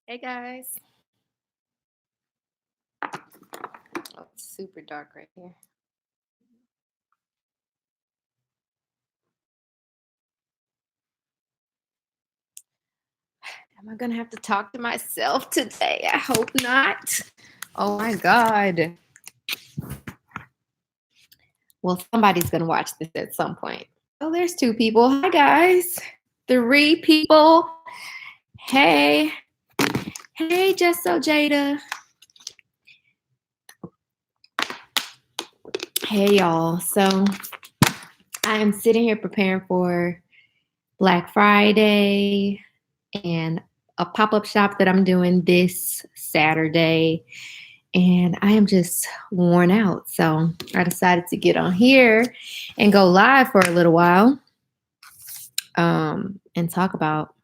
Hey guys. Oh, it's super dark right here. Am I gonna have to talk to myself today? I hope not. Oh my God. Well, somebody's gonna watch this at some point. Oh, there's two people. Hi guys. Three people. Hey. Hey, Jesso Jada. Hey y'all. So I am sitting here preparing for Black Friday and a pop-up shop that I'm doing this Saturday. And I am just worn out. So I decided to get on here and go live for a little while and talk about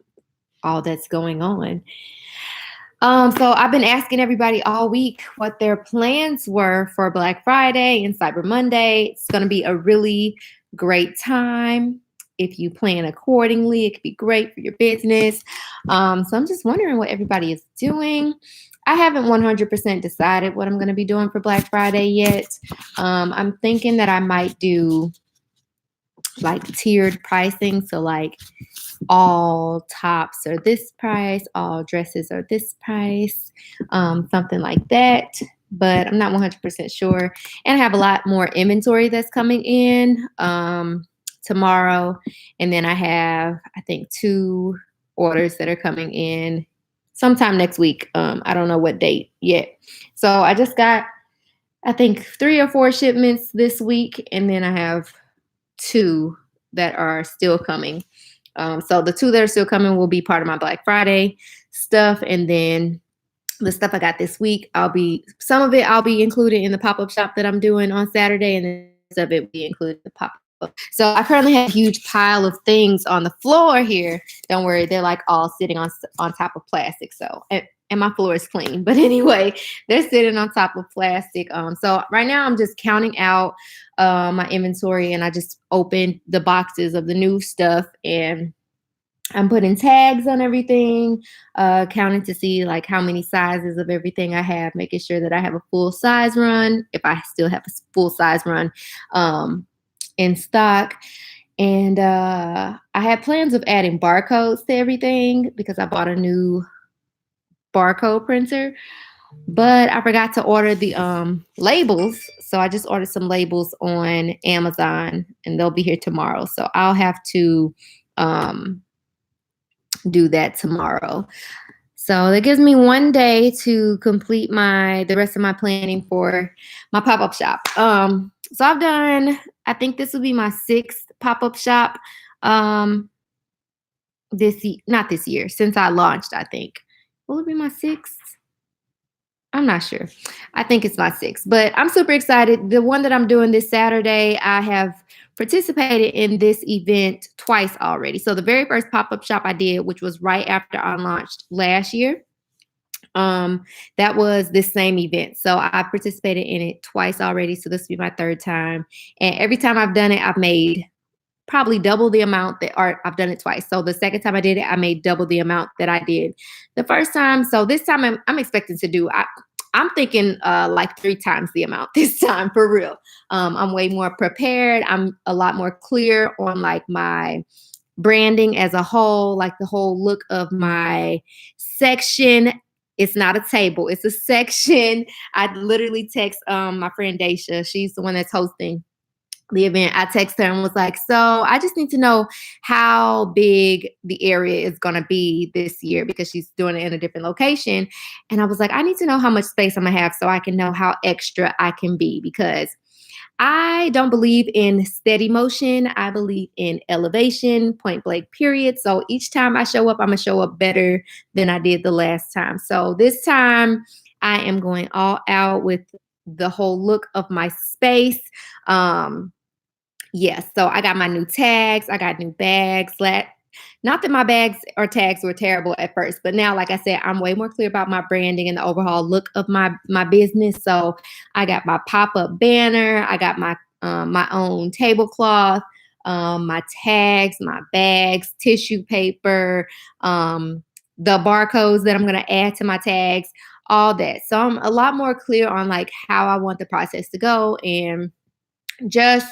all that's going on. So I've been asking everybody all week what their plans were for Black Friday and Cyber Monday. It's going to be a really great time. If you plan accordingly, it could be great for your business. So I'm just wondering what everybody is doing. I haven't 100% decided what I'm going to be doing for Black Friday yet. I'm thinking that I might do like tiered pricing. So like all tops are this price, all dresses are this price, something like that. But I'm not 100% sure. And I have a lot more inventory that's coming in tomorrow. And then I have, I think, 2 orders that are coming in sometime next week. I don't know what date yet. So I just got, I think, 3 or 4 shipments this week. And then I have 2 that are still coming. So the 2 that are still coming will be part of my Black Friday stuff. And then the stuff I got this week, some of it I'll be included in the pop-up shop that I'm doing on Saturday, and then the rest of it will be included in the pop-up. So I currently have a huge pile of things on the floor here. Don't worry, they're like all sitting on top of plastic. So and my floor is clean. But anyway, they're sitting on top of plastic. So right now I'm just counting out my inventory, and I just opened the boxes of the new stuff, and I'm putting tags on everything, counting to see like how many sizes of everything I have, making sure that I have a full size run, if I still have a full size run in stock. And I had plans of adding barcodes to everything because I bought a new barcode printer, but I forgot to order the labels. So I just ordered some labels on Amazon, and they'll be here tomorrow. So I'll have to do that tomorrow. So that gives me one day to complete the rest of my planning for my pop-up shop. So I've done, I think this will be my 6th pop-up shop not this year, since I launched, I think. Will it be my 6th? I'm not sure. I think it's my 6th, but I'm super excited. The one that I'm doing this Saturday, I have participated in this event twice already. So the very first pop-up shop I did, which was right after I launched last year, that was this same event. So I participated in it twice already. So this will be my 3rd time. And every time I've done it, I've made probably double the amount or I've done it twice. So the second time I did it, I made double the amount that I did the first time. So this time I'm expecting to do, I'm thinking like 3 times the amount this time, for real. I'm way more prepared. I'm a lot more clear on like my branding as a whole, like the whole look of my section. It's not a table, it's a section. I literally text my friend Daisha. She's the one that's hosting the event. I texted her and was like, so I just need to know how big the area is going to be this year, because she's doing it in a different location. And I was like, I need to know how much space I'm going to have so I can know how extra I can be, because I don't believe in steady motion. I believe in elevation, point blank, period. So each time I show up, I'm going to show up better than I did the last time. So this time I am going all out with the whole look of my space. Yes, so I got my new tags, I got new bags. Not that my bags or tags were terrible at first, but now, like I said, I'm way more clear about my branding and the overall look of my business. So I got my pop-up banner, I got my own tablecloth, my tags, my bags, tissue paper, the barcodes that I'm going to add to my tags, all that. So I'm a lot more clear on like how I want the process to go, and just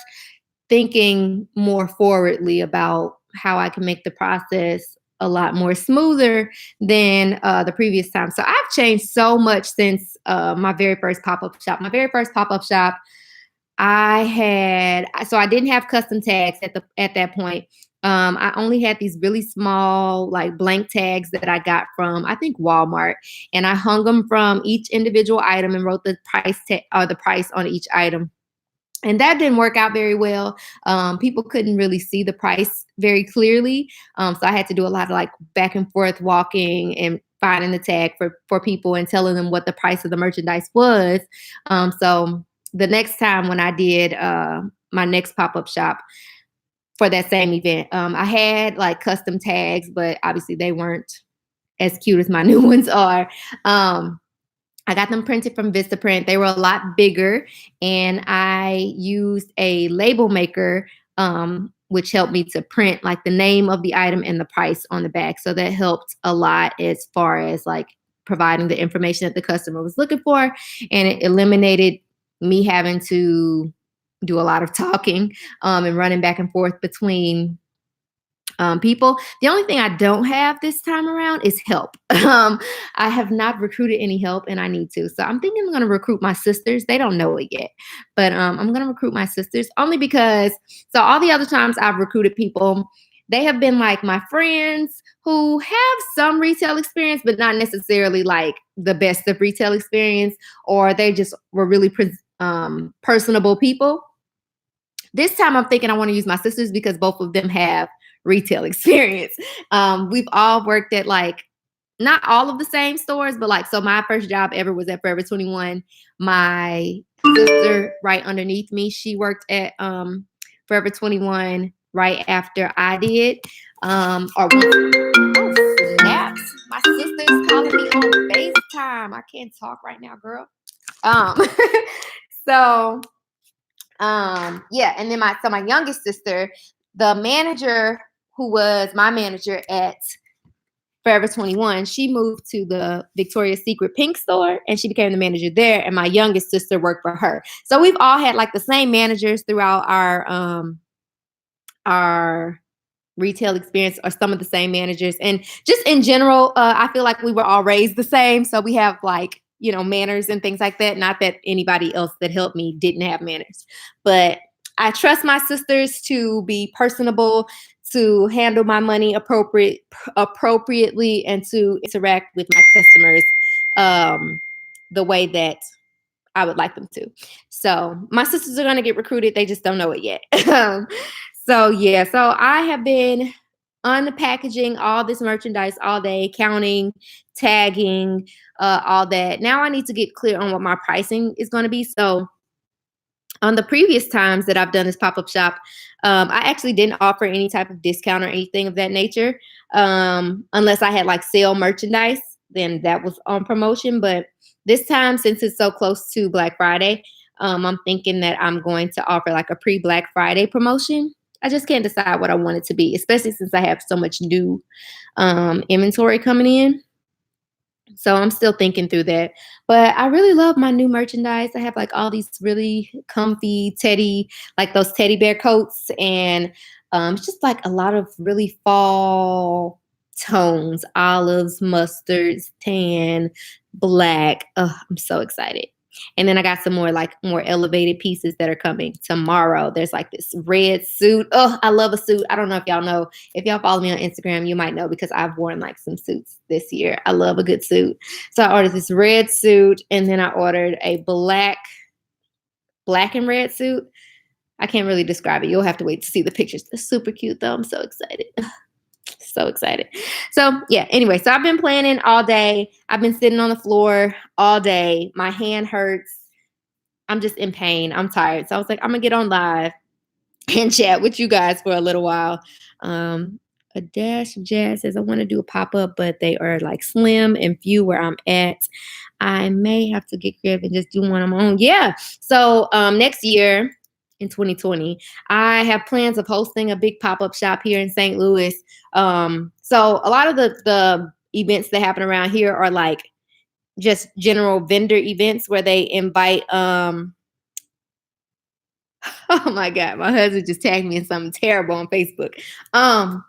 thinking more forwardly about how I can make the process a lot more smoother than the previous time. So I've changed so much since my very first pop-up shop. My very first pop-up shop, I didn't have custom tags at that point. I only had these really small, like blank tags that I got from, I think, Walmart, and I hung them from each individual item and wrote the price on each item. And that didn't work out very well. People couldn't really see the price very clearly. So I had to do a lot of like back and forth walking and finding the tag for people and telling them what the price of the merchandise was. So the next time when I did my next pop-up shop for that same event, I had like custom tags, but obviously they weren't as cute as my new ones are. I got them printed from Vistaprint. They were a lot bigger, and I used a label maker, which helped me to print like the name of the item and the price on the back. So that helped a lot as far as like providing the information that the customer was looking for, and it eliminated me having to do a lot of talking and running back and forth between people. The only thing I don't have this time around is help. I have not recruited any help, and I need to. So I'm thinking I'm going to recruit my sisters. They don't know it yet, but I'm going to recruit my sisters only because, so all the other times I've recruited people, they have been like my friends who have some retail experience, but not necessarily like the best of retail experience, or they just were really personable people. This time I'm thinking I want to use my sisters because both of them have retail experience. We've all worked at like, not all of the same stores, but like, so my first job ever was at Forever 21. My sister right underneath me, she worked at Forever 21 right after I did. Oh, snaps. My sister's calling me on FaceTime. I can't talk right now, girl. So yeah, and then my youngest sister, the manager who was my manager at Forever 21, she moved to the Victoria's Secret Pink store, and she became the manager there, and my youngest sister worked for her. So we've all had like the same managers throughout our retail experience, or some of the same managers. And just in general, I feel like we were all raised the same. So we have like, you know, manners and things like that. Not that anybody else that helped me didn't have manners, but I trust my sisters to be personable, to handle my money appropriately, and to interact with my customers the way that I would like them to. So my sisters are going to get recruited. They just don't know it yet. So yeah, so I have been unpackaging all this merchandise all day, counting, tagging, all that. Now I need to get clear on what my pricing is going to be. So on the previous times that I've done this pop-up shop, I actually didn't offer any type of discount or anything of that nature, unless I had like sale merchandise, then that was on promotion. But this time, since it's so close to Black Friday, I'm thinking that I'm going to offer like a pre-Black Friday promotion. I just can't decide what I want it to be, especially since I have so much new inventory coming in. So I'm still thinking through that. But I really love my new merchandise. I have like all these really comfy like those teddy bear coats, and it's just like a lot of really fall tones: olives, mustards, tan, black. Oh, I'm so excited. And then I got some more elevated pieces that are coming tomorrow. There's like this red suit. Oh, I love a suit. I don't know if y'all know. If y'all follow me on Instagram, you might know because I've worn like some suits this year. I love a good suit. So I ordered this red suit, and then I ordered a black and red suit. I can't really describe it. You'll have to wait to see the pictures. It's super cute though. I'm so excited. So excited. So yeah, anyway, so I've been planning all day. I've been sitting on the floor all day. My hand hurts. I'm just in pain. I'm tired. So I was like, I'm gonna get on live and chat with you guys for a little while. A dash of jazz says I want to do a pop-up, but they are like slim and few where I'm at. I may have to get creative and just do one on my own. Yeah. So next year in 2020, I have plans of hosting a big pop-up shop here in St. Louis. So a lot of the events that happen around here are like just general vendor events where they invite oh my God, my husband just tagged me in something terrible on Facebook. So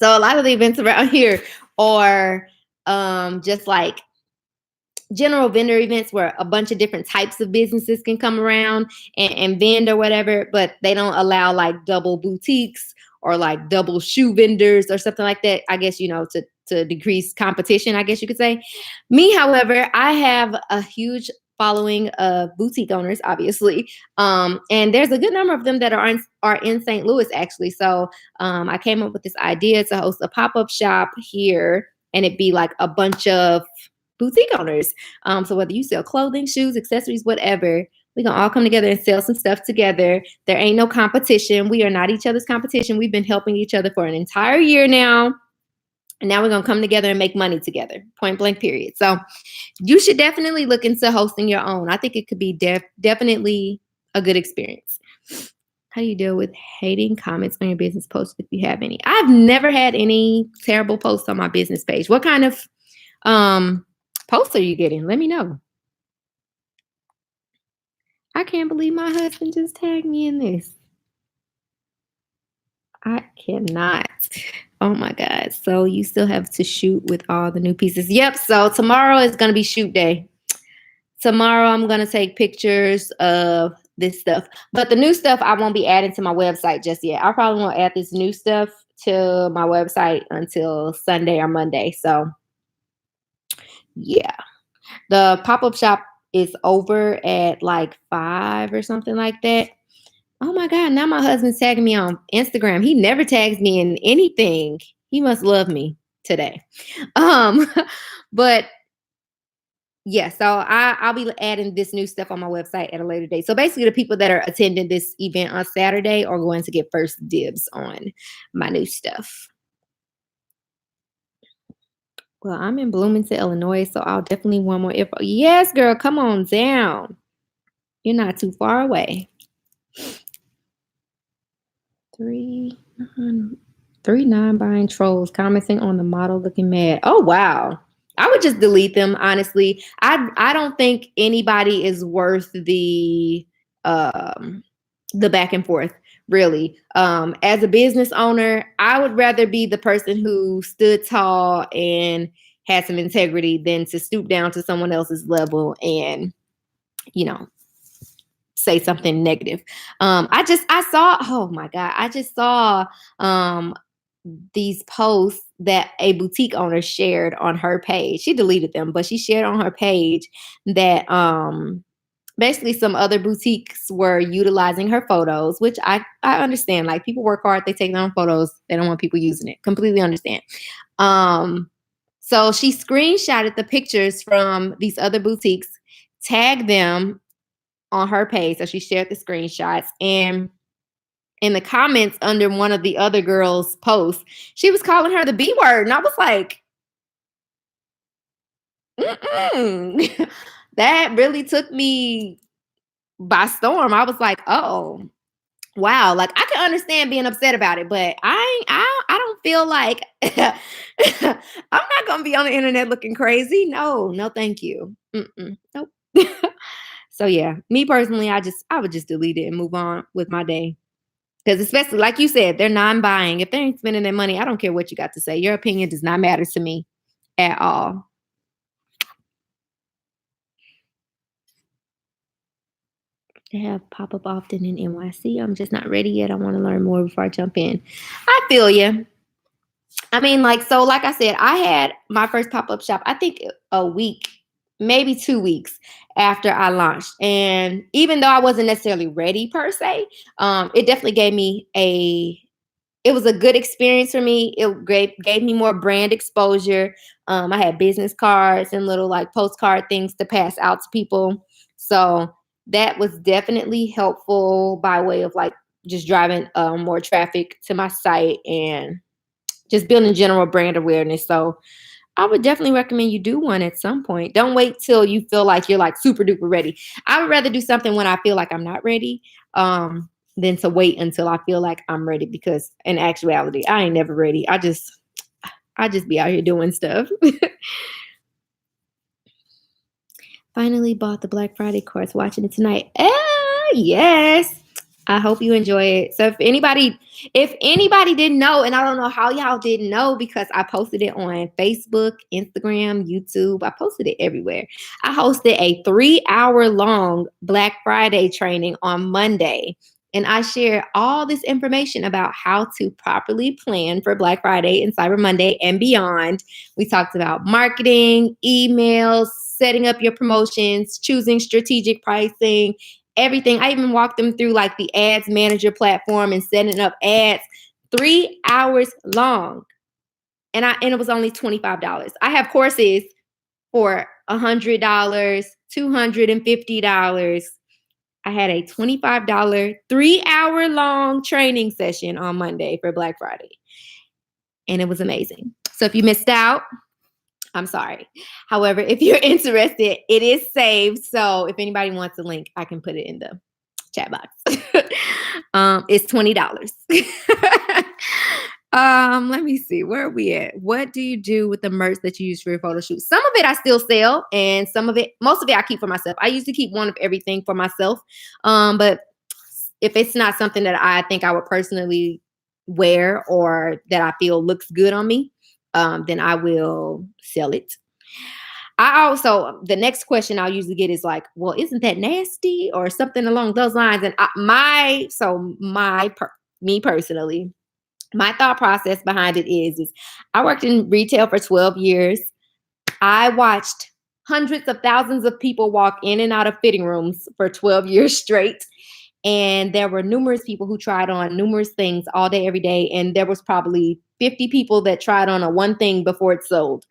a lot of the events around here are just like general vendor events where a bunch of different types of businesses can come around and vend or whatever, but they don't allow like double boutiques or like double shoe vendors or something like that. I guess, to decrease competition, I guess you could say. Me, however, I have a huge following of boutique owners, obviously. And there's a good number of them that are in St. Louis, actually. So I came up with this idea to host a pop-up shop here, and it'd be like a bunch of boutique owners. So whether you sell clothing, shoes, accessories, whatever, we can all come together and sell some stuff together. There ain't no competition. We are not each other's competition. We've been helping each other for an entire year now. And now we're going to come together and make money together. Point blank, period. So you should definitely look into hosting your own. I think it could be definitely a good experience. How do you deal with hating comments on your business posts if you have any? I've never had any terrible posts on my business page. What kind of posts are you getting? Let me know. I can't believe my husband just tagged me in this. I cannot. Oh my God. So you still have to shoot with all the new pieces. Yep. So tomorrow is going to be shoot day. Tomorrow I'm going to take pictures of this stuff. But the new stuff I won't be adding to my website just yet. I probably won't add this new stuff to my website until Sunday or Monday. So yeah. The pop-up shop is over at like 5 or something like that. Oh my God, now my husband's tagging me on Instagram. He never tags me in anything. He must love me today. But yeah, so I'll be adding this new stuff on my website at a later date. So basically the people that are attending this event on Saturday are going to get first dibs on my new stuff. Well, I'm in Bloomington, Illinois, so I'll definitely want more info. Yes, girl, come on down. You're not too far away. 3 non-buying trolls commenting on the model looking mad. Oh wow. I would just delete them, honestly. I don't think anybody is worth the back and forth, really. As a business owner, I would rather be the person who stood tall and had some integrity than to stoop down to someone else's level and, say something negative. I just saw these posts that a boutique owner shared on her page. She deleted them, but she shared on her page that basically some other boutiques were utilizing her photos, which I understand. Like, people work hard, they take their own photos, they don't want people using it. Completely understand. So she screenshotted the pictures from these other boutiques, tagged them on her page. So she shared the screenshots, and in the comments under one of the other girls' posts, she was calling her the B word. And I was like, that really took me by storm. I was like, oh, wow. Like, I can understand being upset about it, but I don't feel like I'm not going to be on the internet looking crazy. No, thank you. Nope. So yeah, me personally, I would just delete it and move on with my day. Because especially, like you said, they're non-buying. If they ain't spending their money, I don't care what you got to say. Your opinion does not matter to me at all. They have pop-up often in NYC. I'm just not ready yet. I want to learn more before I jump in. I feel you. I mean, like I said, I had my first pop-up shop, I think a week, maybe 2 weeks after I launched. And even though I wasn't necessarily ready per se, it definitely gave me it was a good experience for me. It gave me more brand exposure. I had business cards and little like postcard things to pass out to people. So that was definitely helpful by way of like just driving more traffic to my site and just building general brand awareness. So I would definitely recommend you do one at some point. Don't wait till you feel like you're like super duper ready. I would rather do something when I feel like I'm not ready than to wait until I feel like I'm ready, because in actuality, I ain't never ready. I just be out here doing stuff. Finally bought the Black Friday course, watching it tonight. Yes. I hope you enjoy it. So if anybody didn't know, and I don't know how y'all didn't know because I posted it on Facebook, Instagram, YouTube. I posted it everywhere. I hosted a 3-hour long Black Friday training on Monday. And I share all this information about how to properly plan for Black Friday and Cyber Monday and beyond. We talked about marketing, emails, setting up your promotions, choosing strategic pricing, everything. I even walked them through like the ads manager platform and setting up ads. 3 hours long. And it was only $25. I have courses for $100, $250. I had a $25 3-hour long training session on Monday for Black Friday. And it was amazing. So if you missed out, I'm sorry. However, if you're interested, it is saved. So if anybody wants a link, I can put it in the chat box. It's $20. Let me see. Where are we at? What do you do with the merch that you use for your photo shoot? Some of it I still sell, and most of it I keep for myself. I usually keep one of everything for myself. But if it's not something that I think I would personally wear or that I feel looks good on me, then I will sell it. The next question I'll usually get is like, well, isn't that nasty or something along those lines? And me personally, my thought process behind it is I worked in retail for 12 years. I watched hundreds of thousands of people walk in and out of fitting rooms for 12 years straight. And there were numerous people who tried on numerous things all day, every day. And there was probably 50 people that tried on one thing before it sold.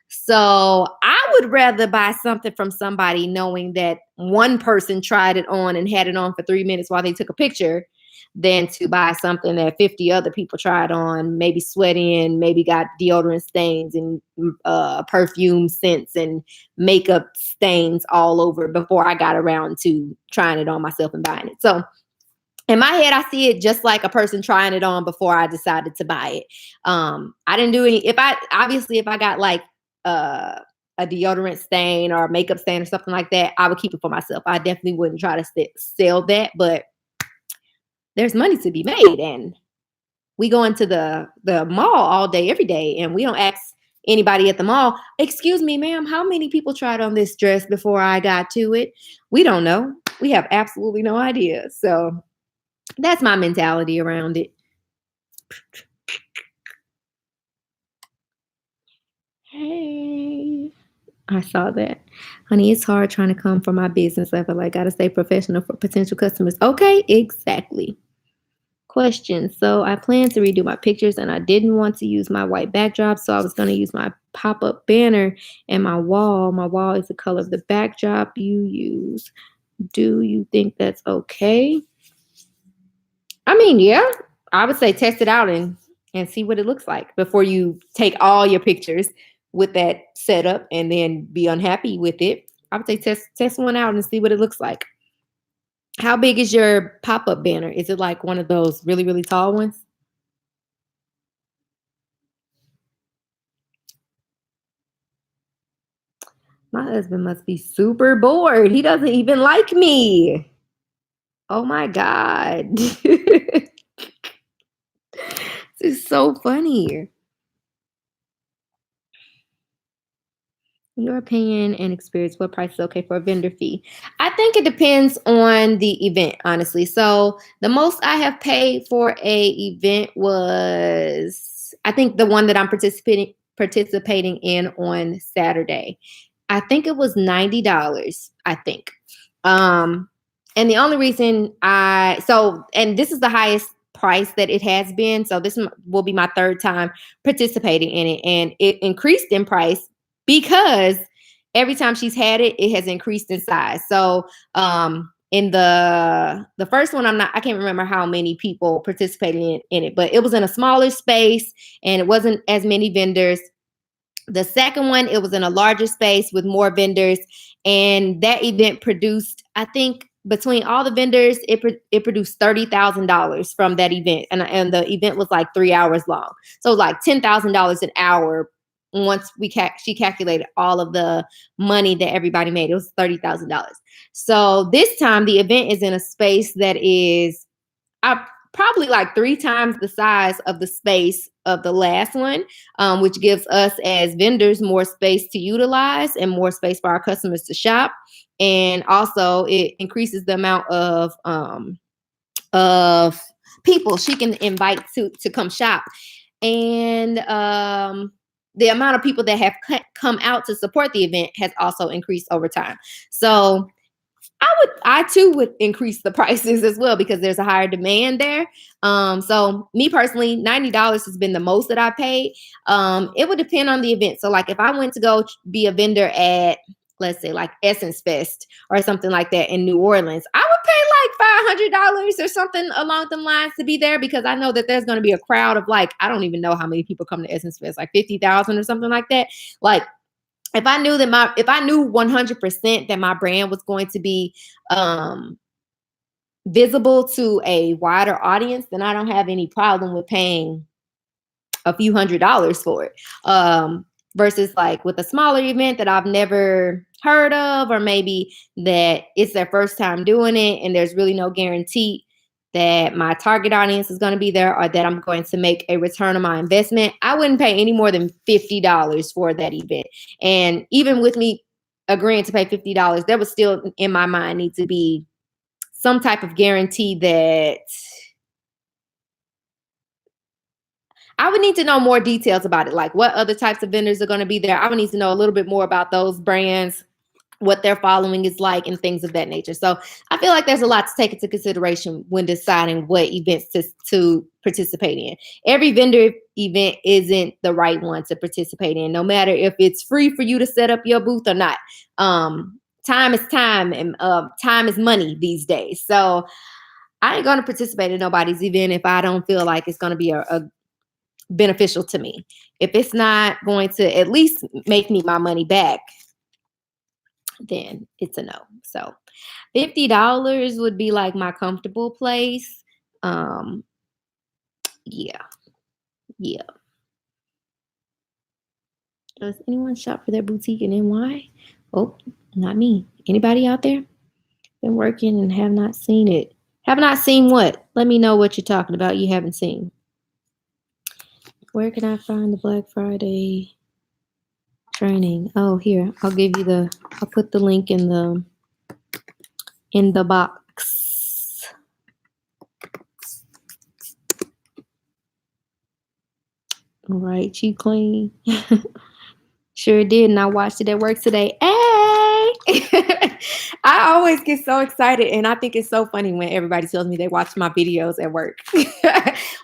So I would rather buy something from somebody knowing that one person tried it on and had it on for 3 minutes while they took a picture than to buy something that 50 other people tried on, maybe sweat in, maybe got deodorant stains and perfume scents and makeup stains all over before I got around to trying it on myself and buying it. So in my head, I see it just like a person trying it on before I decided to buy it. I didn't do any, if I got like a deodorant stain or a makeup stain or something like that, I would keep it for myself. I definitely wouldn't try to sell that, but there's money to be made, and we go into the mall all day, every day, and we don't ask anybody at the mall, excuse me, ma'am, how many people tried on this dress before I got to it? We don't know. We have absolutely no idea. So that's my mentality around it. Hey, I saw that. Honey, it's hard trying to come for my business. I feel like I got to stay professional for potential customers. Okay, exactly. Question. So I plan to redo my pictures and I didn't want to use my white backdrop. So I was going to use my pop-up banner and my wall. My wall is the color of the backdrop you use. Do you think that's okay? I mean, yeah, I would say test it out and see what it looks like before you take all your pictures with that setup and then be unhappy with it. I would say test one out and see what it looks like. How big is your pop-up banner? Is it like one of those really, really tall ones? My husband must be super bored. He doesn't even like me. Oh my God. This is so funny. In your opinion and experience, what price is okay for a vendor fee? I think it depends on the event, honestly. So the most I have paid for a event was, I think the one that I'm participating in on Saturday. I think it was $90, I think. And the only reason and this is the highest price that it has been. So this will be my third time participating in it. And it increased in price because every time she's had it, it has increased in size. So in the first one, I can't remember how many people participated in it, but it was in a smaller space and it wasn't as many vendors. The second one, it was in a larger space with more vendors, and that event produced, I think, between all the vendors, it produced $30,000 from that event, and the event was like 3 hours long. So like $10,000 an hour. Once she calculated all of the money that everybody made, it was $30,000. So this time the event is in a space that is probably like 3 times the size of the space of the last one, which gives us as vendors more space to utilize and more space for our customers to shop. And also it increases the amount of people she can invite to come shop. And the amount of people that have come out to support the event has also increased over time. So I too would increase the prices as well, because there's a higher demand there. So me personally, $90 has been the most that I paid. It would depend on the event. So like if I went to go be a vendor at, let's say like Essence Fest or something like that in New Orleans, I would pay like $500 or something along the lines to be there, because I know that there's going to be a crowd of like, I don't even know how many people come to Essence Fest, like 50,000 or something like that. Like, if I knew 100% that my brand was going to be visible to a wider audience, then I don't have any problem with paying a few $100s for it. Versus like with a smaller event that I've never heard of, or maybe that it's their first time doing it and there's really no guarantee that my target audience is going to be there, or that I'm going to make a return on my investment, I wouldn't pay any more than $50 for that event. And even with me agreeing to pay $50, there would still in my mind need to be some type of guarantee that I would need to know more details about it, like what other types of vendors are going to be there. I would need to know a little bit more about those brands, what their following is like, and things of that nature. So I feel like there's a lot to take into consideration when deciding what events to participate in. Every vendor event isn't the right one to participate in, no matter if it's free for you to set up your booth or not. Time is time, and time is money these days. So I ain't going to participate in nobody's event if I don't feel like it's going to be a beneficial to me. If it's not going to at least make me my money back, then it's a no. So $50 would be like my comfortable place. Yeah. Does anyone shop for their boutique in NY? Oh, not me. Anybody out there been working and have not seen it? Have not seen what? Let me know what you're talking about. You haven't seen. Where can I find the Black Friday training? Oh, here. I'll put the link in the box. All right, Cheap Clean. Sure did, and I watched it at work today. Hey! I always get so excited, and I think it's so funny when everybody tells me they watch my videos at work.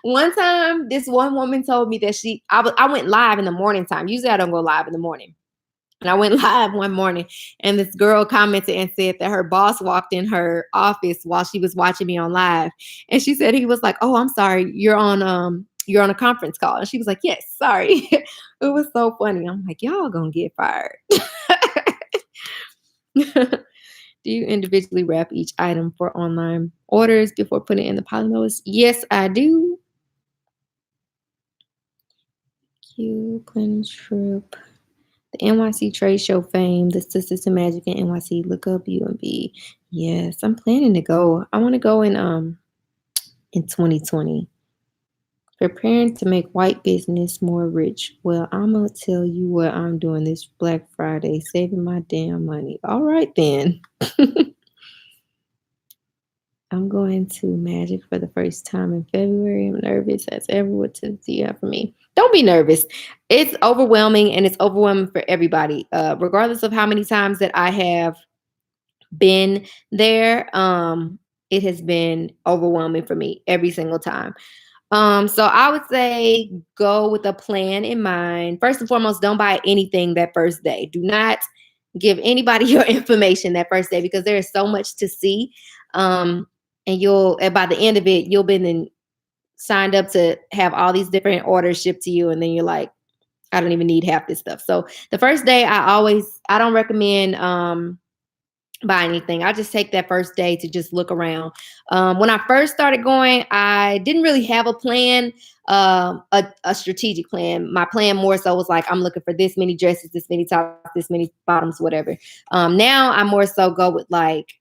One time, this one woman told me that I went live in the morning time. Usually I don't go live in the morning. And I went live one morning, and this girl commented and said that her boss walked in her office while she was watching me on live. And she said, he was like, "Oh, I'm sorry, you're on a conference call." And she was like, "Yes, sorry." It was so funny. I'm like, y'all gonna get fired. Do you individually wrap each item for online orders before putting it in the polymers? Yes, I do. Q, Glenn Trip. The NYC Trade Show fame, the Sisters to Magic in NYC. Look up UMB. Yes, I'm planning to go. I want to go in 2020. Preparing to make white business more rich. Well, I'm going to tell you what I'm doing this Black Friday, saving my damn money. All right, then. I'm going to Magic for the first time in February. I'm nervous as ever. What tips do you have for me? Don't be nervous. It's overwhelming, and it's overwhelming for everybody. Regardless of how many times that I have been there, it has been overwhelming for me every single time. So I would say go with a plan in mind. First and foremost, don't buy anything that first day. Do not give anybody your information that first day, because there is so much to see. And by the end of it, you'll been signed up to have all these different orders shipped to you. And then you're like, I don't even need half this stuff. So the first day I don't recommend buy anything. I just take that first day to just look around. When I first started going, I didn't really have a plan, a strategic plan. My plan more so was like, I'm looking for this many dresses, this many tops, this many bottoms, whatever. Now I more so go with like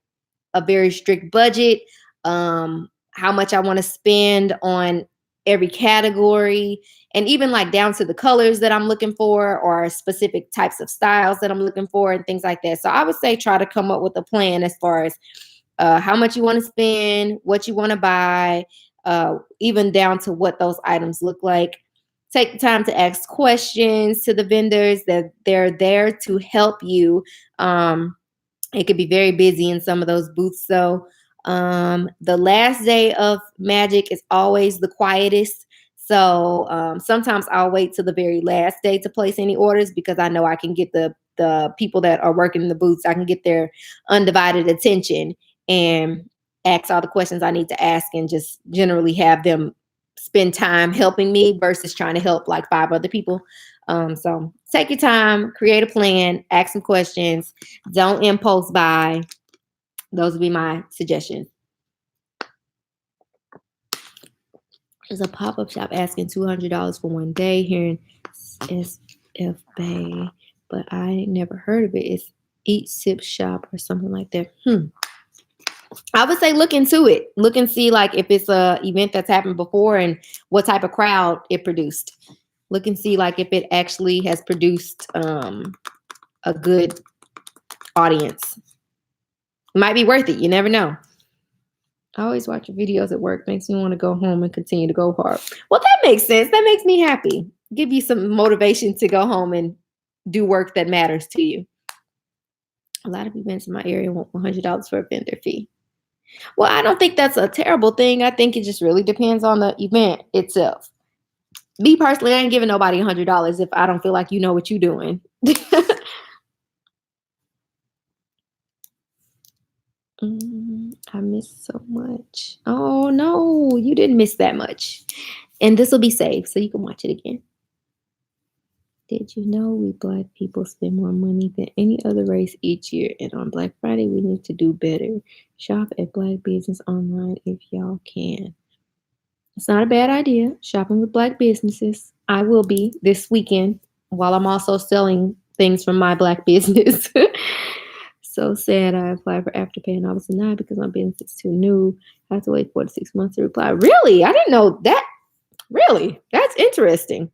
a very strict budget, how much I want to spend on every category, and even like down to the colors that I'm looking for or specific types of styles that I'm looking for and things like that. So I would say try to come up with a plan as far as how much you want to spend, what you want to buy, even down to what those items look like. Take the time to ask questions to the vendors that they're there to help you. It could be very busy in some of those booths. So the last day of Magic is always the quietest. So sometimes I'll wait till the very last day to place any orders because I know I can get the people that are working in the booths, I can get their undivided attention and ask all the questions I need to ask and just generally have them spend time helping me versus trying to help like 5 other people. So take your time, create a plan, ask some questions, don't impulse buy. Those would be my suggestions. There's a pop-up shop asking $200 for one day here in SF Bay, but I never heard of it. It's Eat Sip Shop or something like that. I would say look into it. Look and see like if it's a event that's happened before and what type of crowd it produced. Look and see like if it actually has produced a good audience. It might be worth it. You never know. I always watch your videos at work. Makes me want to go home and continue to go hard. Well, that makes sense. That makes me happy. Give you some motivation to go home and do work that matters to you. A lot of events in my area want $100 for a vendor fee. Well, I don't think that's a terrible thing. I think it just really depends on the event itself. Me personally, I ain't giving nobody $100 if I don't feel like you know what you're doing. I missed so much. Oh no, you didn't miss that much. And this will be saved so you can watch it again. Did you know we Black people spend more money than any other race each year? And on Black Friday, we need to do better. Shop at Black Business Online if y'all can. It's not a bad idea, shopping with Black businesses. I will be this weekend while I'm also selling things from my Black business. So sad I applied for Afterpay and I was denied because my business is too new. I have to wait 4 to 6 months to reply. Really? I didn't know that. Really? That's interesting.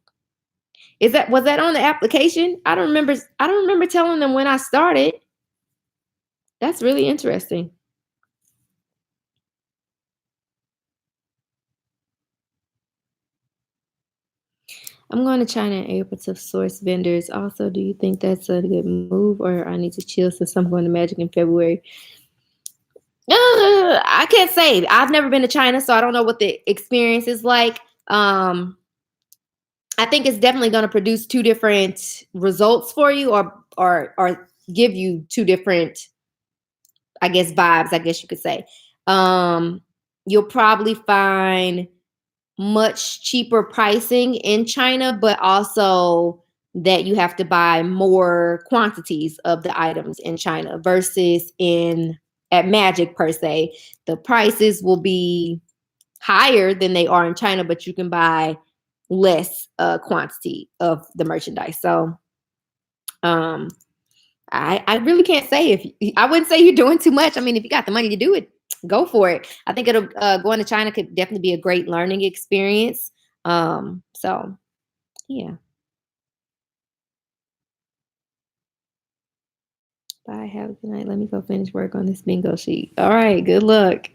Was that on the application? I don't remember telling them when I started. That's really interesting. I'm going to China in April to source vendors. Also, do you think that's a good move or I need to chill since I'm going to Magic in February? I can't say. I've never been to China, so I don't know what the experience is like. I think it's definitely going to produce two different results for you or give you two different, I guess, vibes, I guess you could say. You'll probably find much cheaper pricing in China, but also that you have to buy more quantities of the items in China versus at Magic per se. The prices will be higher than they are in China, but you can buy less quantity of the merchandise. So I really can't say I wouldn't say you're doing too much. I mean, if you got the money to do it, go for it. I think it'll going to China could definitely be a great learning experience. So yeah. Bye. Have a good night. Let me go finish work on this bingo sheet. All right. Good luck.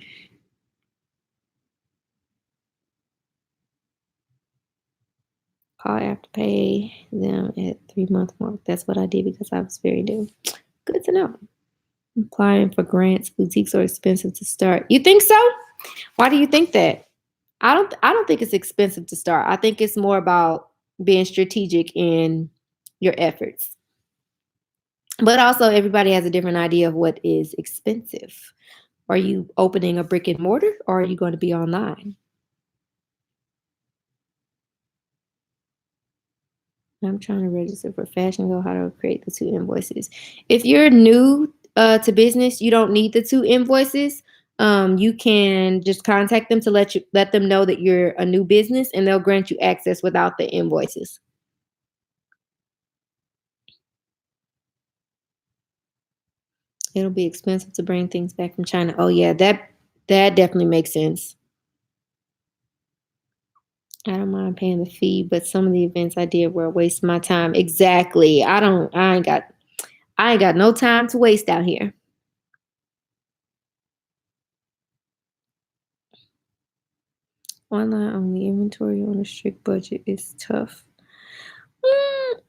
Call Afterpay them at 3-month mark. That's what I did because I was very new. Good to know. Applying for grants, boutiques are expensive to start. You think so? Why do you think that? I don't think it's expensive to start. I think it's more about being strategic in your efforts. But also everybody has a different idea of what is expensive. Are you opening a brick and mortar or are you going to be online? I'm trying to register for Fashion Go. How to create the 2 invoices. If you're new to business, you don't need the 2 invoices. You can just contact them to let them know that you're a new business, and they'll grant you access without the invoices. It'll be expensive to bring things back from China. Oh yeah, that definitely makes sense. I don't mind paying the fee, but some of the events I did were a waste of my time. Exactly. I ain't got no time to waste out here. Online only inventory on a strict budget is tough. Mm,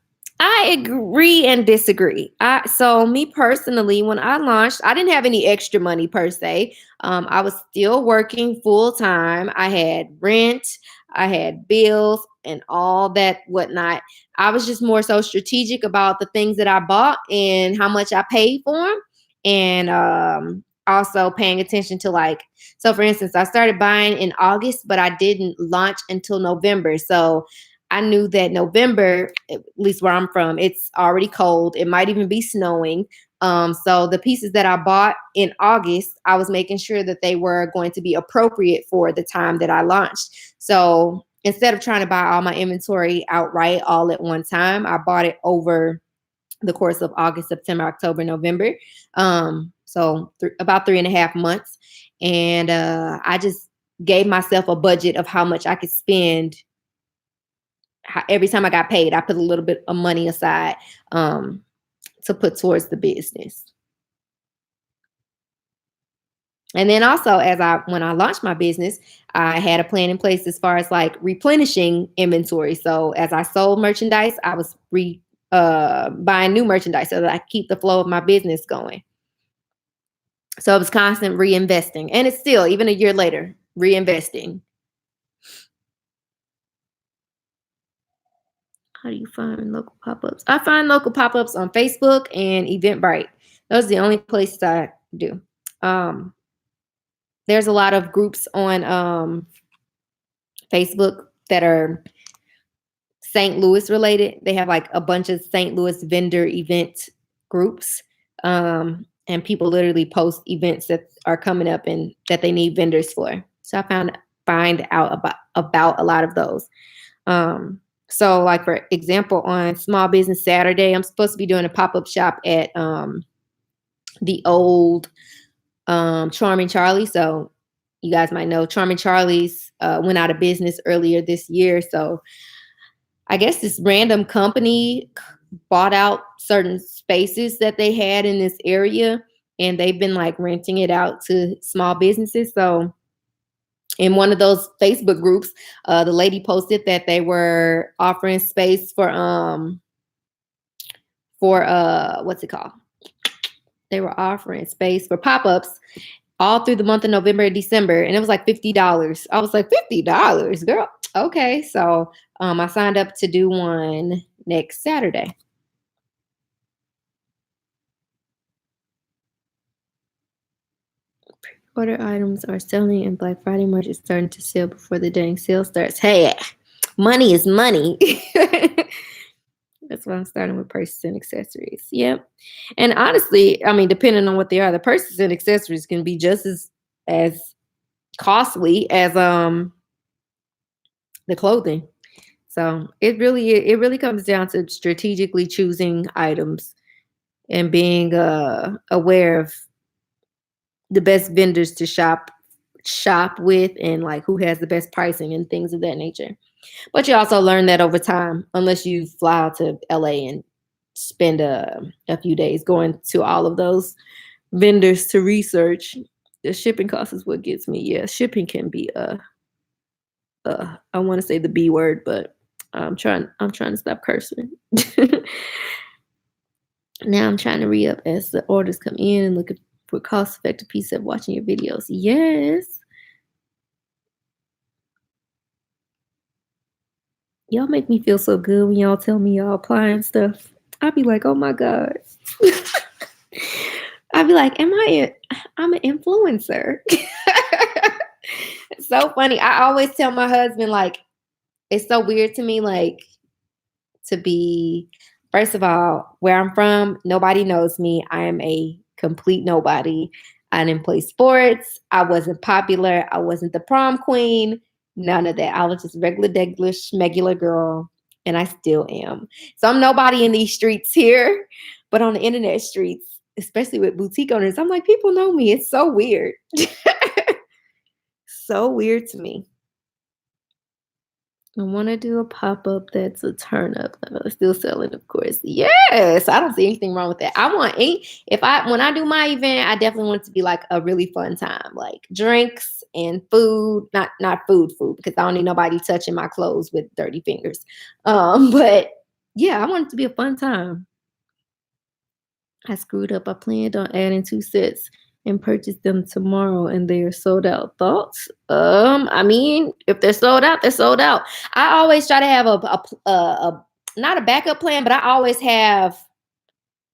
I agree and disagree. So me personally, when I launched, I didn't have any extra money per se. I was still working full time. I had rent, I had bills, and all that whatnot. I was just more so strategic about the things that I bought and how much I paid for them, and also paying attention to like. So, for instance, I started buying in August, but I didn't launch until November. So I knew that November, at least where I'm from, it's already cold. It might even be snowing. So the pieces that I bought in August, I was making sure that they were going to be appropriate for the time that I launched. So instead of trying to buy all my inventory outright all at one time, I bought it over the course of August, September, October, November. About 3.5 months. And I just gave myself a budget of how much I could spend every time I got paid. I put a little bit of money aside um, to put towards the business. And then also, when I launched my business, I had a plan in place as far as like replenishing inventory. So as I sold merchandise, I was buying new merchandise so that I keep the flow of my business going. So it was constant reinvesting, and it's still even a year later reinvesting. How do you find local pop-ups? I find local pop-ups on Facebook and Eventbrite. Those are the only places I do. Um, there's a lot of groups on Facebook that are St. Louis related. They have like a bunch of St. Louis vendor event groups. And people literally post events that are coming up and that they need vendors for. So I find out about a lot of those. So like for example, on Small Business Saturday, I'm supposed to be doing a pop-up shop at the old Charming Charlie. So you guys might know Charming Charlie's went out of business earlier this year. So I guess this random company bought out certain spaces that they had in this area, and they've been like renting it out to small businesses. So in one of those Facebook groups, the lady posted that they were offering space for what's it called? They were offering space for pop-ups all through the month of November and December, and it was like $50. I was like, $50, girl. Okay, so I signed up to do one next Saturday. Order items are selling, and Black Friday merch is starting to sell before the dang sale starts. Hey, money is money. That's why I'm starting with purses and accessories. Yep. And honestly, I mean, depending on what they are, the purses and accessories can be just as costly as the clothing. So it really comes down to strategically choosing items and being aware of the best vendors to shop with, and like who has the best pricing and things of that nature. But you also learn that over time, unless you fly out to LA and spend a few days going to all of those vendors to research. The shipping cost is what gets me. Yeah, shipping can be I want to say the B word, but I'm trying to stop cursing. Now I'm trying to re-up as the orders come in and look for cost-effective piece of watching your videos. Yes. Y'all make me feel so good when y'all tell me y'all applying stuff. I'd be like, oh my God. I'd be like, I'm an influencer. It's so funny. I always tell my husband, like, it's so weird to me, like, to be, first of all, where I'm from, nobody knows me. I am a complete nobody. I didn't play sports. I wasn't popular. I wasn't the prom queen. None of that. I was just regular, degular, schmegular girl, and I still am. So I'm nobody in these streets here, but on the internet streets, especially with boutique owners, I'm like, people know me. It's so weird. So weird to me. I want to do a pop-up that's a turn up. Still selling, of course. Yes, I don't see anything wrong with that. I want when I do my event, I definitely want it to be like a really fun time, like drinks and food, not food, because I don't need nobody touching my clothes with dirty fingers. But yeah, I want it to be a fun time. I screwed up. I planned on adding 2 sets and purchase them tomorrow, and they are sold out. Thoughts? I mean, if they're sold out, they're sold out. I always try to have a not a backup plan, but I always have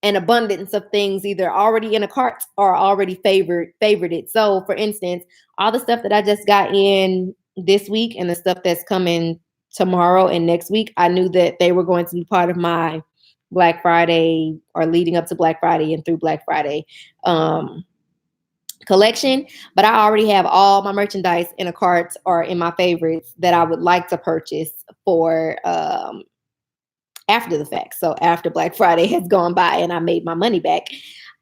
an abundance of things either already in a cart or already favorited. So, for instance, all the stuff that I just got in this week and the stuff that's coming tomorrow and next week, I knew that they were going to be part of my Black Friday or leading up to Black Friday and through Black Friday collection. But I already have all my merchandise in a cart or in my favorites that I would like to purchase for after the fact. So after Black Friday has gone by and I made my money back,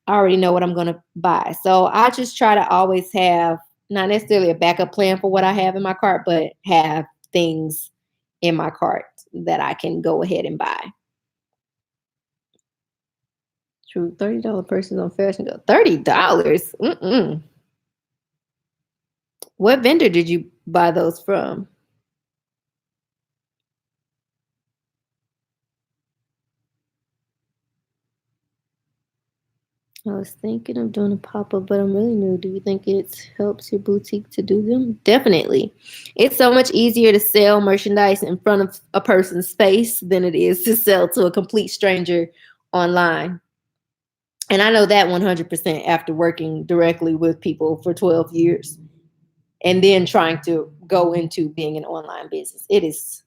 I already know what I'm going to buy. So I just try to always have not necessarily a backup plan for what I have in my cart, but have things in my cart that I can go ahead and buy. True, $30 purses on Fashion Go. $30? Mm-mm. What vendor did you buy those from? I was thinking of doing a pop-up, but I'm really new. Do you think it helps your boutique to do them? Definitely. It's so much easier to sell merchandise in front of a person's face than it is to sell to a complete stranger online. And I know that 100% after working directly with people for 12 years and then trying to go into being an online business. It is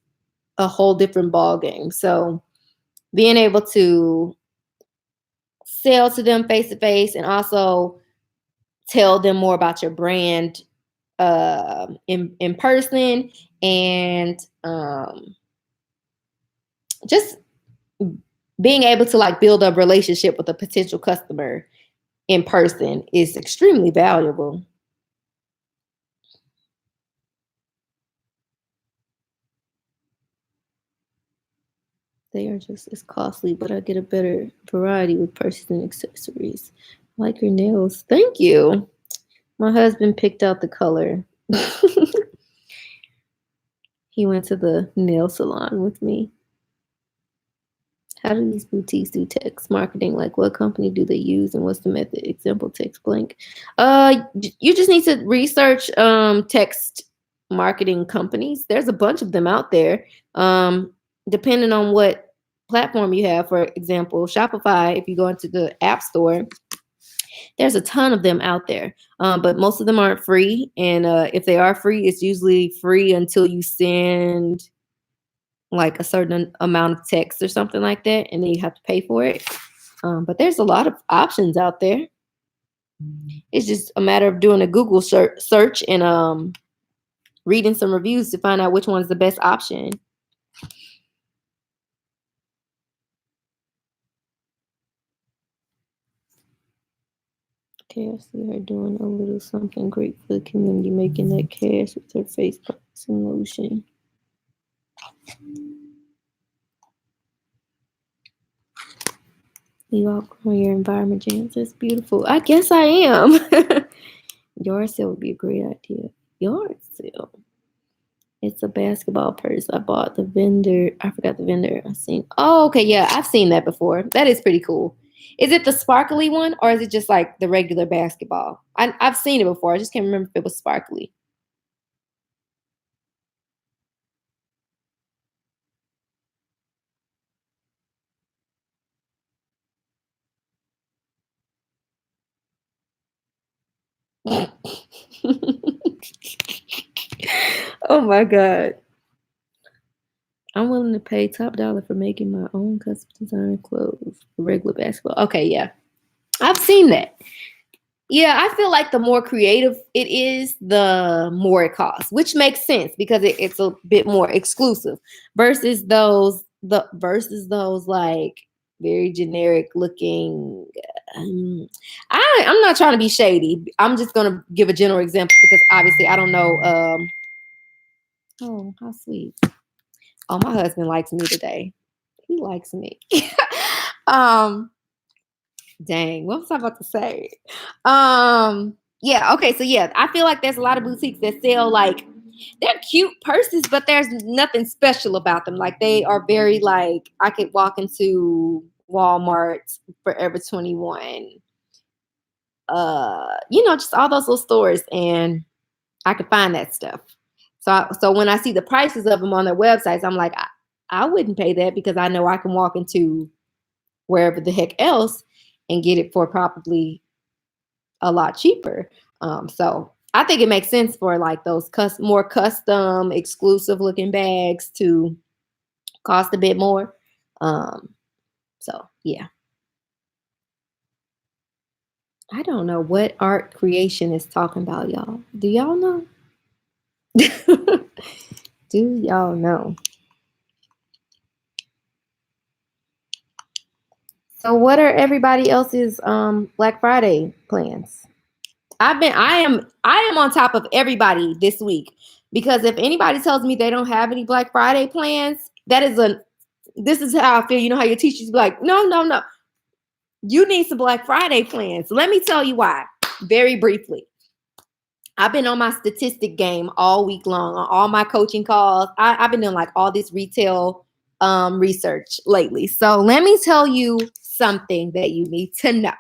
a whole different ball game. So being able to sell to them face to face and also tell them more about your brand in person and just being able to like build a relationship with a potential customer in person is extremely valuable. They are just as costly, but I get a better variety with purses and accessories. I like your nails. Thank you. My husband picked out the color. He went to the nail salon with me. How do these boutiques do text marketing? Like, what company do they use, and what's the method? Example, text blank. You just need to research text marketing companies. There's a bunch of them out there. Depending on what platform you have. For example, Shopify. If you go into the App Store, there's a ton of them out there, but most of them aren't free. And if they are free, it's usually free until you send like a certain amount of text or something like that, and then you have to pay for it. But there's a lot of options out there. It's just a matter of doing a Google search and reading some reviews to find out which one's the best option. Okay, I see her doing a little something great for the community, making that cash with her face puffs and lotion. You all grow your environment, James. That's beautiful. I guess I am. Yard sale would be a great idea. Yard sale. It's a basketball purse. I bought the vendor. I forgot the vendor. I seen. Oh, okay. Yeah, I've seen that before. That is pretty cool. Is it the sparkly one or is it just like the regular basketball? I've seen it before. I just can't remember if it was sparkly. Oh my God. I'm willing to pay top dollar for making my own custom design clothes for regular basketball. Okay, yeah. I've seen that. Yeah, I feel like the more creative it is, the more it costs, which makes sense because it's a bit more exclusive versus those like very generic looking. Um, I'm not trying to be shady. I'm just gonna give a general example because obviously I don't know. Oh, how sweet! Oh, my husband likes me today. He likes me. um, Dang, what was I about to say? Yeah, okay, so yeah, I feel like there's a lot of boutiques that sell like they're cute purses, but there's nothing special about them. Like they are very like I could walk into Walmart, Forever 21, just all those little stores, and I could find that stuff. So when I see the prices of them on their websites, I'm like, I wouldn't pay that because I know I can walk into wherever the heck else and get it for probably a lot cheaper. So I think it makes sense for like those more custom, exclusive looking bags to cost a bit more. So yeah, I don't know what art creation is talking about, y'all. Do y'all know? Do y'all know? So what are everybody else's Black Friday plans? I am on top of everybody this week because if anybody tells me they don't have any Black Friday plans, this is how I feel. You know how your teachers be like, no, no, no. You need some Black Friday plans. Let me tell you why. Very briefly. I've been on my statistic game all week long on all my coaching calls. I've been doing like all this retail research lately. So let me tell you something that you need to know.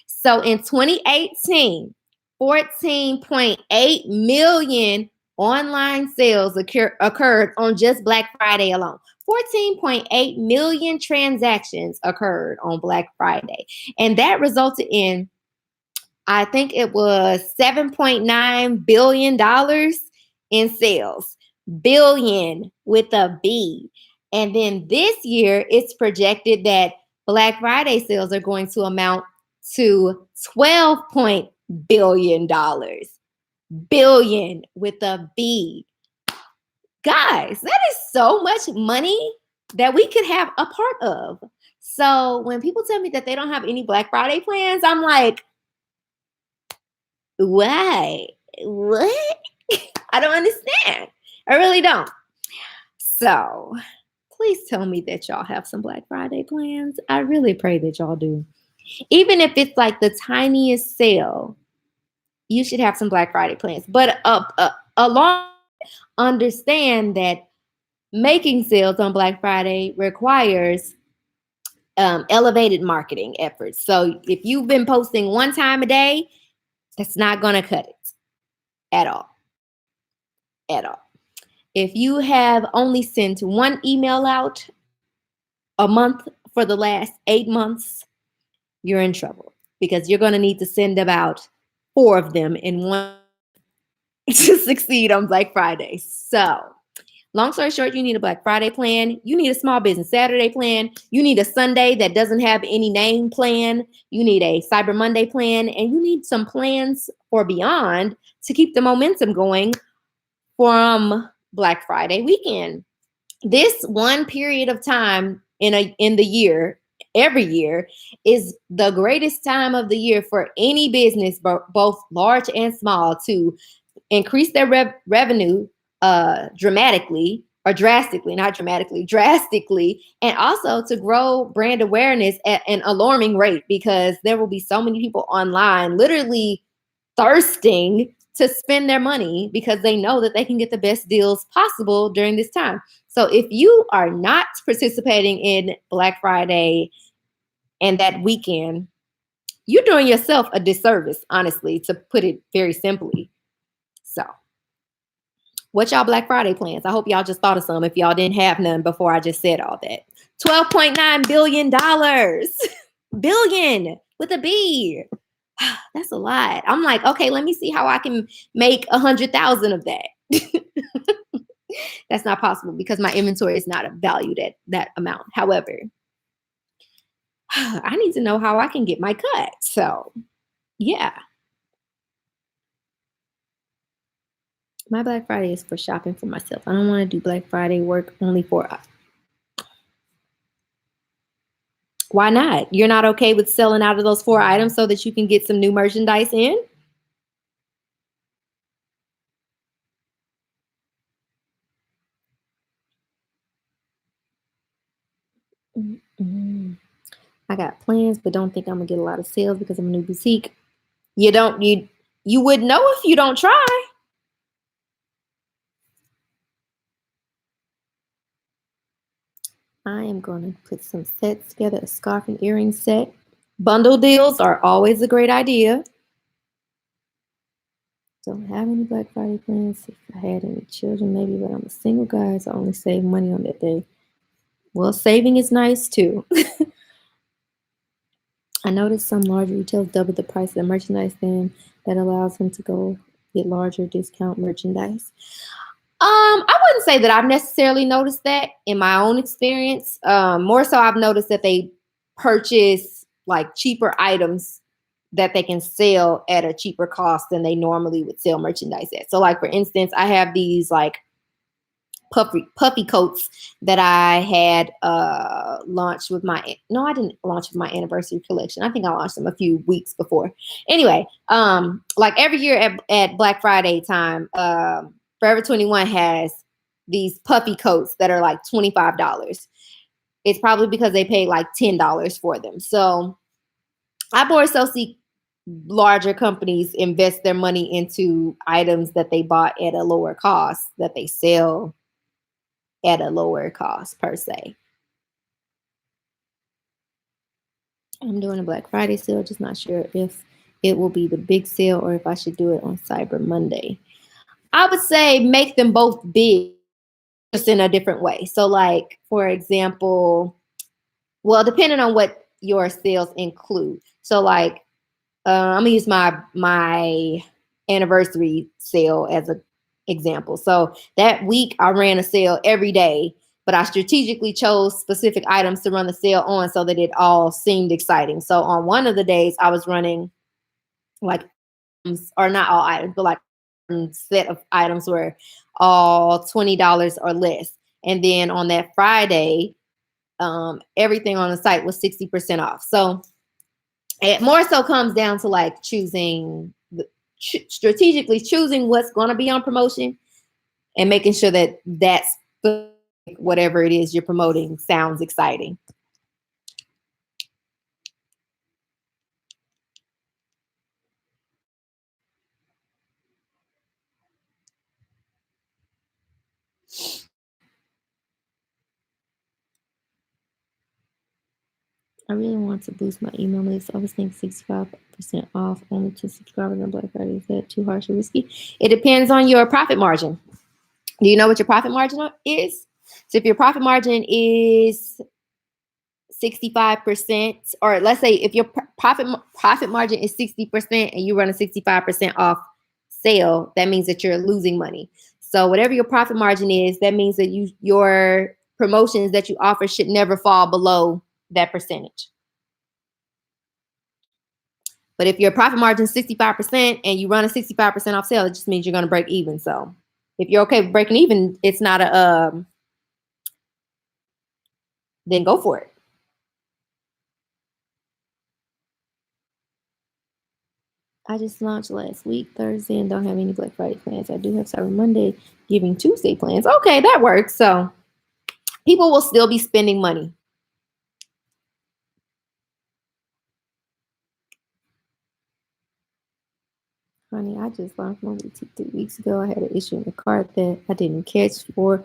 So in 2018, 14.8 million online sales occurred on just Black Friday alone. 14.8 million transactions occurred on Black Friday. And that resulted in, I think it was $7.9 billion in sales. Billion with a B. And then this year, it's projected that Black Friday sales are going to amount to $12 billion. Billion with a B. Guys, that is so much money that we could have a part of. So when people tell me that they don't have any Black Friday plans, I'm like, why? What? I don't understand. I really don't. So please tell me that y'all have some Black Friday plans. I really pray that y'all do. Even if it's like the tiniest sale, you should have some Black Friday plans. But along, understand that making sales on Black Friday requires elevated marketing efforts. So if you've been posting one time a day, that's not going to cut it at all. At all. If you have only sent one email out a month for the last 8 months, you're in trouble because you're going to need to send about 4 of them in one to succeed on Black Friday. So, long story short, you need a Black Friday plan. You need a small business Saturday plan. You need a Sunday that doesn't have any name plan. You need a Cyber Monday plan. And you need some plans for beyond to keep the momentum going from Black Friday weekend. This one period of time in the year, every year, is the greatest time of the year for any business, both large and small, to increase their revenue dramatically, or drastically, not dramatically, drastically, and also to grow brand awareness at an alarming rate because there will be so many people online literally thirsting to spend their money because they know that they can get the best deals possible during this time. So if you are not participating in Black Friday and that weekend, you're doing yourself a disservice, honestly, to put it very simply. So what's y'all Black Friday plans? I hope y'all just thought of some if y'all didn't have none before I just said all that. $12.9 billion. Billion with a B. That's a lot. I'm like, okay, let me see how I can make 100,000 of that. That's not possible because my inventory is not valued at that amount. However, I need to know how I can get my cut. So, yeah, my Black Friday is for shopping for myself. I don't want to do Black Friday work only for us. Why not? You're not okay with selling out of those 4 items so that you can get some new merchandise in? Mm-mm. I got plans, but don't think I'm gonna get a lot of sales because I'm a new boutique. You would know if you don't try. I am gonna put some sets together, a scarf and earring set. Bundle deals are always a great idea. Don't have any Black Friday plans. If I had any children, maybe, but I'm a single guy, so I only save money on that day. Well, saving is nice too. I noticed some larger retailers double the price of the merchandise, then that allows them to go get larger discount merchandise. I wouldn't say that I've necessarily noticed that in my own experience. More so, I've noticed that they purchase like cheaper items that they can sell at a cheaper cost than they normally would sell merchandise at. So, like for instance, I have these like puffy coats that I had launched with my no, I didn't launch with my anniversary collection. I think I launched them a few weeks before. Anyway, like every year at Black Friday time, Forever 21 has these puffy coats that are like $25. It's probably because they paid like $10 for them. So I more so see larger companies invest their money into items that they bought at a lower cost that they sell at a lower cost per se. I'm doing a Black Friday sale, just not sure if it will be the big sale or if I should do it on Cyber Monday. I would say make them both big, just in a different way. So, like, for example, well, depending on what your sales include. So, like, I'm gonna use my anniversary sale as an example. So that week I ran a sale every day, but I strategically chose specific items to run the sale on so that it all seemed exciting. So on one of the days I was running like, or not all items, but like a set of items were all $20 or less. And then on that Friday, everything on the site was 60% off. So it more so comes down to like strategically choosing what's going to be on promotion and making sure that that's whatever it is you're promoting sounds exciting. I really want to boost my email list. I was thinking 65% off only to subscribers on Black Friday. Is that too harsh or risky? It depends on your profit margin. Do you know what your profit margin is? So if your profit margin is 65%, or let's say if your profit margin is 60% and you run a 65% off sale, that means that you're losing money. So whatever your profit margin is, that means that your promotions that you offer should never fall below that percentage. But if your profit margin is 65% and you run a 65% off sale, it just means you're going to break even. So if you're okay with breaking even, it's not a then go for it. I just launched last week, Thursday, and don't have any Black Friday plans. I do have Cyber Monday, Giving Tuesday plans. Okay, that works. So people will still be spending money. Honey, I just launched my boutique 3 weeks ago. I had an issue in the cart that I didn't catch for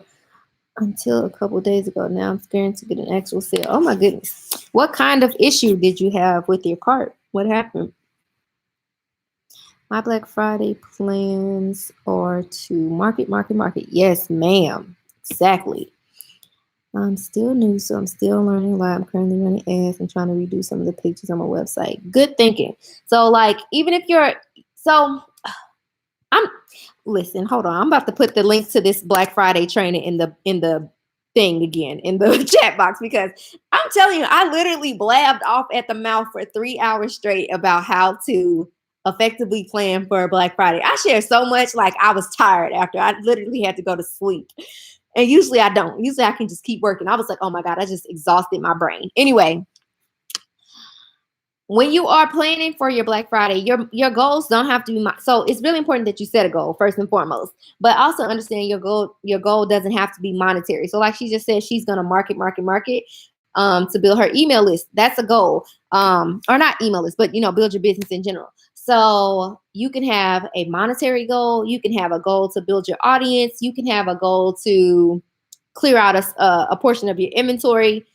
until a couple days ago. Now I'm scared to get an actual sale. Oh my goodness. What kind of issue did you have with your cart? What happened? My Black Friday plans are to market, market, market. Yes, ma'am. Exactly. I'm still new, so I'm still learning a lot. I'm currently running ads and trying to redo some of the pictures on my website. Good thinking. So, like, even if you're, so I'm, listen, hold on. I'm about to put the link to this Black Friday training in the thing again in the chat box, because I'm telling you, I literally blabbed off at the mouth for 3 hours straight about how to effectively plan for Black Friday. I shared so much, like I was tired after. I literally had to go to sleep. And usually I don't. Usually I can just keep working. I was like, oh my God, I just exhausted my brain. Anyway, when you are planning for your Black Friday, your goals don't have to be so it's really important that you set a goal first and foremost, but also understand your goal doesn't have to be monetary. So like she just said, she's going to market to build her email list. That's a goal. Or not email list, but build your business in general. So you can have a monetary goal, you can have a goal to build your audience, you can have a goal to clear out a portion of your inventory.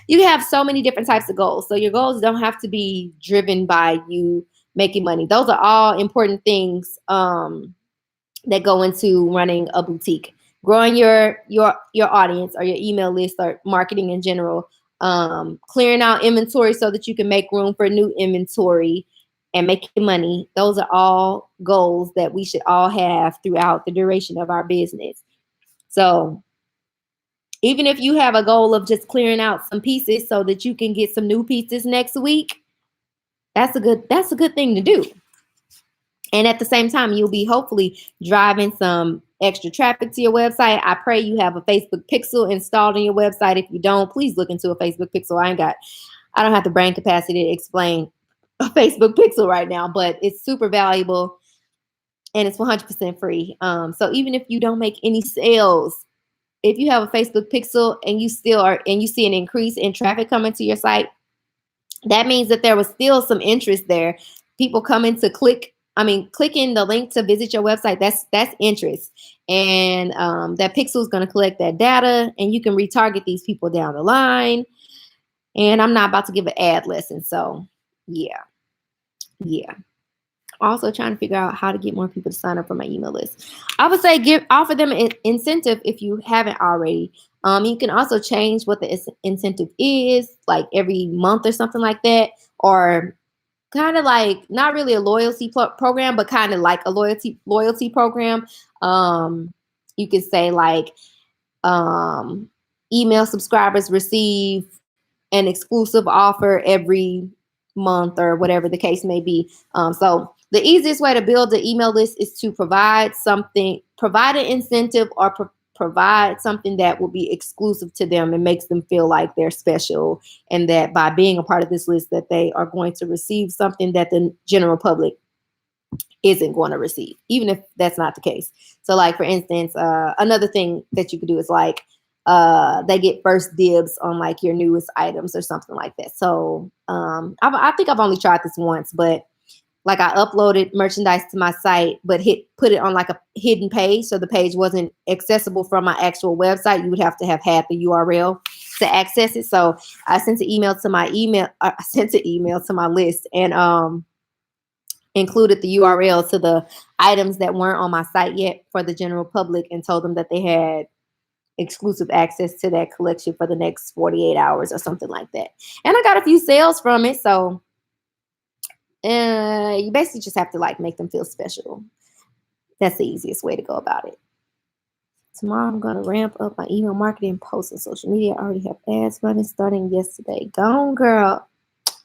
You can have so many different types of goals. So your goals don't have to be driven by you making money. Those are all important things that go into running a boutique. Growing your audience or your email list or marketing in general. Clearing out inventory so that you can make room for new inventory and making money. Those are all goals that we should all have throughout the duration of our business. So even if you have a goal of just clearing out some pieces so that you can get some new pieces next week, that's a good thing to do. And at the same time, you'll be hopefully driving some extra traffic to your website. I pray you have a Facebook pixel installed on your website. If you don't, please look into a Facebook pixel. I don't have the brain capacity to explain a Facebook pixel right now, but it's super valuable and it's 100% free. So even if you don't make any sales, if you have a Facebook pixel and you see an increase in traffic coming to your site, that means that there was still some interest there. People coming to clicking the link to visit your website, that's interest. And that pixel is going to collect that data and you can retarget these people down the line. And I'm not about to give an ad lesson. So yeah. Also trying to figure out how to get more people to sign up for my email list. I would say offer them an incentive if you haven't already. You can also change what the incentive is, like every month or something like that, or kind of like not really a loyalty program, but kind of like a loyalty program. You could say like email subscribers receive an exclusive offer every month or whatever the case may be. So the easiest way to build the email list is to provide an incentive or provide something that will be exclusive to them and makes them feel like they're special, and that by being a part of this list that they are going to receive something that the general public isn't going to receive, even if that's not the case. So like, for instance, another thing that you could do is like, they get first dibs on like your newest items or something like that. So I think I've only tried this once, but like I uploaded merchandise to my site, but put it on like a hidden page. So the page wasn't accessible from my actual website. You would have to have had the URL to access it. So I sent an email to my list and included the URL to the items that weren't on my site yet for the general public and told them that they had exclusive access to that collection for the next 48 hours or something like that. And I got a few sales from it. So you basically just have to like make them feel special. That's the easiest way to go about it. Tomorrow I'm going to ramp up my email marketing posts on social media. I already have ads running starting yesterday. Gone, girl.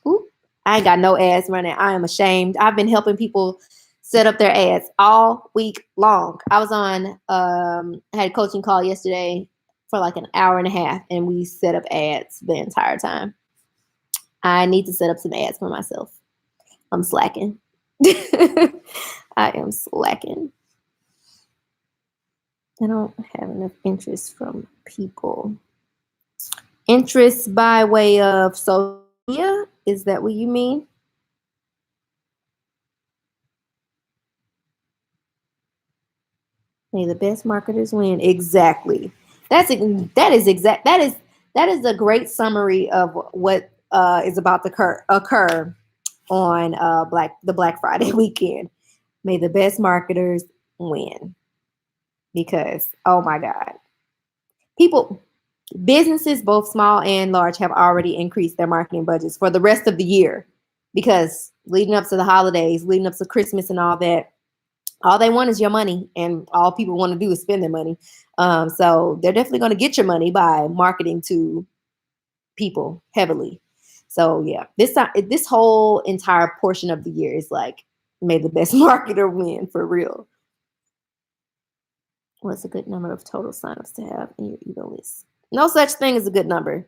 Ooh, I ain't got no ads running. I am ashamed. I've been helping people set up their ads all week long. I was on, I had a coaching call yesterday for like an hour and a half, and we set up ads the entire time. I need to set up some ads for myself. I'm slacking. I am slacking. I don't have enough interest from people. Interest by way of social media? Is that what you mean? May the best marketers win. Exactly. That is a great summary of what is about to occur on the Black Friday weekend. May the best marketers win. Because, oh my God, businesses, both small and large, have already increased their marketing budgets for the rest of the year, because leading up to the holidays, leading up to Christmas and all that, All they want is your money, and all people want to do is spend their money. So they're definitely going to get your money by marketing to people heavily. So yeah, this whole entire portion of the year is like, may the best marketer win, for real. What's a good number of total signups to have in your email list? No such thing as a good number.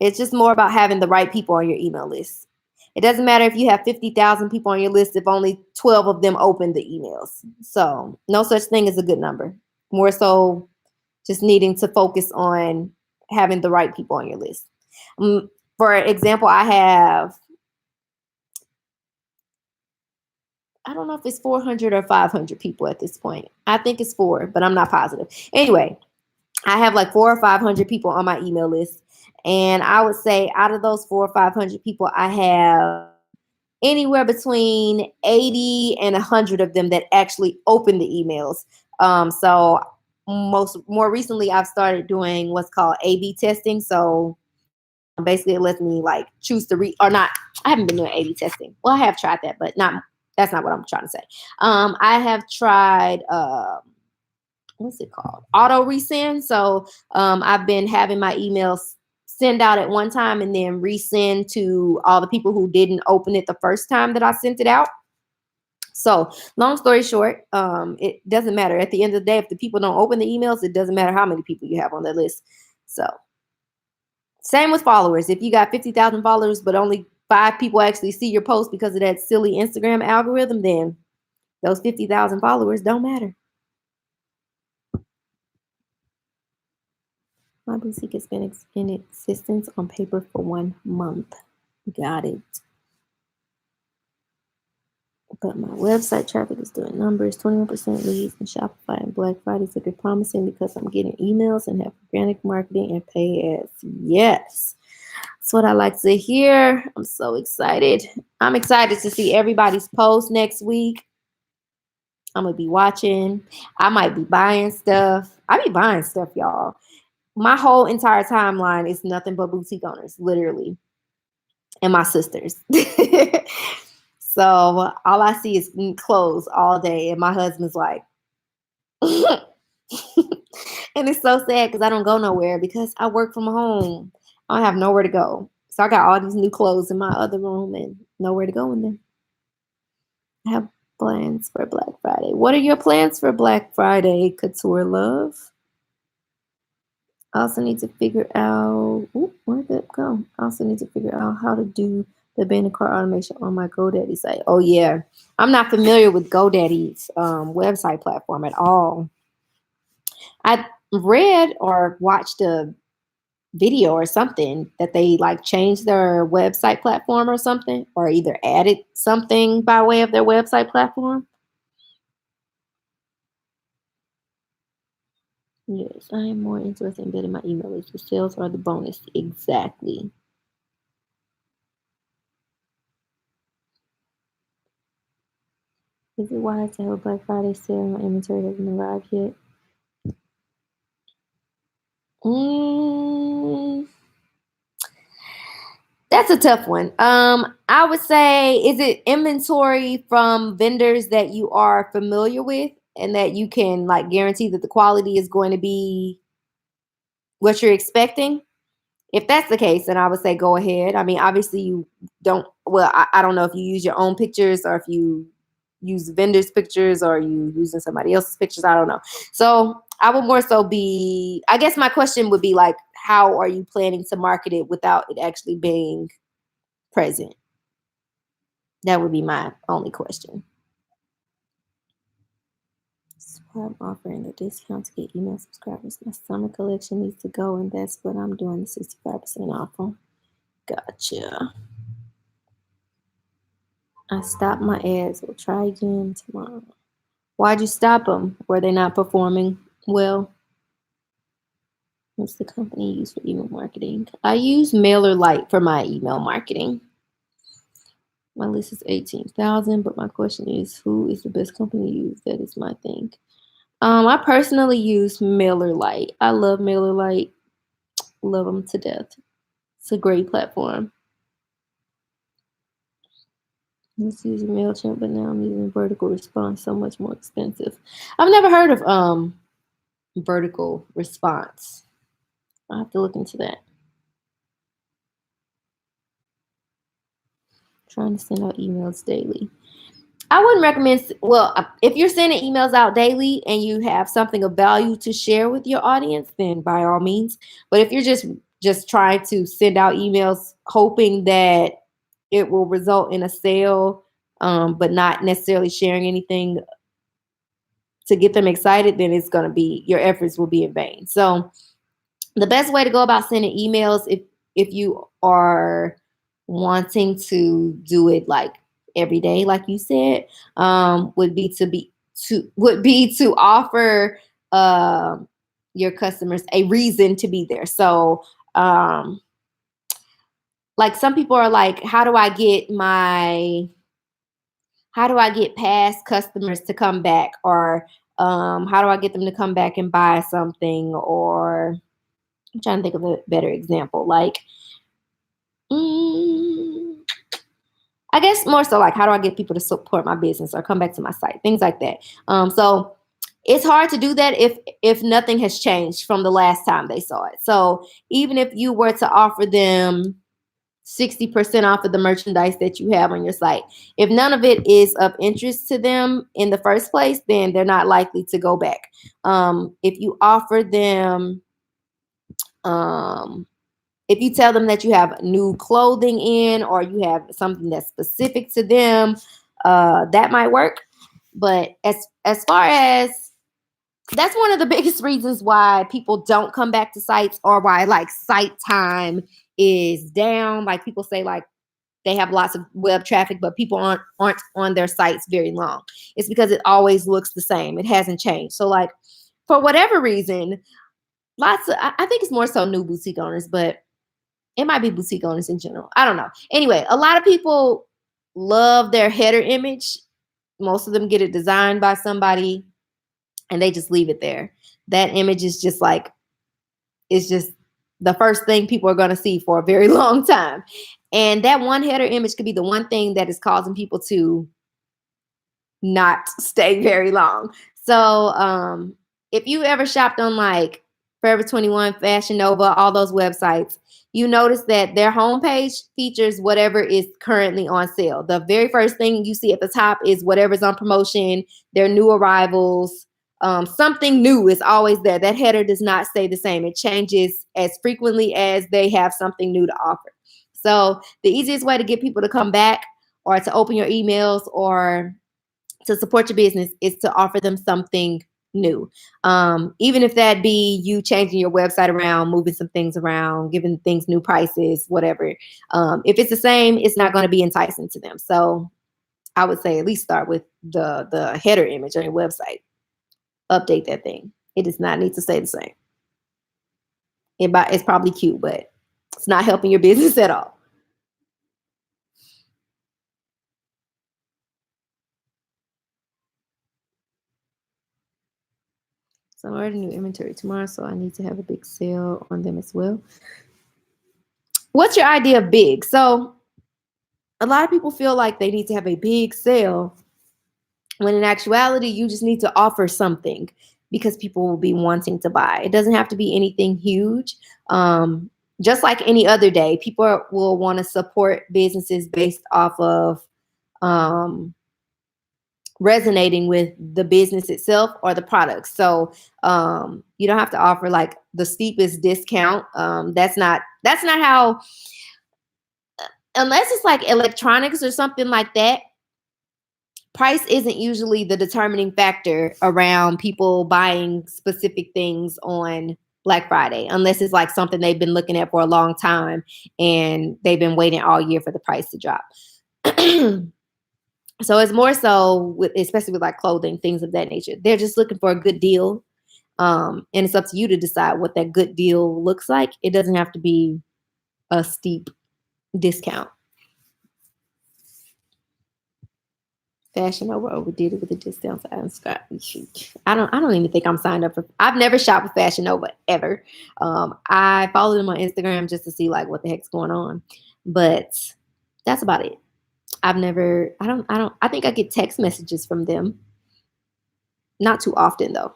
It's just more about having the right people on your email list. It doesn't matter if you have 50,000 people on your list if only 12 of them open the emails. So no such thing as a good number. More so just needing to focus on having the right people on your list. For example, I don't know if it's 400 or 500 people at this point. I think it's 4, but I'm not positive. Anyway, I have like 400 or 500 people on my email list. And I would say out of those 400 or 500 people, I have anywhere between 80 and 100 of them that actually open the emails. So more recently, I've started doing what's called A/B testing. So basically, it lets me like choose to read or not. I haven't been doing A/B testing. Well, I have tried that, but not. That's not what I'm trying to say. I have tried. What's it called? Auto resend. So I've been having my emails send out at one time and then resend to all the people who didn't open it the first time that I sent it out. So long story short, it doesn't matter. At the end of the day, if the people don't open the emails, it doesn't matter how many people you have on that list. So same with followers. If you got 50,000 followers, but only 5 people actually see your post because of that silly Instagram algorithm, then those 50,000 followers don't matter. My boutique has been in existence on paper for 1 month. Got it. But my website traffic is doing numbers. 21% leads in Shopify and Black Friday looking promising because I'm getting emails and have organic marketing and pay ads. Yes. That's what I like to hear. I'm so excited. I'm excited to see everybody's post next week. I'm going to be watching. I might be buying stuff. I be buying stuff, y'all. My whole entire timeline is nothing but boutique owners, literally, and my sisters. So all I see is clothes all day, and my husband's like, and it's so sad because I don't go nowhere because I work from home. I don't have nowhere to go. So I got all these new clothes in my other room and nowhere to go in them. I have plans for Black Friday. What are your plans for Black Friday, Couture Love? I also need to figure out, where did it go? I also need to figure out how to do the abandoned cart automation on my GoDaddy site. Oh, yeah. I'm not familiar with GoDaddy's website platform at all. I read or watched a video or something that they like changed their website platform or something, or either added something by way of their website platform. Yes, I am more interested in getting my email list. The sales or the bonus. Exactly. Is it wise to have a Black Friday sale and my inventory hasn't arrived yet? That's a tough one. I would say, is it inventory from vendors that you are familiar with and that you can like guarantee that the quality is going to be what you're expecting? If that's the case, then I would say go ahead. I mean, obviously you don't, well, I don't know if you use your own pictures or if you use vendors' pictures or you using somebody else's pictures. I don't know. So I would more so be, I guess my question would be like, how are you planning to market it without it actually being present? That would be my only question. So I'm offering a discount to get email subscribers. My summer collection needs to go, and that's what I'm doing, the 65% off on. Gotcha. I stopped my ads. We'll try again tomorrow. Why'd you stop them? Were they not performing well? What's the company you use for email marketing? I use MailerLite for my email marketing. My list is 18,000, but my question is, who is the best company to use? That is my thing. I personally use MailerLite. I love MailerLite. Love them to death. It's a great platform. I was using MailChimp, but now I'm using vertical response, so much more expensive. I've never heard of vertical response. I'll have to look into that. Trying to send out emails daily. I wouldn't recommend, well, if you're sending emails out daily and you have something of value to share with your audience, then by all means. But if you're just trying to send out emails hoping that it will result in a sale, but not necessarily sharing anything to get them excited, then it's going to be, your efforts will be in vain. So the best way to go about sending emails, if you are wanting to do it like every day, like you said, would be to offer your customers a reason to be there. So like some people are like, how do I get past customers to come back, or how do I get them to come back and buy something? Or I'm trying to think of a better example. Like, I guess more so like, how do I get people to support my business or come back to my site? Things like that. So it's hard to do that if nothing has changed from the last time they saw it. So even if you were to offer them 60% off of the merchandise that you have on your site, if none of it is of interest to them in the first place, then they're not likely to go back. If you offer them, if you tell them that you have new clothing in, or you have something that's specific to them, that might work. But as far as, that's one of the biggest reasons why people don't come back to sites, or why like site time is down. Like people say like they have lots of web traffic, but people aren't on their sites very long. It's because it always looks the same. It hasn't changed. So like for whatever reason, I think it's more so new boutique owners, but it might be boutique owners in general. I don't know. Anyway, a lot of people love their header image. Most of them get it designed by somebody and they just leave it there. That image is just like, it's just the first thing people are going to see for a very long time. And that one header image could be the one thing that is causing people to not stay very long. So if you ever shopped on like Forever 21, Fashion Nova, all those websites, you notice that their homepage features whatever is currently on sale. The very first thing you see at the top is whatever's on promotion, their new arrivals. Something new is always there. That header does not stay the same. It changes as frequently as they have something new to offer. So the easiest way to get people to come back, or to open your emails, or to support your business, is to offer them something new. Even if that be you changing your website around, moving some things around, giving things new prices, whatever. If it's the same, it's not going to be enticing to them. So I would say at least start with the header image on your website. Update that thing. It does not need to stay the same. It's probably cute, but it's not helping your business at all. So I'm ordering new inventory tomorrow, so I need to have a big sale on them as well. What's your idea of big? So a lot of people feel like they need to have a big sale, when in actuality, you just need to offer something because people will be wanting to buy. It doesn't have to be anything huge. Just like any other day, people will want to support businesses based off of resonating with the business itself or the product. So you don't have to offer like the steepest discount. That's not how, unless it's like electronics or something like that. Price isn't usually the determining factor around people buying specific things on Black Friday, unless it's like something they've been looking at for a long time and they've been waiting all year for the price to drop. So it's more so with, especially with like clothing, things of that nature. They're just looking for a good deal. And it's up to you to decide what that good deal looks like. It doesn't have to be a steep discount. Fashion overdid it with the discounts. I don't even think I'm signed up for. I've never shopped with Fashion Nova ever. I follow them on Instagram just to see like what the heck's going on, but that's about it. I think I get text messages from them. Not too often though.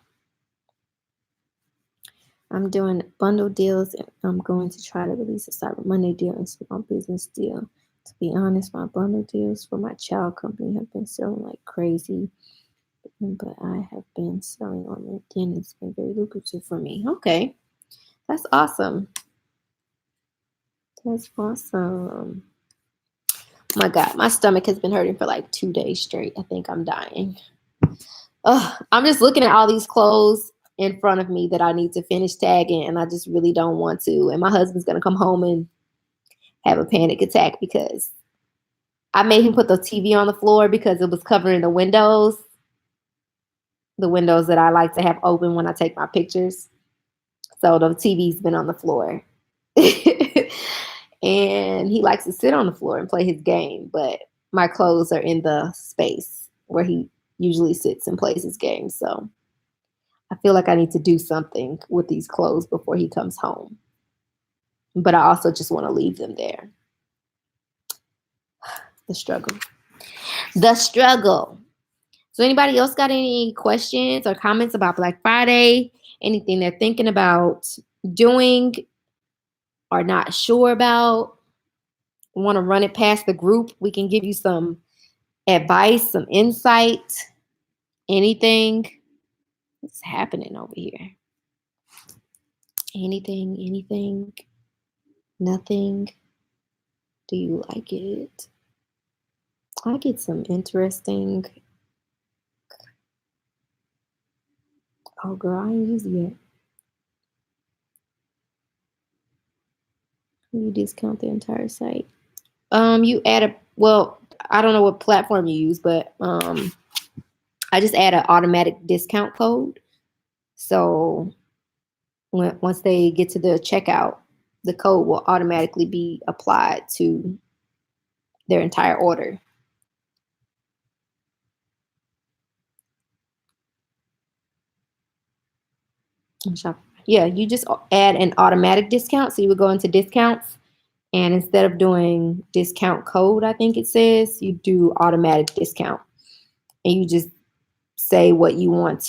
I'm doing bundle deals and I'm going to try to release a Cyber Monday deal and small business deal. To be honest, my bundle deals for my child company have been selling like crazy, but I have been selling on LinkedIn. It's been very lucrative for me. Okay, that's awesome. That's awesome. My God, my stomach has been hurting for like 2 days straight. I think I'm dying. I'm just looking at all these clothes in front of me that I need to finish tagging, and I just really don't want to. And my husband's gonna come home and have a panic attack because I made him put the TV on the floor because it was covering the windows that I like to have open when I take my pictures. So the TV's been on the floor. And he likes to sit on the floor and play his game, but my clothes are in the space where he usually sits and plays his game. So I feel like I need to do something with these clothes before he comes home. But I also just want to leave them there. The struggle. The struggle. So anybody else got any questions or comments about Black Friday? Anything they're thinking about doing or not sure about? Want to run it past the group? We can give you some advice, some insight, anything. What's happening over here? Anything, nothing. Do you like it? I get some interesting. Oh, girl, I ain't used it yet. You discount the entire site. You add I don't know what platform you use, but I just add an automatic discount code. So once they get to the checkout, the code will automatically be applied to their entire order. Yeah, you just add an automatic discount. So you would go into discounts, and instead of doing discount code, I think it says, you do automatic discount. And you just say what you want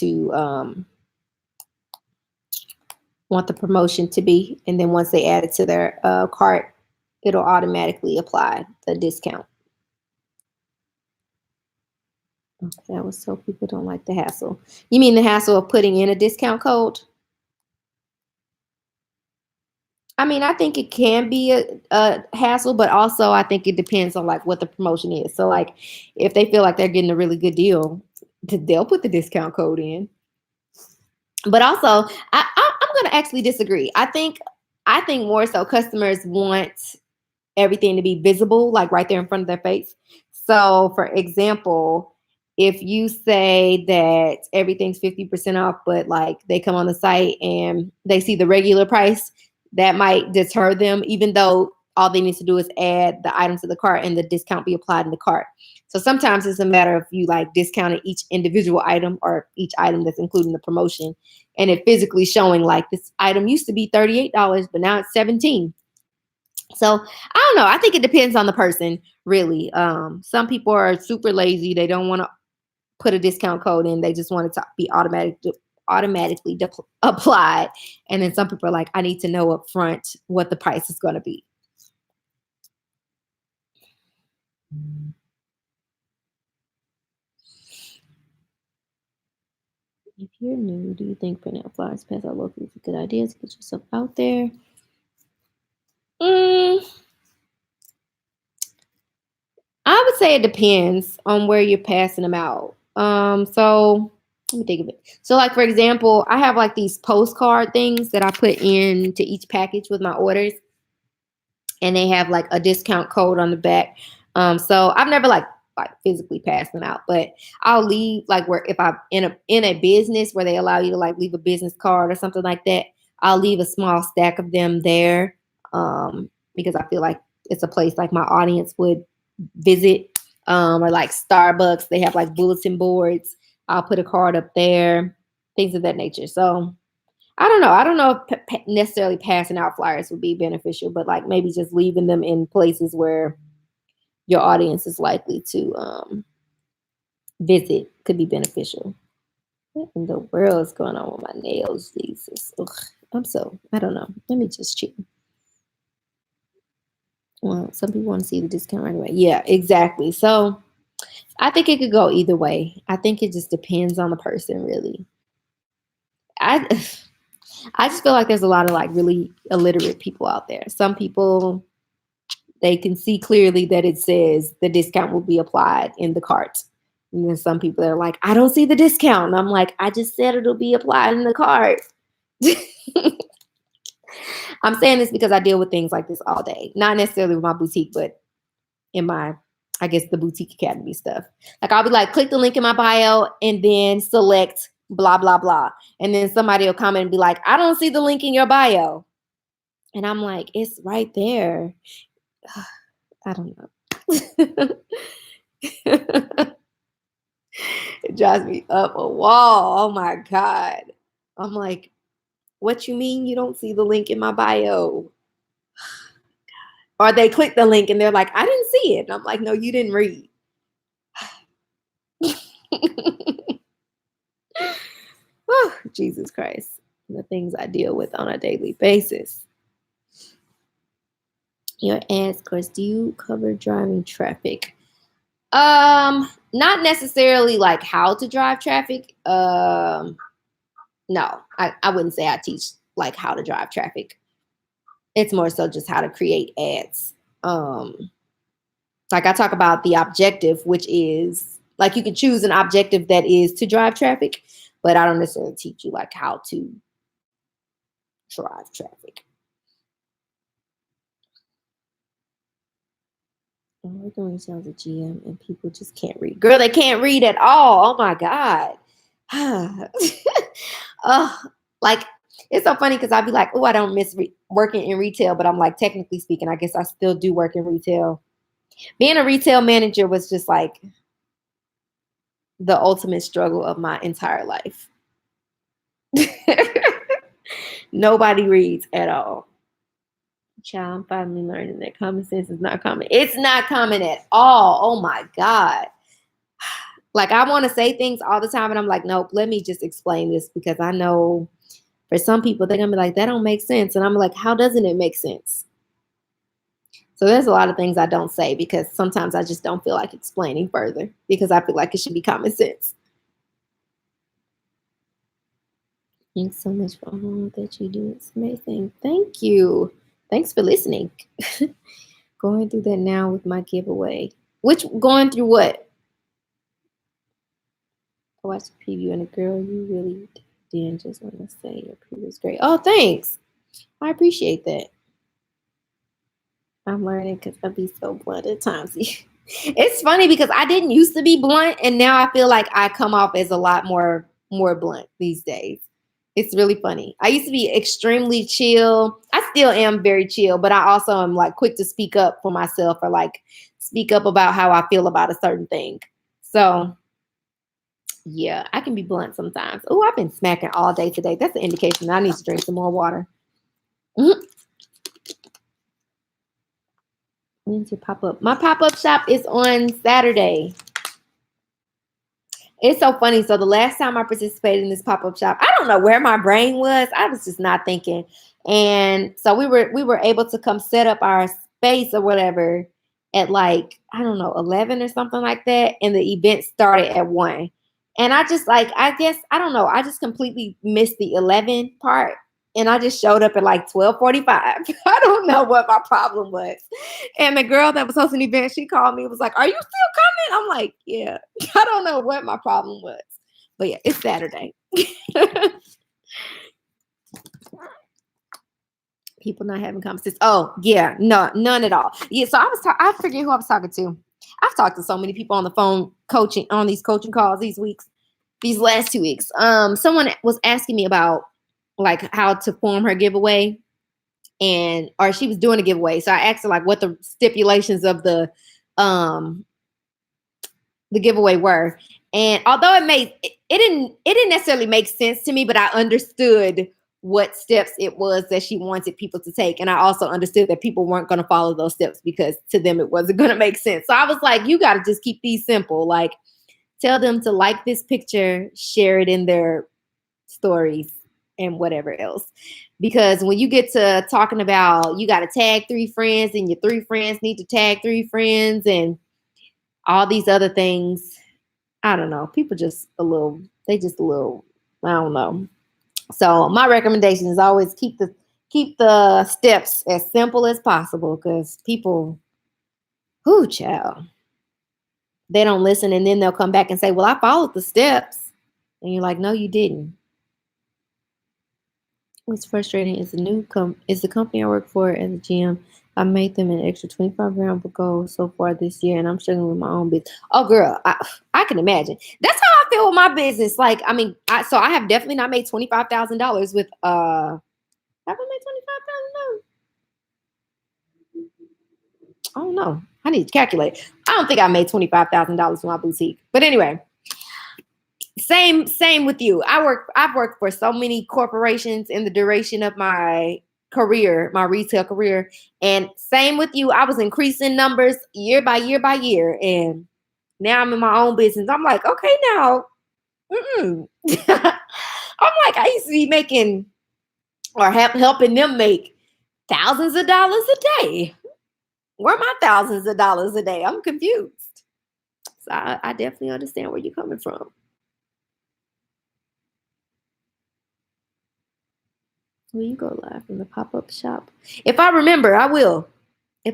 the promotion to be. And then once they add it to their cart, it'll automatically apply the discount. Okay, that was so people don't like the hassle. You mean the hassle of putting in a discount code? I mean, I think it can be a hassle, but also I think it depends on like what the promotion is. So like if they feel like they're getting a really good deal, they'll put the discount code in. But also, I'm going to actually disagree. I think more so customers want everything to be visible, like right there in front of their face. So, for example, if you say that everything's 50% off, but like they come on the site and they see the regular price, that might deter them, even though all they need to do is add the item to the cart and the discount be applied in the cart. So sometimes it's a matter of you like discounting each individual item or each item that's included in the promotion, and it physically showing like this item used to be $38, but now it's $17. So I don't know. I think it depends on the person, really. Some people are super lazy. They don't want to put a discount code in. They just want it to be automatically applied. And then some people are like, I need to know up front what the price is going to be. If you're new, do you think printing out flyers past our local is a good idea to get yourself out there? I would say it depends on where you're passing them out. So let me think of it. So like, for example, I have like these postcard things that I put into each package with my orders, and they have like a discount code on the back. So I've never like physically passed them out, but I'll leave like where if I'm in a business where they allow you to like leave a business card or something like that, I'll leave a small stack of them there, because I feel like it's a place like my audience would visit, or like Starbucks, they have like bulletin boards. I'll put a card up there, things of that nature. So I don't know. I don't know if necessarily passing out flyers would be beneficial, but like maybe just leaving them in places where your audience is likely to visit could be beneficial. What in the world is going on with my nails? Jesus. Ugh, I don't know. Let me just check. Well, some people want to see the discount right away. Yeah, exactly. So I think it could go either way. I think it just depends on the person, really. I I just feel like there's a lot of like really illiterate people out there. Some people, they can see clearly that it says the discount will be applied in the cart. And then some people are like, I don't see the discount. And I'm like, I just said it'll be applied in the cart. I'm saying this because I deal with things like this all day. Not necessarily with my boutique, but in my, I guess, the Boutique Academy stuff. Like I'll be like, click the link in my bio and then select blah, blah, blah. And then somebody will comment and be like, I don't see the link in your bio. And I'm like, it's right there. I don't know. It drives me up a wall. Oh my God. I'm like, what you mean you don't see the link in my bio? Or they click the link and they're like, I didn't see it. And I'm like, no, you didn't read. Oh, Jesus Christ. The things I deal with on a daily basis. Your ads course, do you cover driving traffic? Not necessarily like how to drive traffic. No, I wouldn't say I teach like how to drive traffic. It's more so just how to create ads. Like I talk about the objective, which is like you can choose an objective that is to drive traffic, but I don't necessarily teach you like how to drive traffic. I'm working retail as a GM and people just can't read. Girl, they can't read at all. Oh my God. Like it's so funny because I'd be like, oh, I don't miss working in retail, but I'm like, technically speaking, I guess I still do work in retail. Being a retail manager was just like the ultimate struggle of my entire life. Nobody reads at all. Child, I'm finally learning that common sense is not common. It's not common at all. Oh my God. Like I want to say things all the time and I'm like, nope, let me just explain this because I know for some people they're gonna be like, that don't make sense. And I'm like, how doesn't it make sense? So there's a lot of things I don't say because sometimes I just don't feel like explaining further because I feel like it should be common sense. Thanks so much for all that you do. It's amazing. Thank you. Thanks for listening. Going through that now with my giveaway. Which going through what? I watched the preview and a girl, you really did. Just want to say your preview was great. Oh, thanks. I appreciate that. I'm learning because I be so blunt at times. It's funny because I didn't used to be blunt, and now I feel like I come off as a lot more blunt these days. It's really funny. I used to be extremely chill. I still am very chill, but I also am like quick to speak up for myself or like speak up about how I feel about a certain thing. So yeah, I can be blunt sometimes. Oh, I've been smacking all day today. That's an indication that I need to drink some more water. Mm-hmm. When's your pop-up? My pop-up shop is on Saturday. It's so funny. So the last time I participated in this pop-up shop, I don't know where my brain was. I was just not thinking. And so we were able to come set up our space or whatever at like, I don't know, 11 or something like that. And the event started at 1. And I just like, I guess, I don't know. I just completely missed the 11 part. And I just showed up at like 12:45. I don't know what my problem was. And the girl that was hosting the event, she called me and was like, are you still coming? I'm like, yeah. I don't know what my problem was. But yeah, it's Saturday. People not having conversations. Oh, yeah. No, none at all. Yeah, so I forget who I was talking to. I've talked to so many people on the phone coaching on these coaching calls these last 2 weeks. Someone was asking me about like how to form her giveaway or she was doing a giveaway. So I asked her like what the stipulations of the giveaway were. And although it didn't necessarily make sense to me, but I understood what steps it was that she wanted people to take. And I also understood that people weren't going to follow those steps because to them it wasn't going to make sense. So I was like, you got to just keep these simple. Like, tell them to like this picture, share it in their stories, and whatever else. Because when you get to talking about you got to tag 3 friends and your 3 friends need to tag 3 friends and all these other things, I don't know. People just a little, I don't know. So my recommendation is always keep the steps as simple as possible, because people, child, they don't listen, and then they'll come back and say, well, I followed the steps. And you're like, no, you didn't. What's frustrating is the company I work for at the gym. I made them an extra 25 grand per goal so far this year, and I'm struggling with my own business. Oh, girl, I can imagine. That's how I feel with my business. Like, I mean, I have definitely not made $25,000 with have I made $25,000? I don't know. I need to calculate. I don't think I made $25,000 with my boutique. But anyway, same with you. I've worked for so many corporations in the duration of my career, my retail career. And same with you. I was increasing numbers year by year by year. And now I'm in my own business. I'm like, okay, now. I'm like, I used to be making or helping them make thousands of dollars a day. Where are my thousands of dollars a day? I'm confused. So I definitely understand where you're coming from. Will you go live from the pop-up shop? If I remember, I will. If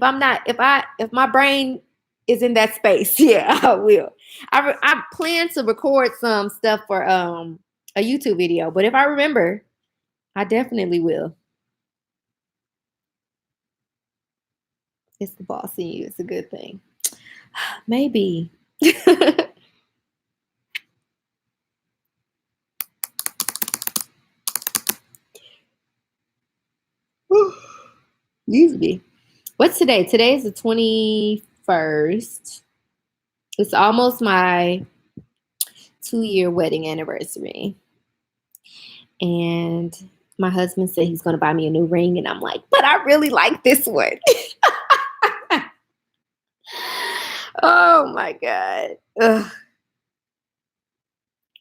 my brain is in that space, yeah, I will. I plan to record some stuff for a YouTube video, but if I remember, I definitely will. It's the boss in you. It's a good thing. Maybe. Used to be. What's today? Today is the 21st. It's almost my 2-year wedding anniversary. And my husband said he's going to buy me a new ring. And I'm like, but I really like this one. Oh, my God. Ugh.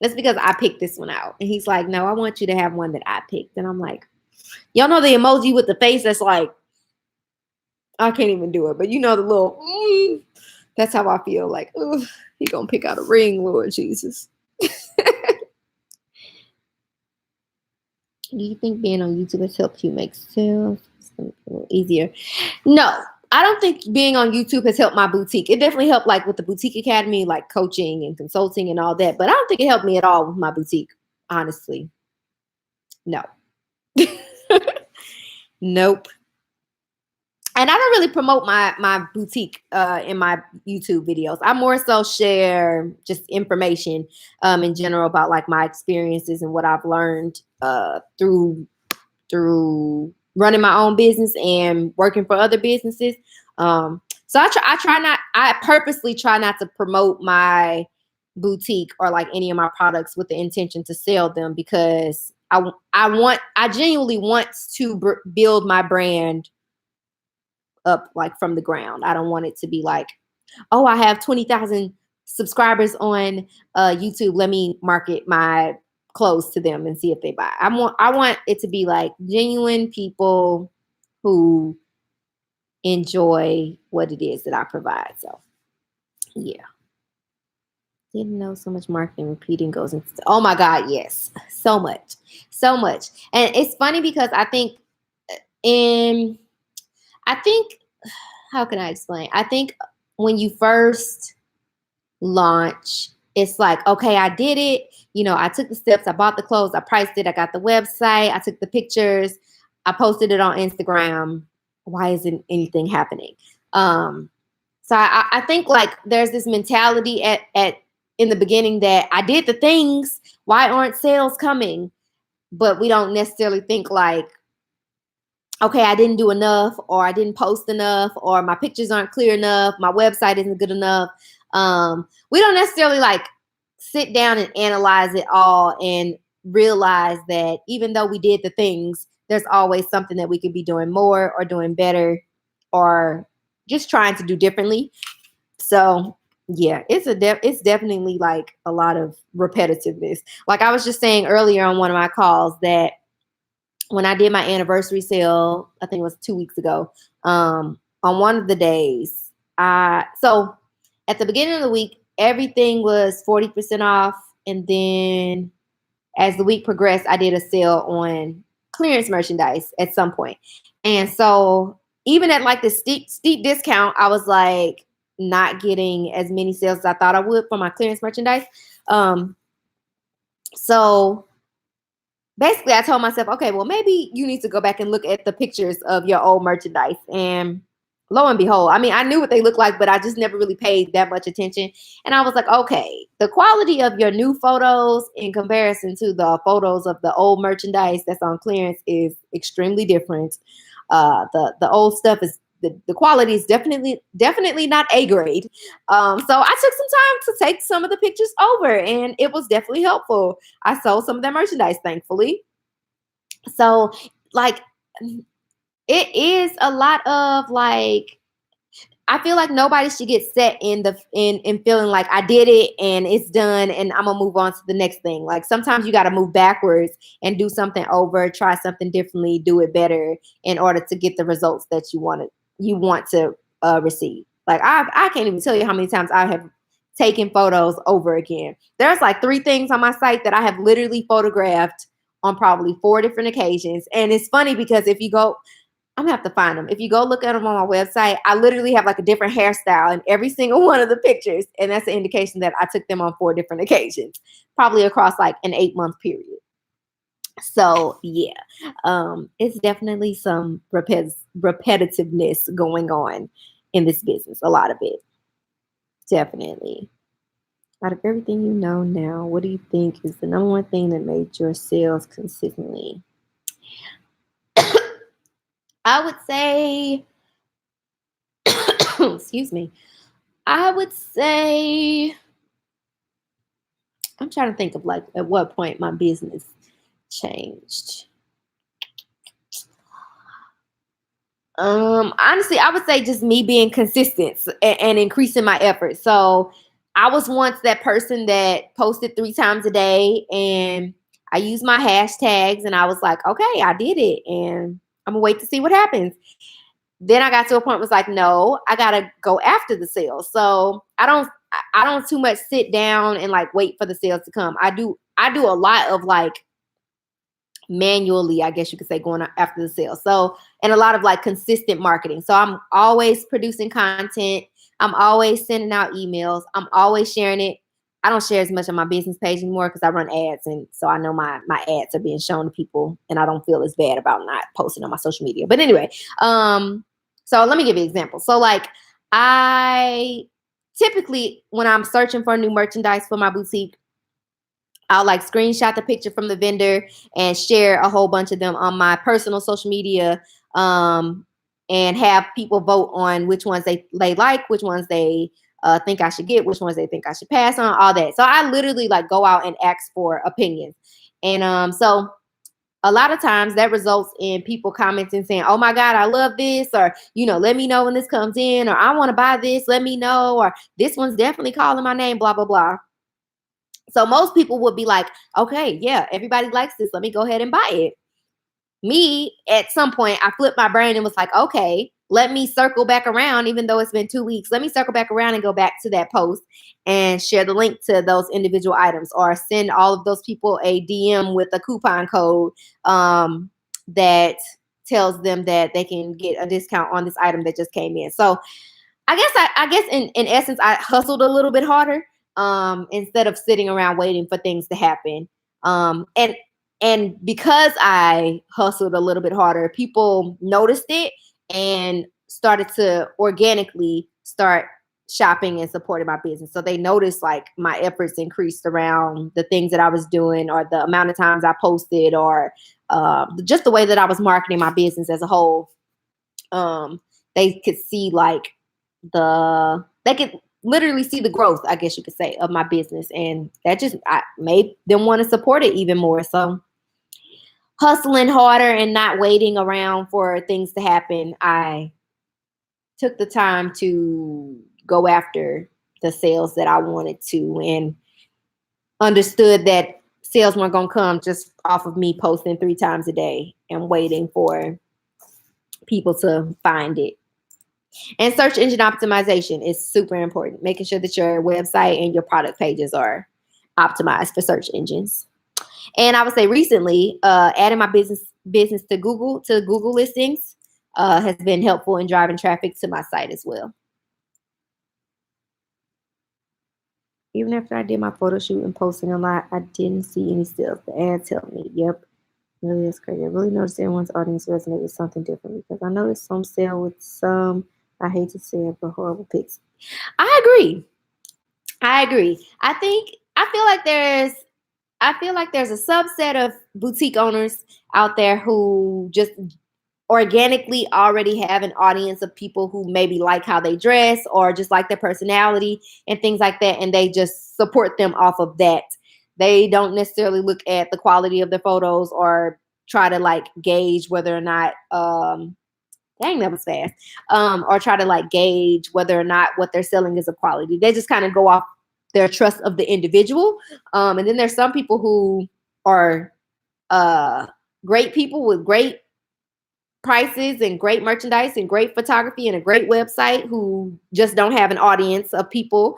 That's because I picked this one out. And he's like, no, I want you to have one that I picked. And I'm like, y'all know the emoji with the face that's like, I can't even do it. But you know the little, that's how I feel. Like, he going to pick out a ring, Lord Jesus. Do you think being on YouTube has helped you make sales? It's going to be a little easier. No, I don't think being on YouTube has helped my boutique. It definitely helped like with the Boutique Academy, like coaching and consulting and all that. But I don't think it helped me at all with my boutique, honestly. No. Nope. And I don't really promote my boutique in my YouTube videos. I more so share just information in general about like my experiences and what I've learned through running my own business and working for other businesses. So I purposely try not to promote my boutique or like any of my products with the intention to sell them, because I genuinely want to build my brand up like from the ground. I don't want it to be like, oh, I have 20,000 subscribers on YouTube. Let me market my clothes to them and see if they buy. I want it to be like genuine people who enjoy what it is that I provide. So yeah. Didn't know so much marketing repeating goes into, oh my God, yes. So much. And it's funny because I think how can I explain? I think when you first launch, it's like, okay, I did it. You know, I took the steps, I bought the clothes, I priced it, I got the website, I took the pictures, I posted it on Instagram. Why isn't anything happening? So I think like there's this mentality in the beginning that I did the things, why aren't sales coming? But we don't necessarily think like, okay, I didn't do enough, or I didn't post enough, or my pictures aren't clear enough, my website isn't good enough. We don't necessarily like sit down and analyze it all and realize that even though we did the things, there's always something that we could be doing more or doing better or just trying to do differently. So yeah, it's definitely like a lot of repetitiveness. Like I was just saying earlier on one of my calls that when I did my anniversary sale, I think it was 2 weeks ago, on one of the days, so at the beginning of the week, everything was 40% off. And then as the week progressed, I did a sale on clearance merchandise at some point. And so even at like the steep discount, I was like not getting as many sales as I thought I would for my clearance merchandise. So basically I told myself, okay, well, maybe you need to go back and look at the pictures of your old merchandise. And lo and behold, I mean, I knew what they looked like, but I just never really paid that much attention. And I was like, okay, the quality of your new photos in comparison to the photos of the old merchandise that's on clearance is extremely different. The old stuff is the quality is definitely not A grade. So I took some time to take some of the pictures over, and it was definitely helpful. I sold some of that merchandise, thankfully. So like, it is a lot of like, I feel like nobody should get set in feeling like I did it and it's done and I'm gonna move on to the next thing. Like sometimes you got to move backwards and do something over, try something differently, do it better in order to get the results that you want to receive. Like I can't even tell you how many times I have taken photos over again. There's like 3 things on my site that I have literally photographed on probably 4 different occasions. And it's funny because if you go, I'm gonna have to find them. If you go look at them on my website, I literally have like a different hairstyle in every single one of the pictures. And that's an indication that I took them on 4 different occasions, probably across like an 8-month period. So yeah, it's definitely some repetitiveness going on in this business. A lot of it. Definitely. Out of everything you know now, what do you think is the number one thing that made your sales consistently? I would say, excuse me. I would say, I'm trying to think of like at what point my business changed. Honestly, I would say just me being consistent and increasing my efforts. So I was once that person that posted 3 times a day, and I used my hashtags, and I was like, okay, I did it, and I'm gonna wait to see what happens. Then I got to a point was like, no, I gotta go after the sales. So I don't too much sit down and like wait for the sales to come. I do a lot of like manually, I guess you could say, going after the sales. So, and a lot of like consistent marketing. So I'm always producing content. I'm always sending out emails. I'm always sharing it. I don't share as much on my business page anymore because I run ads. And so I know my ads are being shown to people and I don't feel as bad about not posting on my social media. But anyway, so let me give you an example. So like I typically, when I'm searching for new merchandise for my boutique, I'll like screenshot the picture from the vendor and share a whole bunch of them on my personal social media, and have people vote on which ones they like, which ones they think I should get, which ones they think I should pass on, all that. So I literally like go out and ask for opinions. And so a lot of times that results in people commenting saying, oh my God, I love this, or, let me know when this comes in, or I want to buy this, let me know, or this one's definitely calling my name, blah, blah, blah. So most people would be like, okay, yeah, everybody likes this. Let me go ahead and buy it. Me, at some point, I flipped my brain and was like, okay, let me circle back around, even though it's been 2 weeks. Let me circle back around and go back to that post and share the link to those individual items, or send all of those people a DM with a coupon code that tells them that they can get a discount on this item that just came in. So I guess in essence, I hustled a little bit harder, instead of sitting around waiting for things to happen. And because I hustled a little bit harder, people noticed it and started to organically start shopping and supporting my business. So they noticed like my efforts increased around the things that I was doing, or the amount of times I posted, or just the way that I was marketing my business as a whole. They could see like literally see the growth, I guess you could say, of my business. And that just made them want to support it even more. So hustling harder and not waiting around for things to happen, I took the time to go after the sales that I wanted to, and understood that sales weren't going to come just off of me posting 3 times a day and waiting for people to find it. And search engine optimization is super important, making sure that your website and your product pages are optimized for search engines. And I would say recently, adding my business to Google listings has been helpful in driving traffic to my site as well. Even after I did my photo shoot and posting a lot, I didn't see any sales. The ads helped me. Yep. Really, that's crazy. I really noticed everyone's audience resonate with something different, because I noticed some sell with some, I hate to say it, but horrible pics. I agree. I feel like there's a subset of boutique owners out there who just organically already have an audience of people who maybe like how they dress or just like their personality and things like that, and they just support them off of that. They don't necessarily look at the quality of their photos or try to like gauge whether or not dang, that was fast. Or try to like gauge whether or not what they're selling is of quality. They just kind of go off their trust of the individual. And then there's some people who are great people with great prices and great merchandise and great photography and a great website who just don't have an audience of people.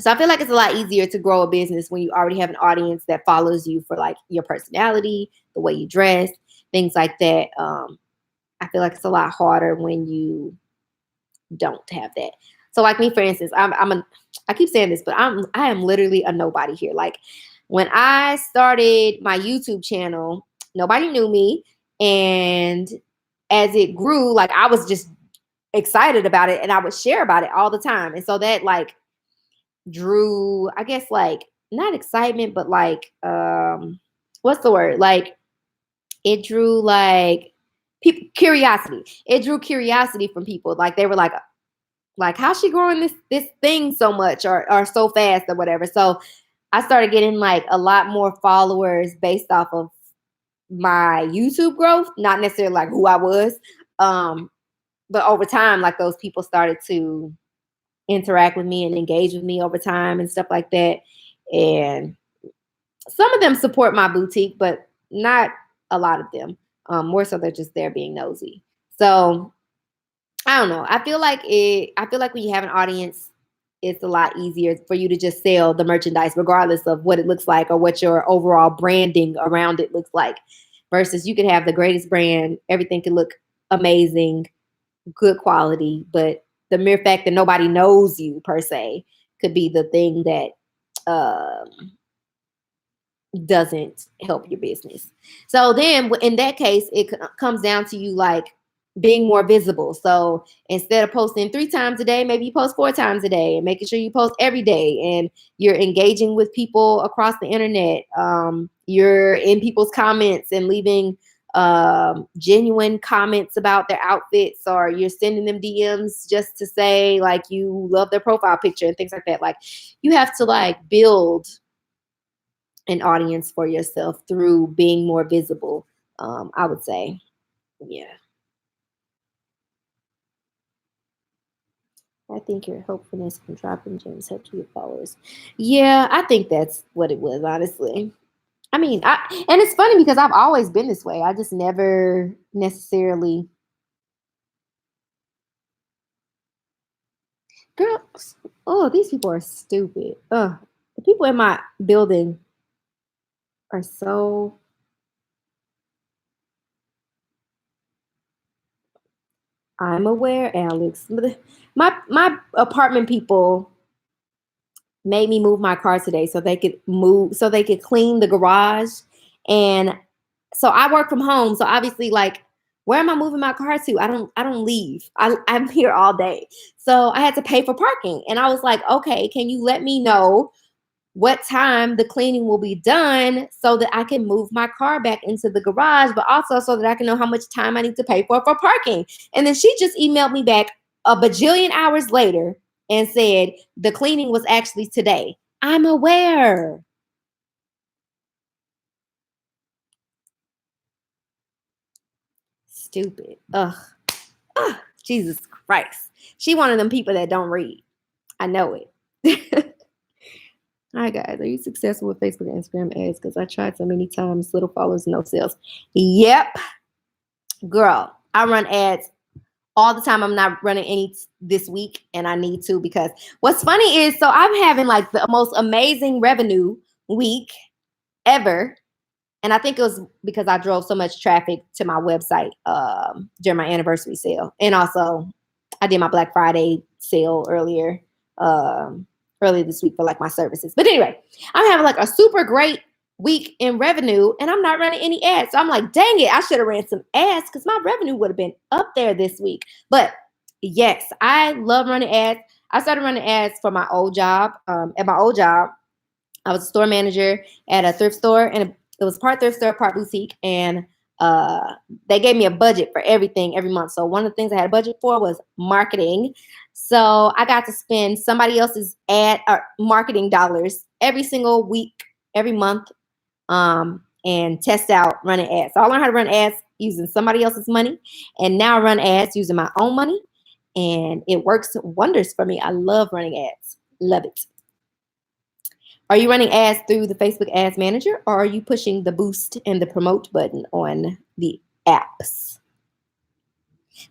So I feel like it's a lot easier to grow a business when you already have an audience that follows you for like your personality, the way you dress, things like that. I feel like it's a lot harder when you don't have that. So like me, for instance, I keep saying this, but I am literally a nobody here. Like when I started my YouTube channel, nobody knew me. And as it grew, like I was just excited about it and I would share about it all the time. And so that like drew, I guess, like not excitement, but like what's the word? Like it drew like curiosity. It drew curiosity from people. Like they were like how's she growing this thing so much or so fast or whatever. So I started getting like a lot more followers based off of my YouTube growth, not necessarily like who I was. But over time, like those people started to interact with me and engage with me over time and stuff like that. And some of them support my boutique, but not a lot of them. More so they're just there being nosy. So I don't know. I feel like when you have an audience, it's a lot easier for you to just sell the merchandise, regardless of what it looks like or what your overall branding around it looks like. Versus you could have the greatest brand, everything could look amazing, good quality, but the mere fact that nobody knows you per se could be the thing that doesn't help your business. So then in that case, it comes down to you like being more visible. So instead of posting 3 times a day, maybe you post 4 times a day, and making sure you post every day, and you're engaging with people across the internet. You're in people's comments and leaving genuine comments about their outfits, or you're sending them DMs just to say like you love their profile picture and things like that. Like you have to like build an audience for yourself through being more visible. I would say, yeah. I think your hopefulness from dropping gems helped your followers. Yeah, I think that's what it was, honestly. I mean, and it's funny because I've always been this way. I just never necessarily, girls. Oh, these people are stupid. The people in my building are so. I'm aware, Alex. My apartment people made me move my car today so they could clean the garage. And so I work from home. So obviously, like, where am I moving my car to? I don't leave. I'm here all day. So I had to pay for parking. And I was like, okay, can you let me know what time the cleaning will be done so that I can move my car back into the garage, but also so that I can know how much time I need to pay for parking. And then she just emailed me back a bajillion hours later and said the cleaning was actually today. I'm aware. Stupid. Ugh. Ugh. Jesus Christ. She one of them people that don't read. I know it. Hi guys, are you successful with Facebook and Instagram ads? Because I tried so many times, little followers, no sales. Yep, girl, I run ads all the time. I'm not running any this week, and I need to, because what's funny is, so I'm having like the most amazing revenue week ever. And I think it was because I drove so much traffic to my website during my anniversary sale. And also I did my Black Friday sale earlier this week for like my services. But anyway, I'm having like a super great week in revenue and I'm not running any ads. So I'm like, dang it, I should have ran some ads because my revenue would have been up there this week. But yes, I love running ads. I started running ads for my old job. At my old job, I was a store manager at a thrift store, and it was part thrift store, part boutique. And they gave me a budget for everything every month. So one of the things I had a budget for was marketing. So I got to spend somebody else's ad or marketing dollars every single week, every month, and test out running ads. So I learned how to run ads using somebody else's money, and now I run ads using my own money, and it works wonders for me. I love running ads. Love it. Are you running ads through the Facebook Ads Manager, or are you pushing the boost and the promote button on the apps?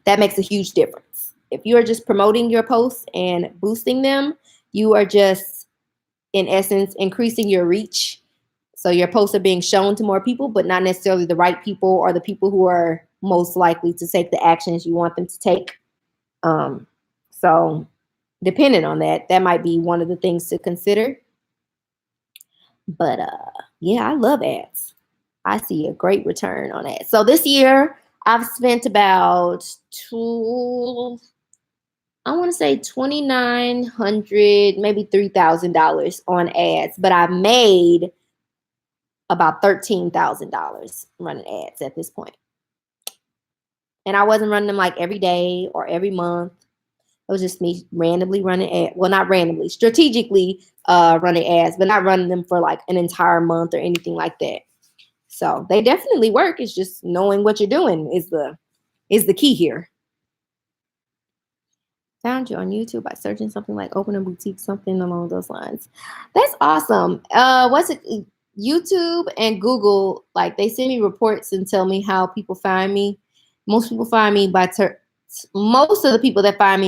That makes a huge difference. If you are just promoting your posts and boosting them, you are just, in essence, increasing your reach. So your posts are being shown to more people, but not necessarily the right people or the people who are most likely to take the actions you want them to take. So depending on that, that might be one of the things to consider. But yeah, I love ads. I see a great return on ads. So this year I've spent about I want to say $2,900, maybe $3,000 on ads, but I've made about $13,000 running ads at this point. And I wasn't running them like every day or every month. It was just me randomly running ads. Well, not randomly, strategically running ads, but not running them for like an entire month or anything like that. So they definitely work. It's just knowing what you're doing is the key here. Found you on YouTube by searching something like open a boutique, something along those lines. That's awesome. What's it? YouTube and Google, like they send me reports and tell me how people find me. Most people find me by most of the people that find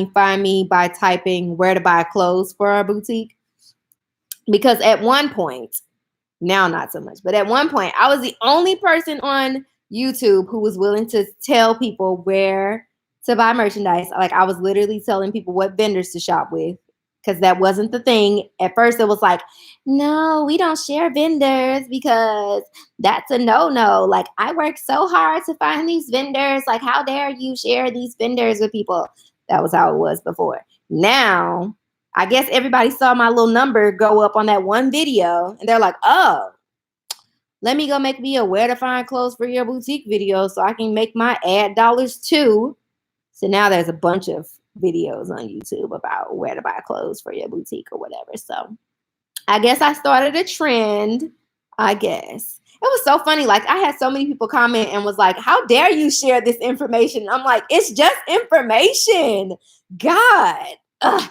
me by typing where to buy clothes for our boutique. Because at one point, now not so much, but at one point, I was the only person on YouTube who was willing to tell people where to buy merchandise. Like I was literally telling people what vendors to shop with, because that wasn't the thing. At first it was like, no, we don't share vendors because that's a no-no. Like I worked so hard to find these vendors. Like how dare you share these vendors with people? That was how it was before. Now, I guess everybody saw my little number go up on that one video and they're like, oh, let me go make me a where to find clothes for your boutique video so I can make my ad dollars too. So now there's a bunch of videos on YouTube about where to buy clothes for your boutique or whatever. So I guess I started a trend, I guess. It was so funny. Like I had so many people comment and was like, how dare you share this information? I'm like, it's just information. God. Ugh.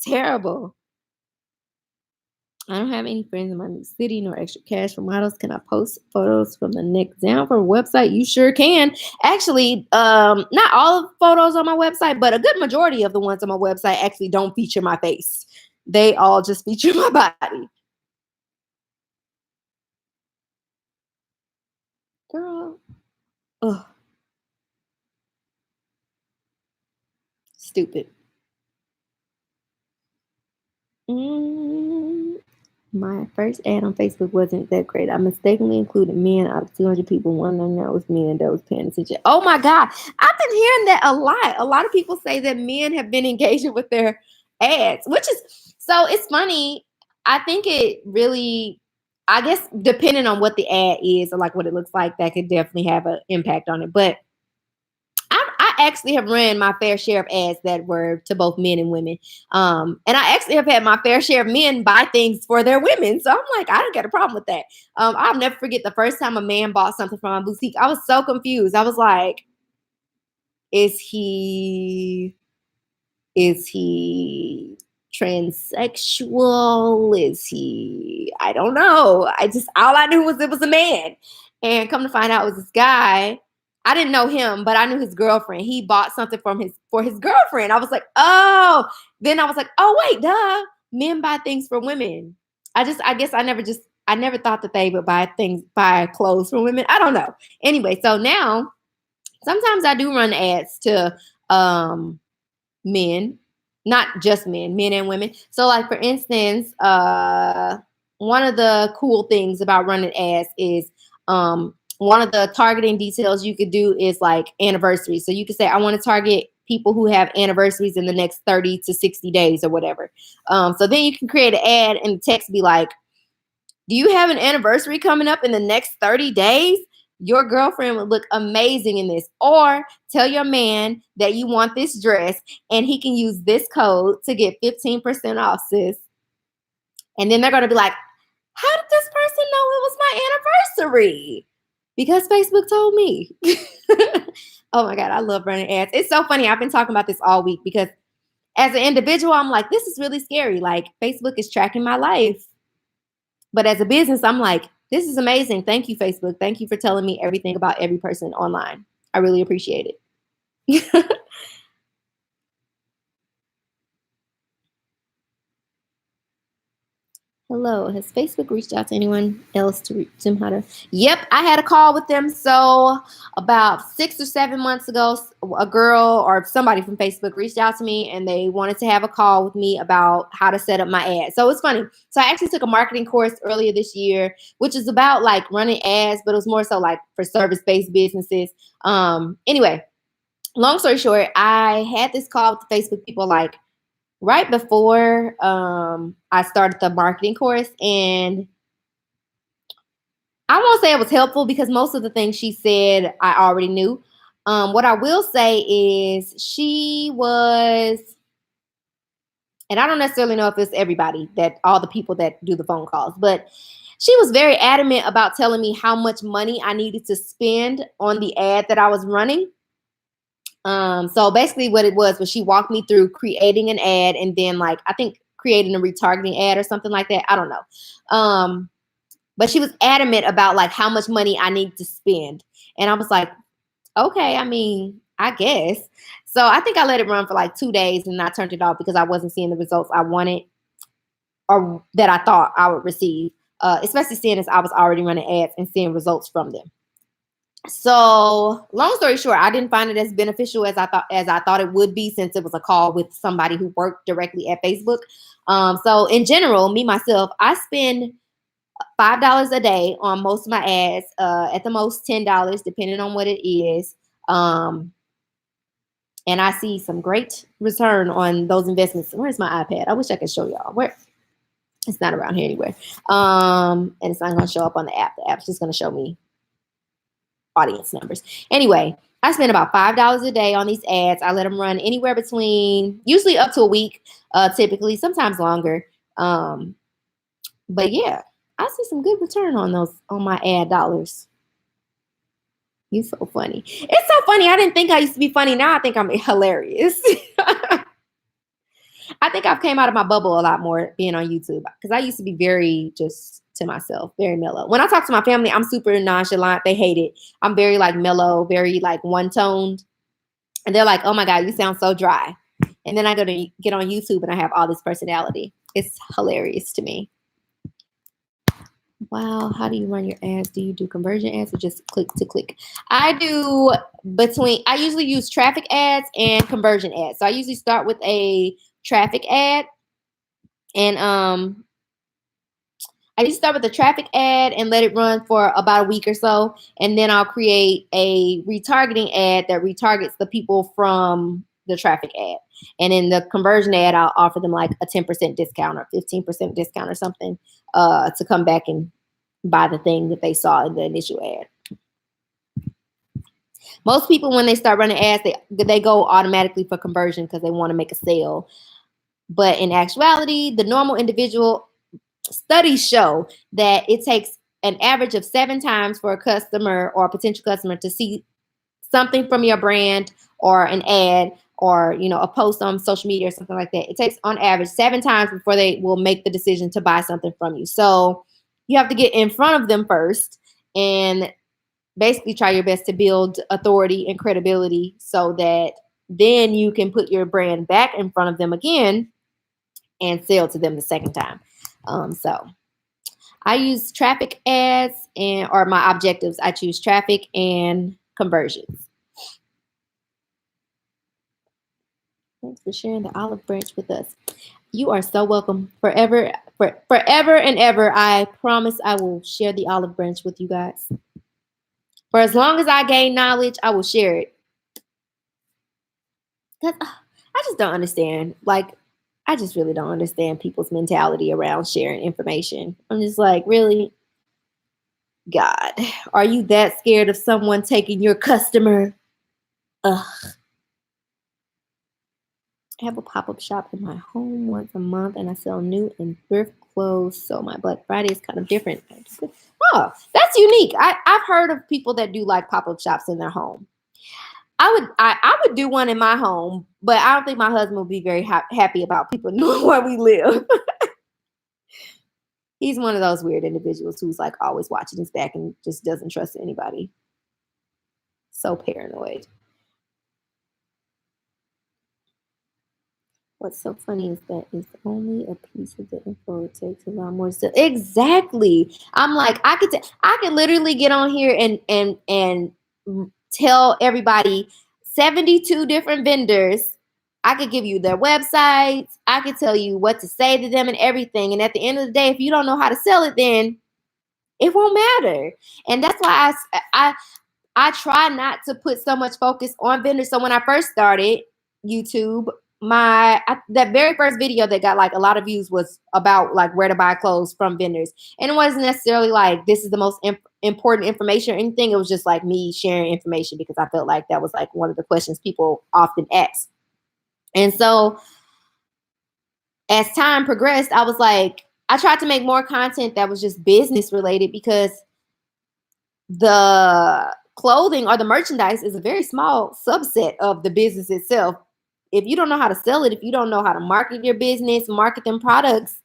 Terrible. I don't have any friends in my new city, nor extra cash for models. Can I post photos from the neck down for a website? You sure can. Actually, not all of the photos on my website, but a good majority of the ones on my website actually don't feature my face. They all just feature my body. Girl. Ugh. Stupid. My first ad on Facebook wasn't that great. I mistakenly included men out of 200 people. One of them was men that was paying attention. Oh my God. I've been hearing that a lot. A lot of people say that men have been engaging with their ads, which is, so it's funny. I think it really, I guess, depending on what the ad is or like what it looks like, that could definitely have an impact on it. But I actually have ran my fair share of ads that were to both men and women. And I actually have had my fair share of men buy things for their women. So I'm like, I don't get a problem with that. I'll never forget the first time a man bought something from my boutique. I was so confused. I was like, is he transsexual? Is he, I don't know. All I knew was it was a man. And come to find out it was this guy. I didn't know him, but I knew his girlfriend. He bought something for his girlfriend. I was like, oh, then I was like, oh wait, duh. Men buy things for women. I never thought that they would buy clothes for women. I don't know. Anyway, so now sometimes I do run ads to men, not just men and women. So like for instance, one of the cool things about running ads is one of the targeting details you could do is like anniversaries. So you could say, I want to target people who have anniversaries in the next 30 to 60 days or whatever. So then you can create an ad and the text be like, do you have an anniversary coming up in the next 30 days? Your girlfriend would look amazing in this. Or tell your man that you want this dress and he can use this code to get 15% off, sis. And then they're going to be like, how did this person know it was my anniversary? Because Facebook told me. Oh my God, I love running ads. It's so funny. I've been talking about this all week because as an individual, I'm like, this is really scary. Like Facebook is tracking my life. But as a business, I'm like, this is amazing. Thank you, Facebook. Thank you for telling me everything about every person online. I really appreciate it. Hello, has Facebook reached out to anyone else to reach them how to? Yep, I had a call with them. So about 6 or 7 months ago, a girl or somebody from Facebook reached out to me and they wanted to have a call with me about how to set up my ad. So it's funny. So I actually took a marketing course earlier this year, which is about like running ads, but it was more so like for service-based businesses. Anyway, long story short, I had this call with the Facebook people like right before I started the marketing course, and I won't say it was helpful because most of the things she said I already knew. What I will say is she was, and I don't necessarily know if it's everybody, that all the people that do the phone calls, but she was very adamant about telling me how much money I needed to spend on the ad that I was running. So basically what it was she walked me through creating an ad and then like, I think creating a retargeting ad or something like that. I don't know. But she was adamant about like how much money I need to spend. And I was like, okay, I mean, I guess. So I think I let it run for like 2 days and I turned it off because I wasn't seeing the results I wanted or that I thought I would receive, especially seeing as I was already running ads and seeing results from them. So long story short, I didn't find it as beneficial as I thought it would be since it was a call with somebody who worked directly at Facebook. So in general, me myself, I spend $5 a day on most of my ads, at the most $10, depending on what it is. And I see some great return on those investments. Where's my iPad? I wish I could show y'all. Where? It's not around here anywhere. And it's not going to show up on the app. The app's just going to show me audience numbers. Anyway, I spend about $5 a day on these ads. I let them run anywhere between, usually up to a week, typically, sometimes longer. But yeah, I see some good return on my ad dollars. You're so funny. It's so funny. I didn't think I used to be funny. Now I think I'm hilarious. I think I've came out of my bubble a lot more being on YouTube because I used to be very just to myself, very mellow. When I talk to my family, I'm super nonchalant. They hate it. I'm very like mellow, very like one-toned. And they're like, oh my God, you sound so dry. And then I go to get on YouTube and I have all this personality. It's hilarious to me. Wow, how do you run your ads? Do you do conversion ads or just click to click? I usually use traffic ads and conversion ads. So I usually start with a traffic ad and I just start with the traffic ad and let it run for about a week or so. And then I'll create a retargeting ad that retargets the people from the traffic ad. And in the conversion ad, I'll offer them like a 10% discount or 15% discount or something to come back and buy the thing that they saw in the initial ad. Most people, when they start running ads, they go automatically for conversion because they want to make a sale. But in actuality, the normal individual, studies show that it takes an average of 7 times for a customer or a potential customer to see something from your brand or an ad or a post on social media or something like that. It takes on average 7 times before they will make the decision to buy something from you. So you have to get in front of them first and basically try your best to build authority and credibility so that then you can put your brand back in front of them again and sell to them the second time. So I use traffic ads or my objectives. I choose traffic and conversions. Thanks for sharing the olive branch with us. You are so welcome. Forever and ever, I promise I will share the olive branch with you guys. For as long as I gain knowledge, I will share it. Because I just don't understand. I just really don't understand people's mentality around sharing information. I'm just like, really? God, are you that scared of someone taking your customer? Ugh. I have a pop-up shop in my home once a month, and I sell new and thrift clothes. So my Black Friday is kind of different. Oh, that's unique. I've heard of people that do like pop-up shops in their home. I would do one in my home, but I don't think my husband would be very happy about people knowing where we live. He's one of those weird individuals who's like always watching his back and just doesn't trust anybody. So paranoid. What's so funny is that it's only a piece of the info. It takes a lot more. So exactly. I'm like, I could literally get on here and tell everybody 72 different vendors. I could give you their websites. I could tell you what to say to them and everything. And at the end of the day, if you don't know how to sell it, then it won't matter. And that's why I try not to put so much focus on vendors. So when I first started YouTube, that very first video that got like a lot of views was about like where to buy clothes from vendors. And it wasn't necessarily like this is the most important information or anything. It was just like me sharing information because I felt like that was like one of the questions people often ask. And so as time progressed, I was like, I tried to make more content that was just business related because the clothing or the merchandise is a very small subset of the business itself. If you don't know how to sell it, if you don't know how to market your business, market them products,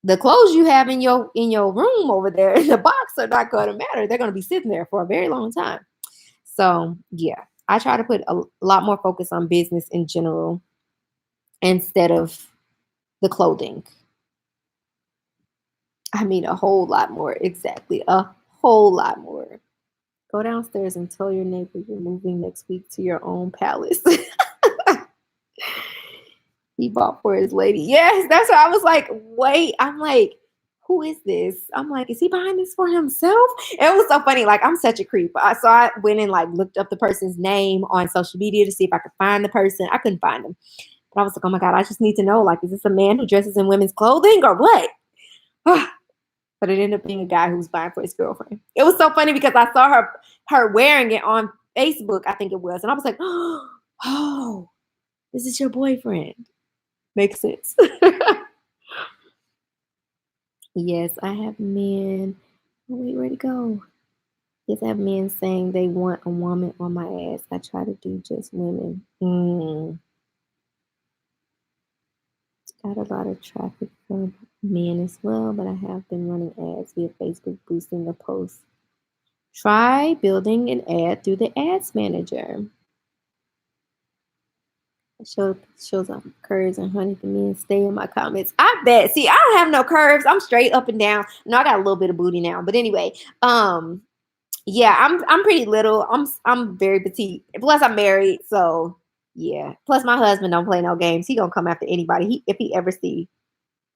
the clothes you have in your room over there in the box are not going to matter. They're going to be sitting there for a very long time. So yeah, I try to put a lot more focus on business in general instead of the clothing. I mean, a whole lot more. Exactly. A whole lot more. Go downstairs and tell your neighbor you're moving next week to your own palace. He bought for his lady. Yes, that's why I was like, wait. I'm like, who is this? I'm like, is he buying this for himself? And it was so funny. Like, I'm such a creep. So I went and like looked up the person's name on social media to see if I could find the person. I couldn't find him. But I was like, oh my God, I just need to know, like, is this a man who dresses in women's clothing or what? But it ended up being a guy who was buying for his girlfriend. It was so funny because I saw her wearing it on Facebook, I think it was. And I was like, oh, this is your boyfriend. Makes sense. Yes, I have men. Wait, where'd it go? Yes, I have men saying they want a woman on my ass. I try to do just women. Got a lot of traffic from men as well, but I have been running ads via Facebook, boosting the posts. Try building an ad through the ads manager. It shows off curves and honey for me and stay in my comments. I bet. See, I don't have no curves. I'm straight up and down. No, I got a little bit of booty now. But anyway, yeah, I'm pretty little. I'm very petite. Plus, I'm married, so yeah. Plus, my husband don't play no games. He gonna come after anybody. If he ever see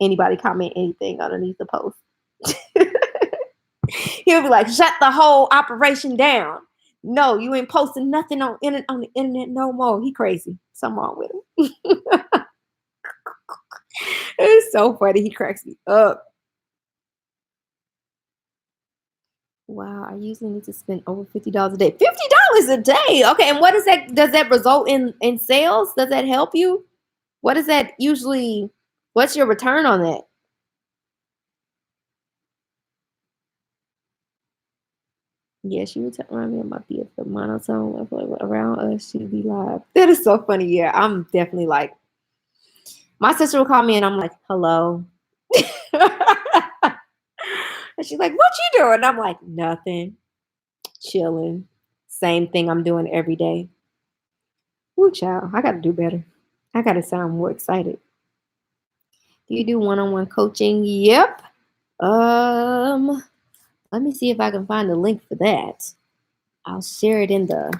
anybody comment anything underneath the post, he'll be like, "Shut the whole operation down." No, you ain't posting nothing on the internet no more. He crazy. Something wrong with him. It's so funny. He cracks me up. Wow, I usually need to spend over $50 a day. $50? a day. Okay, and what is that? Does that result in sales? Does that help you? What is that usually? What's your return on that? Yeah, she would remind me of my BF monotone. I feel like around us, she'd be live. That is so funny. Yeah, I'm definitely like, my sister will call me and I'm like, hello. And she's like, what you doing? And I'm like, nothing. Chilling. Same thing I'm doing every day. Woo, child. I got to do better. I got to sound more excited. Do you do one-on-one coaching? Yep. Let me see if I can find the link for that. I'll share it in the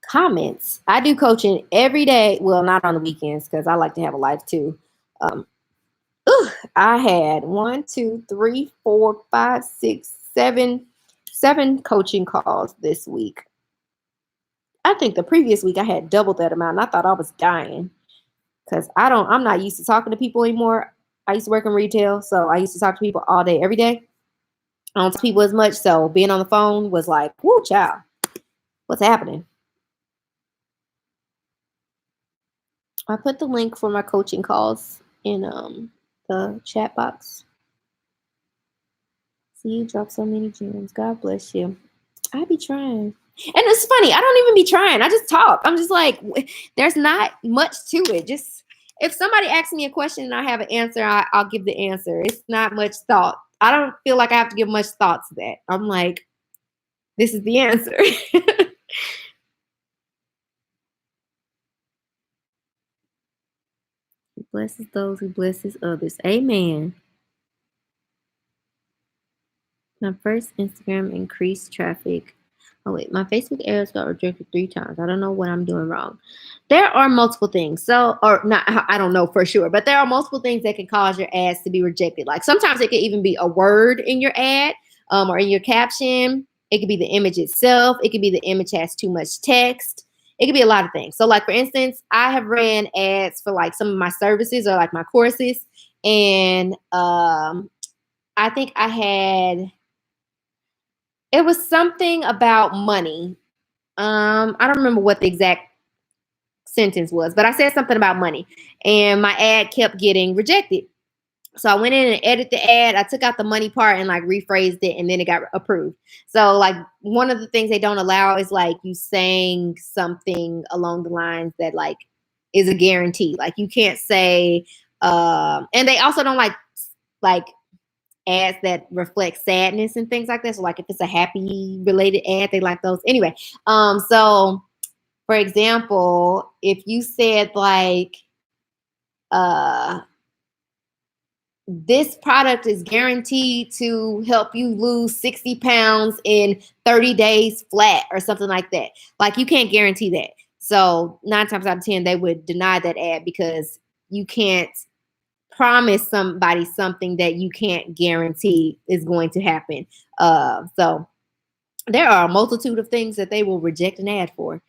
comments. I do coaching every day. Well, not on the weekends because I like to have a life too. Um, I had 1, 2, 3, 4, 5, 6, 7 coaching calls this week. I think the previous week I had double that amount and I thought I was dying because I'm not used to talking to people anymore. I used to work in retail, so I used to talk to people all day, every day. I don't talk to people as much, so being on the phone was like, whoo, child, what's happening? I put the link for my coaching calls in the chat box. See, you drop so many gems. God bless you. I be trying. And it's funny, I don't even be trying. I just talk. I'm just like, there's not much to it. Just if somebody asks me a question and I have an answer, I'll give the answer. It's not much thought. I don't feel like I have to give much thought to that. I'm like, this is the answer. He blesses those who blesses others. Amen. My first Instagram increased traffic. Oh wait, my Facebook ads got rejected 3 times. I don't know what I'm doing wrong. There are multiple things. So, or not, I don't know for sure, but there are multiple things that can cause your ads to be rejected. Like sometimes it could even be a word in your ad, or in your caption. It could be the image itself. It could be the image has too much text. It could be a lot of things. So, like for instance, I have ran ads for like some of my services or like my courses, and I think it was something about money. I don't remember what the exact sentence was, but I said something about money, and my ad kept getting rejected. So I went in and edited the ad. I took out the money part and like rephrased it, and then it got approved. So like one of the things they don't allow is like you saying something along the lines that like is a guarantee. Like you can't say, and they also don't like ads that reflect sadness and things like that. So like if it's a happy related ad, they like those. Anyway, so for example, if you said like this product is guaranteed to help you lose 60 pounds in 30 days flat or something like that. Like you can't guarantee that. So 9 times out of 10, they would deny that ad because you can't promise somebody something that you can't guarantee is going to happen. So there are a multitude of things that they will reject an ad for.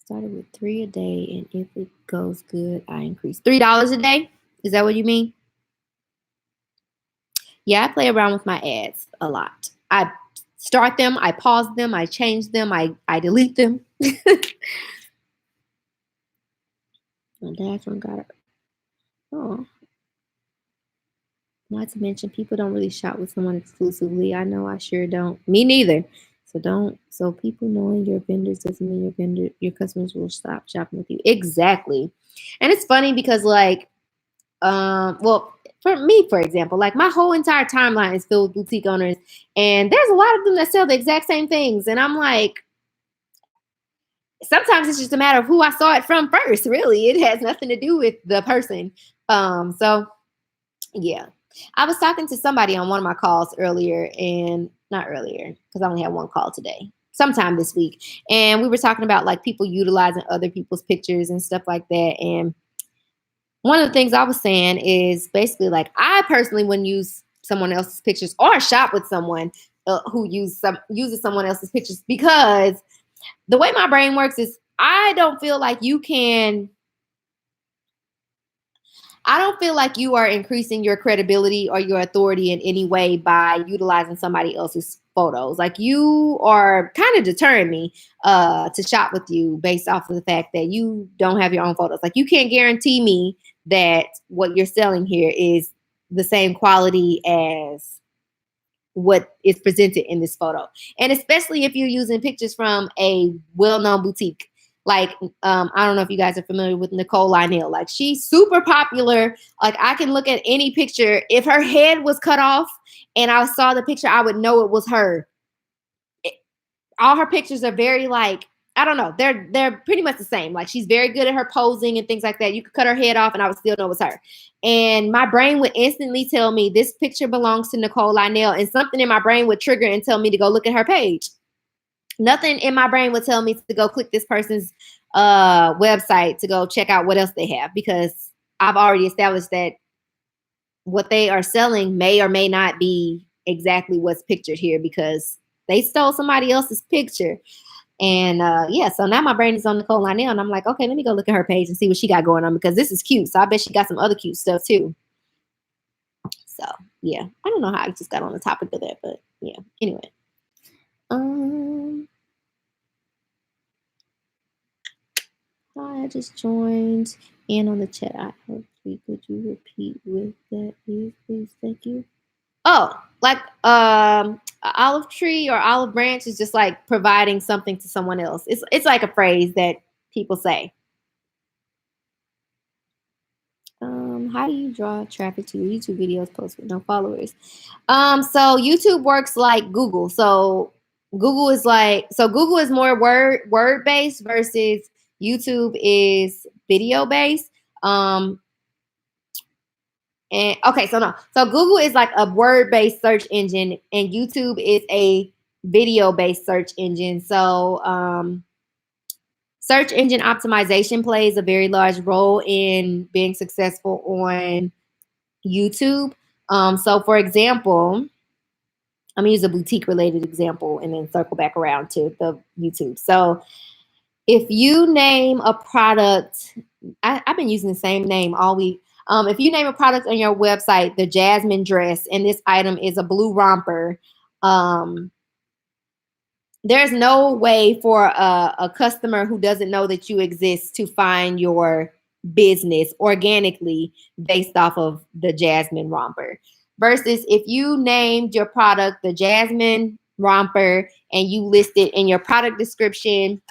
Started with 3 a day, and if it goes good, I increase $3 a day. Is that what you mean? Yeah, I play around with my ads a lot. I start them, I pause them, I change them, I delete them. My dad's one got it. Oh, not to mention, people don't really shop with someone exclusively. I know I sure don't. Me neither. So people knowing your vendors doesn't mean your customers will stop shopping with you. Exactly. And it's funny because like, well, for me, for example, like my whole entire timeline is filled with boutique owners, and there's a lot of them that sell the exact same things. And I'm like, sometimes it's just a matter of who I saw it from first, really. It has nothing to do with the person. So yeah. I was talking to somebody on one of my calls earlier, and not earlier, because I only had one call today, sometime this week. And we were talking about like people utilizing other people's pictures and stuff like that. And one of the things I was saying is basically like I personally wouldn't use someone else's pictures or shop with someone who uses someone else's pictures, because the way my brain works is I don't feel like I don't feel like you are increasing your credibility or your authority in any way by utilizing somebody else's photos. Like, you are kind of deterring me to shop with you based off of the fact that you don't have your own photos. Like, you can't guarantee me that what you're selling here is the same quality as what is presented in this photo. And especially if you're using pictures from a well-known boutique. Like, I don't know if you guys are familiar with Nicole Lionel. Like, she's super popular. Like, I can look at any picture. If her head was cut off and I saw the picture, I would know it was her. All her pictures are very, like, I don't know. They're pretty much the same. Like, she's very good at her posing and things like that. You could cut her head off and I would still know it was her. And my brain would instantly tell me this picture belongs to Nicole Lionel, and something in my brain would trigger and tell me to go look at her page. Nothing in my brain would tell me to go click this person's website to go check out what else they have, because I've already established that what they are selling may or may not be exactly what's pictured here, because they stole somebody else's picture. And yeah, so now my brain is on Nicole Lionel, and I'm like, okay, let me go look at her page and see what she got going on, because this is cute. So I bet she got some other cute stuff too. So yeah, I don't know how I just got on the topic of that, but yeah. Anyway, I just joined in on the chat. I hope could you repeat with that, please? Thank you. Oh, like an olive tree or olive branch is just like providing something to someone else. It's like a phrase that people say. How do you draw traffic to your YouTube videos post with no followers? So YouTube works like Google. So Google is more word based versus YouTube is video based. And okay, so Google is like a word-based search engine, and YouTube is a video-based search engine. So search engine optimization plays a very large role in being successful on YouTube. So for example, I'm gonna use a boutique-related example and then circle back around to the YouTube. So if you name a product, I've been using the same name all week. If you name a product on your website, the Jasmine dress, and this item is a blue romper, there's no way for a customer who doesn't know that you exist to find your business organically based off of the Jasmine romper. Versus if you named your product the Jasmine romper and you listed in your product description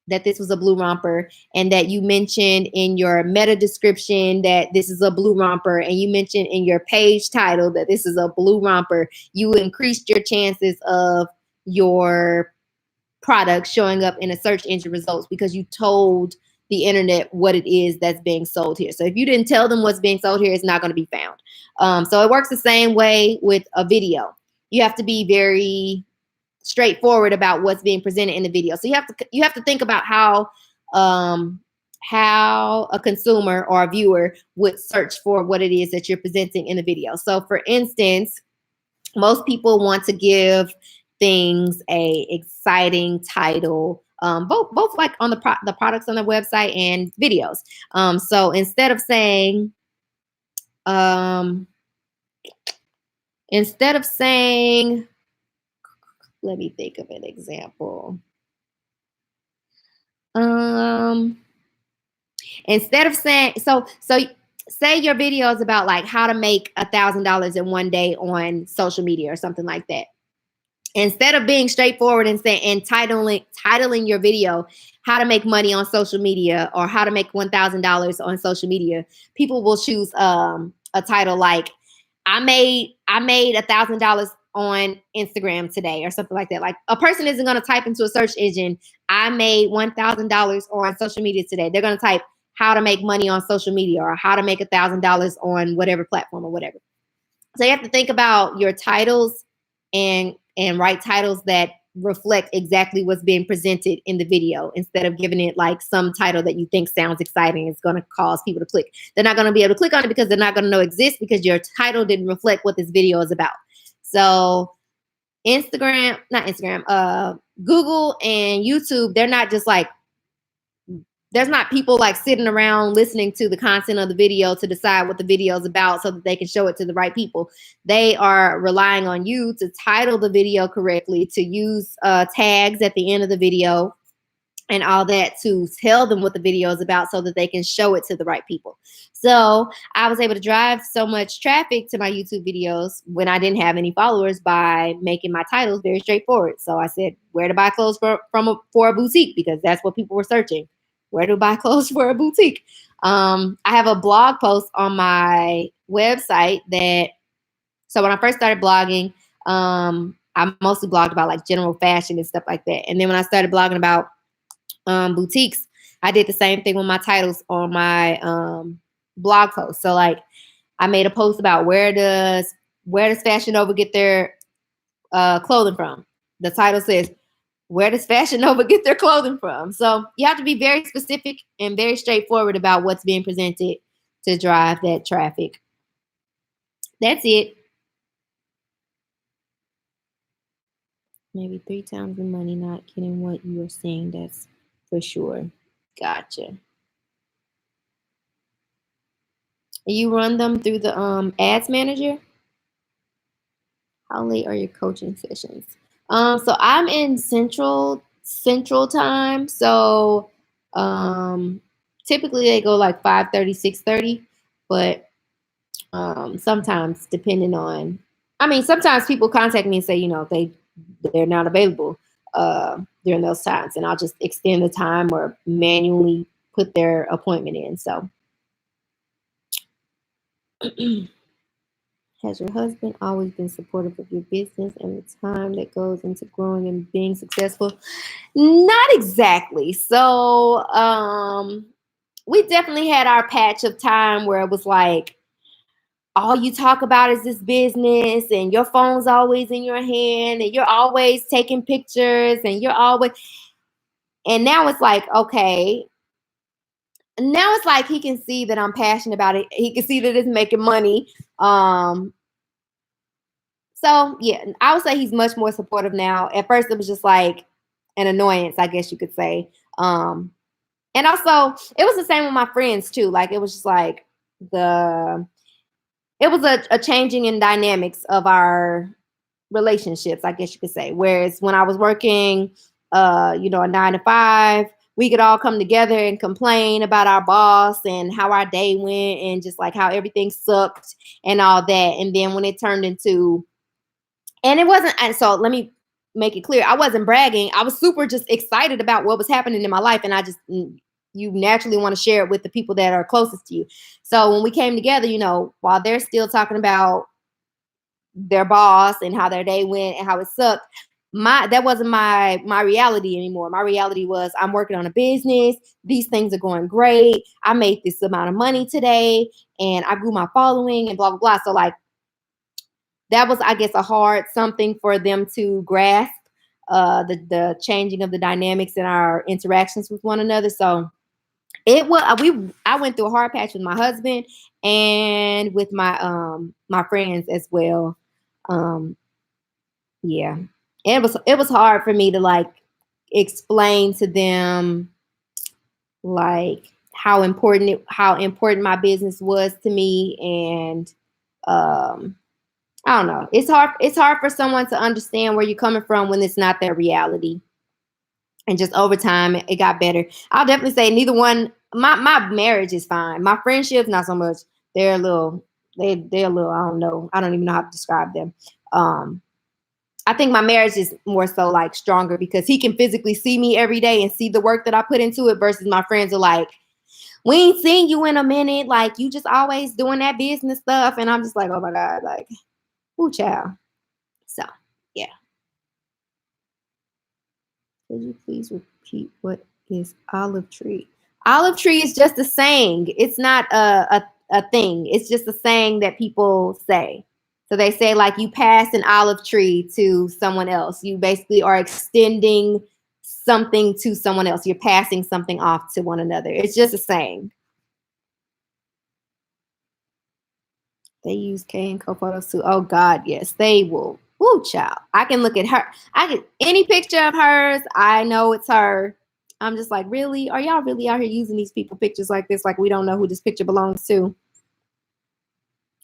that this was a blue romper, and that you mentioned in your meta description that this is a blue romper, and you mentioned in your page title that this is a blue romper, you increased your chances of your product showing up in a search engine results because you told the internet what it is that's being sold here. So if you didn't tell them what's being sold here, it's not going to be found. So it works the same way with a video. You have to be very straightforward about what's being presented in the video. So you have to think about how a consumer or a viewer would search for what it is that you're presenting in the video. So for instance, most people want to give things a exciting title, both like on the products on the website and videos. So instead of saying let me think of an example. Instead of saying, so say your video is about like how to make $1,000 in one day on social media or something like that. Instead of being straightforward and saying and titling your video how to make money on social media or how to make $1,000 on social media, people will choose a title like I made $1,000 on Instagram today or something like that. Like, a person isn't going to type into a search engine, I made $1,000 on social media today. They're going to type how to make money on social media or how to make $1,000 on whatever platform or whatever. So you have to think about your titles and write titles that reflect exactly what's being presented in the video, instead of giving it like some title that you think sounds exciting. It's going to cause people to click. They're not going to be able to click on it because they're not going to know it exists, because your title didn't reflect what this video is about. So Google and YouTube, they're not just like there's not people like sitting around listening to the content of the video to decide what the video is about so that they can show it to the right people. They are relying on you to title the video correctly, to use tags at the end of the video and all that to tell them what the video is about so that they can show it to the right people. So I was able to drive so much traffic to my YouTube videos when I didn't have any followers by making my titles very straightforward. So I said, where to buy clothes for a boutique, because that's what people were searching. Where to buy clothes for a boutique. I have a blog post on my website so when I first started blogging, I mostly blogged about like general fashion and stuff like that. And then when I started blogging about boutiques, I did the same thing with my titles on my blog post. So like I made a post about where does Fashion Nova get their clothing from. The title says, where does Fashion Nova get their clothing from? So you have to be very specific and very straightforward about what's being presented to drive that traffic. That's it. Maybe 3 times the money, not getting what you are saying. That's for sure. Gotcha. You run them through the ads manager? How late are your coaching sessions? So I'm in central time. So typically they go like 5:30, 6:30, but sometimes depending on, sometimes people contact me and say, they're not available during those times, and I'll just extend the time or manually put their appointment in. So has your husband always been supportive of your business and the time that goes into growing and being successful? Not exactly. So we definitely had our patch of time where it was like, all you talk about is this business, and your phone's always in your hand, and you're always taking pictures, and and now it's like, okay, now it's like he can see that I'm passionate about it. He can see that it's making money. So yeah, I would say he's much more supportive now. At first it was just like an annoyance, I guess you could say. And also it was the same with my friends too. Like it was just like it was a changing in dynamics of our relationships, I guess you could say. Whereas when I was working, a 9 to 5, we could all come together and complain about our boss and how our day went and just like how everything sucked and all that. And then when it turned into, and it wasn't, and so let me make it clear, I wasn't bragging. I was super just excited about what was happening in my life. And you naturally want to share it with the people that are closest to you. So when we came together, while they're still talking about their boss and how their day went and how it sucked, that wasn't my reality anymore. My reality was, I'm working on a business. These things are going great. I made this amount of money today and I grew my following and blah, blah, blah. So like, that was, I guess, a hard something for them to grasp, the changing of the dynamics in our interactions with one another. So I went through a hard patch with my husband and with my friends as well. Yeah. And it was hard for me to like explain to them like how important my business was to me. And I don't know. It's hard for someone to understand where you're coming from when it's not their reality. And just over time, it got better. I'll definitely say neither one. My marriage is fine. My friendships, not so much. They're a little. They're a little. I don't know. I don't even know how to describe them. I think my marriage is more so like stronger because he can physically see me every day and see the work that I put into it. Versus my friends are like, we ain't seen you in a minute. Like you just always doing that business stuff, and I'm just like, oh my god, like, ooh, child. So yeah. Could you please repeat what is olive tree? Olive tree is just a saying. It's not a thing. It's just a saying that people say. So they say like you pass an olive tree to someone else. You basically are extending something to someone else. You're passing something off to one another. It's just a saying. They use K and Co photos too. Oh God, yes, they will. Woo, child. I can look at her. Any picture of hers, I know it's her. I'm just like, really? Are y'all really out here using these people pictures like this? Like we don't know who this picture belongs to.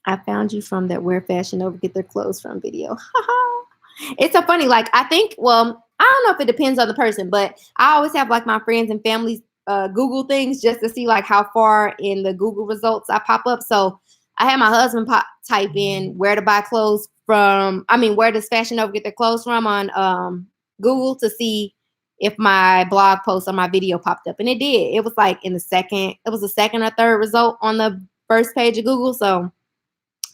I found you from that Wear Fashion Over Get Their Clothes From video. It's so funny. Like, I think, well, I don't know if it depends on the person, but I always have like my friends and families Google things just to see like how far in the Google results I pop up. So I had my husband type in where to buy clothes from. I mean, where does Fashion Over Get Their Clothes from on Google to see if my blog post or my video popped up. And it did. It was like the second or third result on the first page of Google. So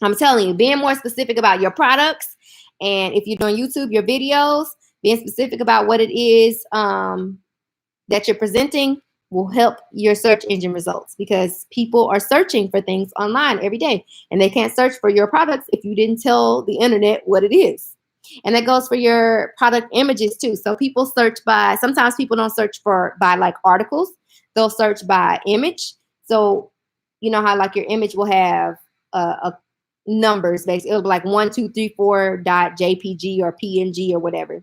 I'm telling you, being more specific about your products, and if you're doing YouTube, your videos, being specific about what it is that you're presenting will help your search engine results, because people are searching for things online every day, and they can't search for your products if you didn't tell the internet what it is. And that goes for your product images too. So people search by, sometimes people don't search by like articles, they'll search by image. So you know how like your image will have a numbers, basically it'll be like 1234.jpg or png or whatever.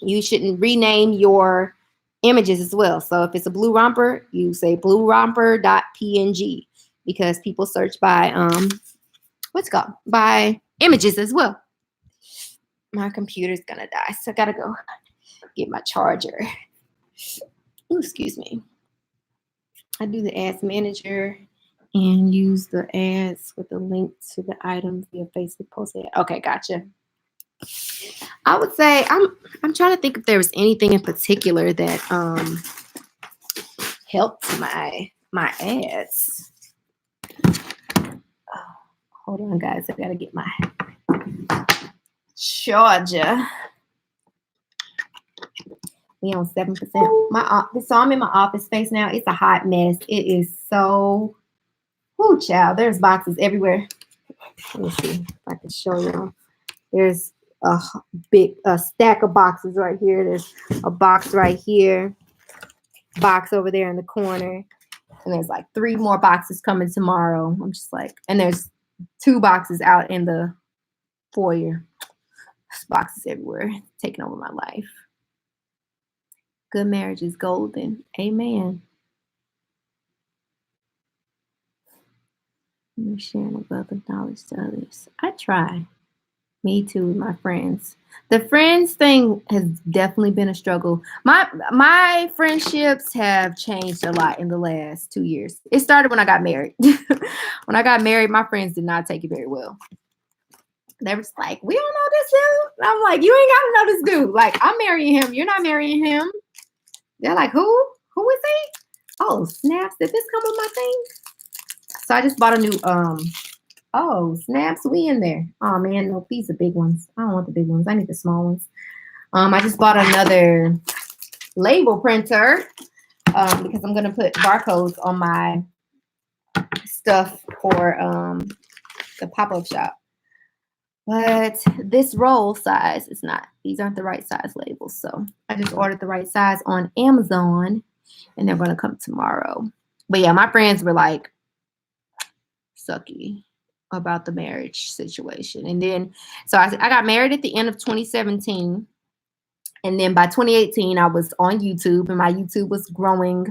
You shouldn't rename your images as well. So if it's a blue romper, you say blue romper.png, because people search by by images as well. My computer's gonna die, so I gotta go get my charger. Ooh, excuse me. I do the ads manager and use the ads with the link to the items via Facebook post. Okay, gotcha. I would say I'm trying to think if there was anything in particular that helped my ads. Oh, hold on, guys. I gotta get my charger. We on 7%. So I'm in my office space now. It's a hot mess. It is so. Oh, child. There's boxes everywhere. Let me see if I can show you. There's a big stack of boxes right here. There's a box right here. Box over there in the corner. And there's like 3 more boxes coming tomorrow. I'm just like, and there's 2 boxes out in the foyer. There's boxes everywhere, taking over my life. Good marriage is golden. Amen. You're sharing a wealth of knowledge to others. I try. Me too, with my friends. The friends thing has definitely been a struggle. My friendships have changed a lot in the last 2 years. It started when I got married. When I got married, my friends did not take it very well. They were just like, we don't know this dude. And I'm like, you ain't got to know this dude. Like, I'm marrying him. You're not marrying him. They're like, who? Who is he? Oh, snaps. Did this come with my thing? So I just bought a new, oh, snaps. We in there. Oh, man. No, these are big ones. I don't want the big ones. I need the small ones. I just bought another label printer because I'm going to put barcodes on my stuff for the pop-up shop. But this roll size is not. These aren't the right size labels. So I just ordered the right size on Amazon, and they're going to come tomorrow. But yeah, my friends were like sucky about the marriage situation. And then, so I got married at the end of 2017. And then by 2018, I was on YouTube, and my YouTube was growing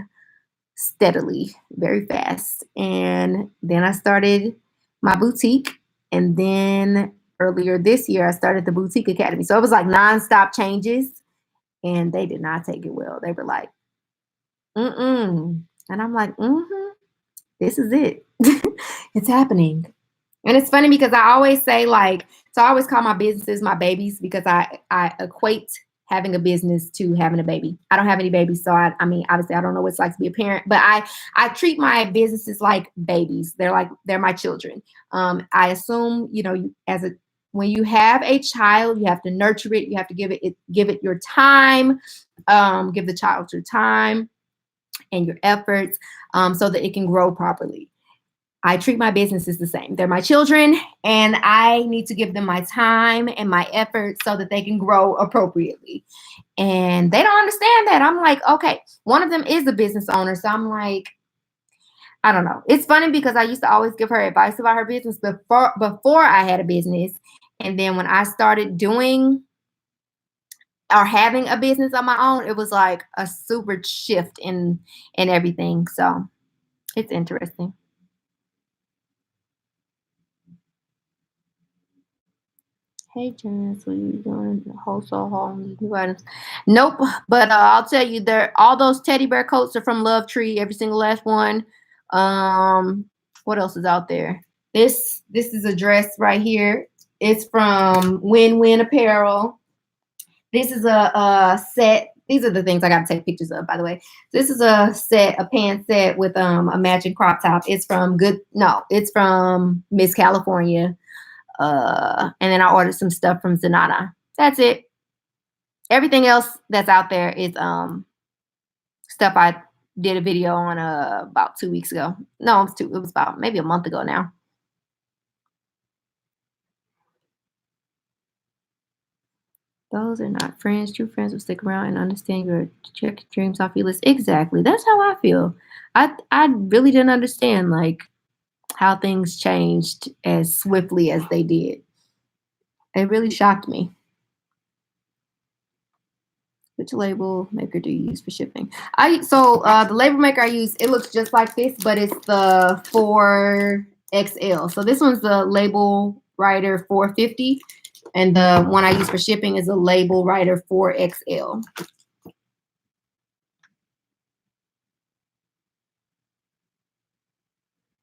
steadily, very fast. And then I started my boutique. And then earlier this year, I started the Boutique Academy. So it was like nonstop changes, and they did not take it well. They were like, mm-mm. And I'm like, this is it. It's happening. And it's funny because I always say, like, so I always call my businesses my babies, because I equate having a business to having a baby. I don't have any babies, so I mean, obviously I don't know what it's like to be a parent, but I treat my businesses like babies. They're my children. I assume, you know, when you have a child, you have to nurture it. You have to give it your time, give the child your time and your efforts, so that it can grow properly. I treat my businesses the same. They're my children, and I need to give them my time and my effort so that they can grow appropriately. And they don't understand that. I'm like, okay, one of them is a business owner. So I'm like, I don't know. It's funny because I used to always give her advice about her business before I had a business. And then when I started doing or having a business on my own, it was like a super shift in everything. So it's interesting. Hey, Janice, what are you doing? Wholesale home, new items. Nope. But I'll tell you, there all those teddy bear coats are from Love Tree, every single last one. Um, what else is out there? This is a dress right here. It's from Win Win Apparel. This is a set. These are the things I got to take pictures of, by the way. This is a set, a pant set with a matching crop top. It's from it's from Miss California. And then I ordered some stuff from Zanana. That's it. Everything else that's out there is stuff I did a video on about 2 weeks ago. No, it was about maybe a month ago now. Those are not friends. True friends will stick around and understand your check dreams off your list. Exactly. That's how I feel. I really didn't understand like how things changed as swiftly as they did. It really shocked me. Which label maker do you use for shipping? The label maker I use, it looks just like this, but it's the 4XL. So this one's the Label Writer 450, and the one I use for shipping is a Label Writer 4XL.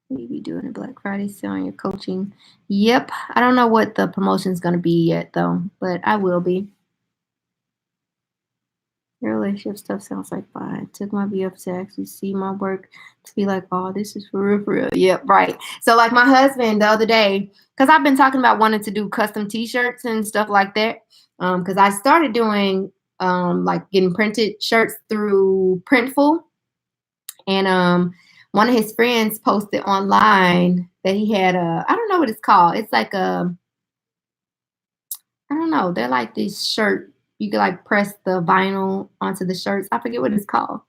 What you be doing a Black Friday sale on your coaching? Yep. I don't know what the promotion is going to be yet, though, but I will be. Your relationship stuff sounds like fun. I took my BF to actually see my work to be like, oh, this is for real, for real. Yep, right. So like my husband the other day, because I've been talking about wanting to do custom t-shirts and stuff like that. Because I started doing like getting printed shirts through Printful. And one of his friends posted online that he had I don't know what it's called. It's like I don't know. They're like these shirt. You can like press the vinyl onto the shirts. I forget what it's called.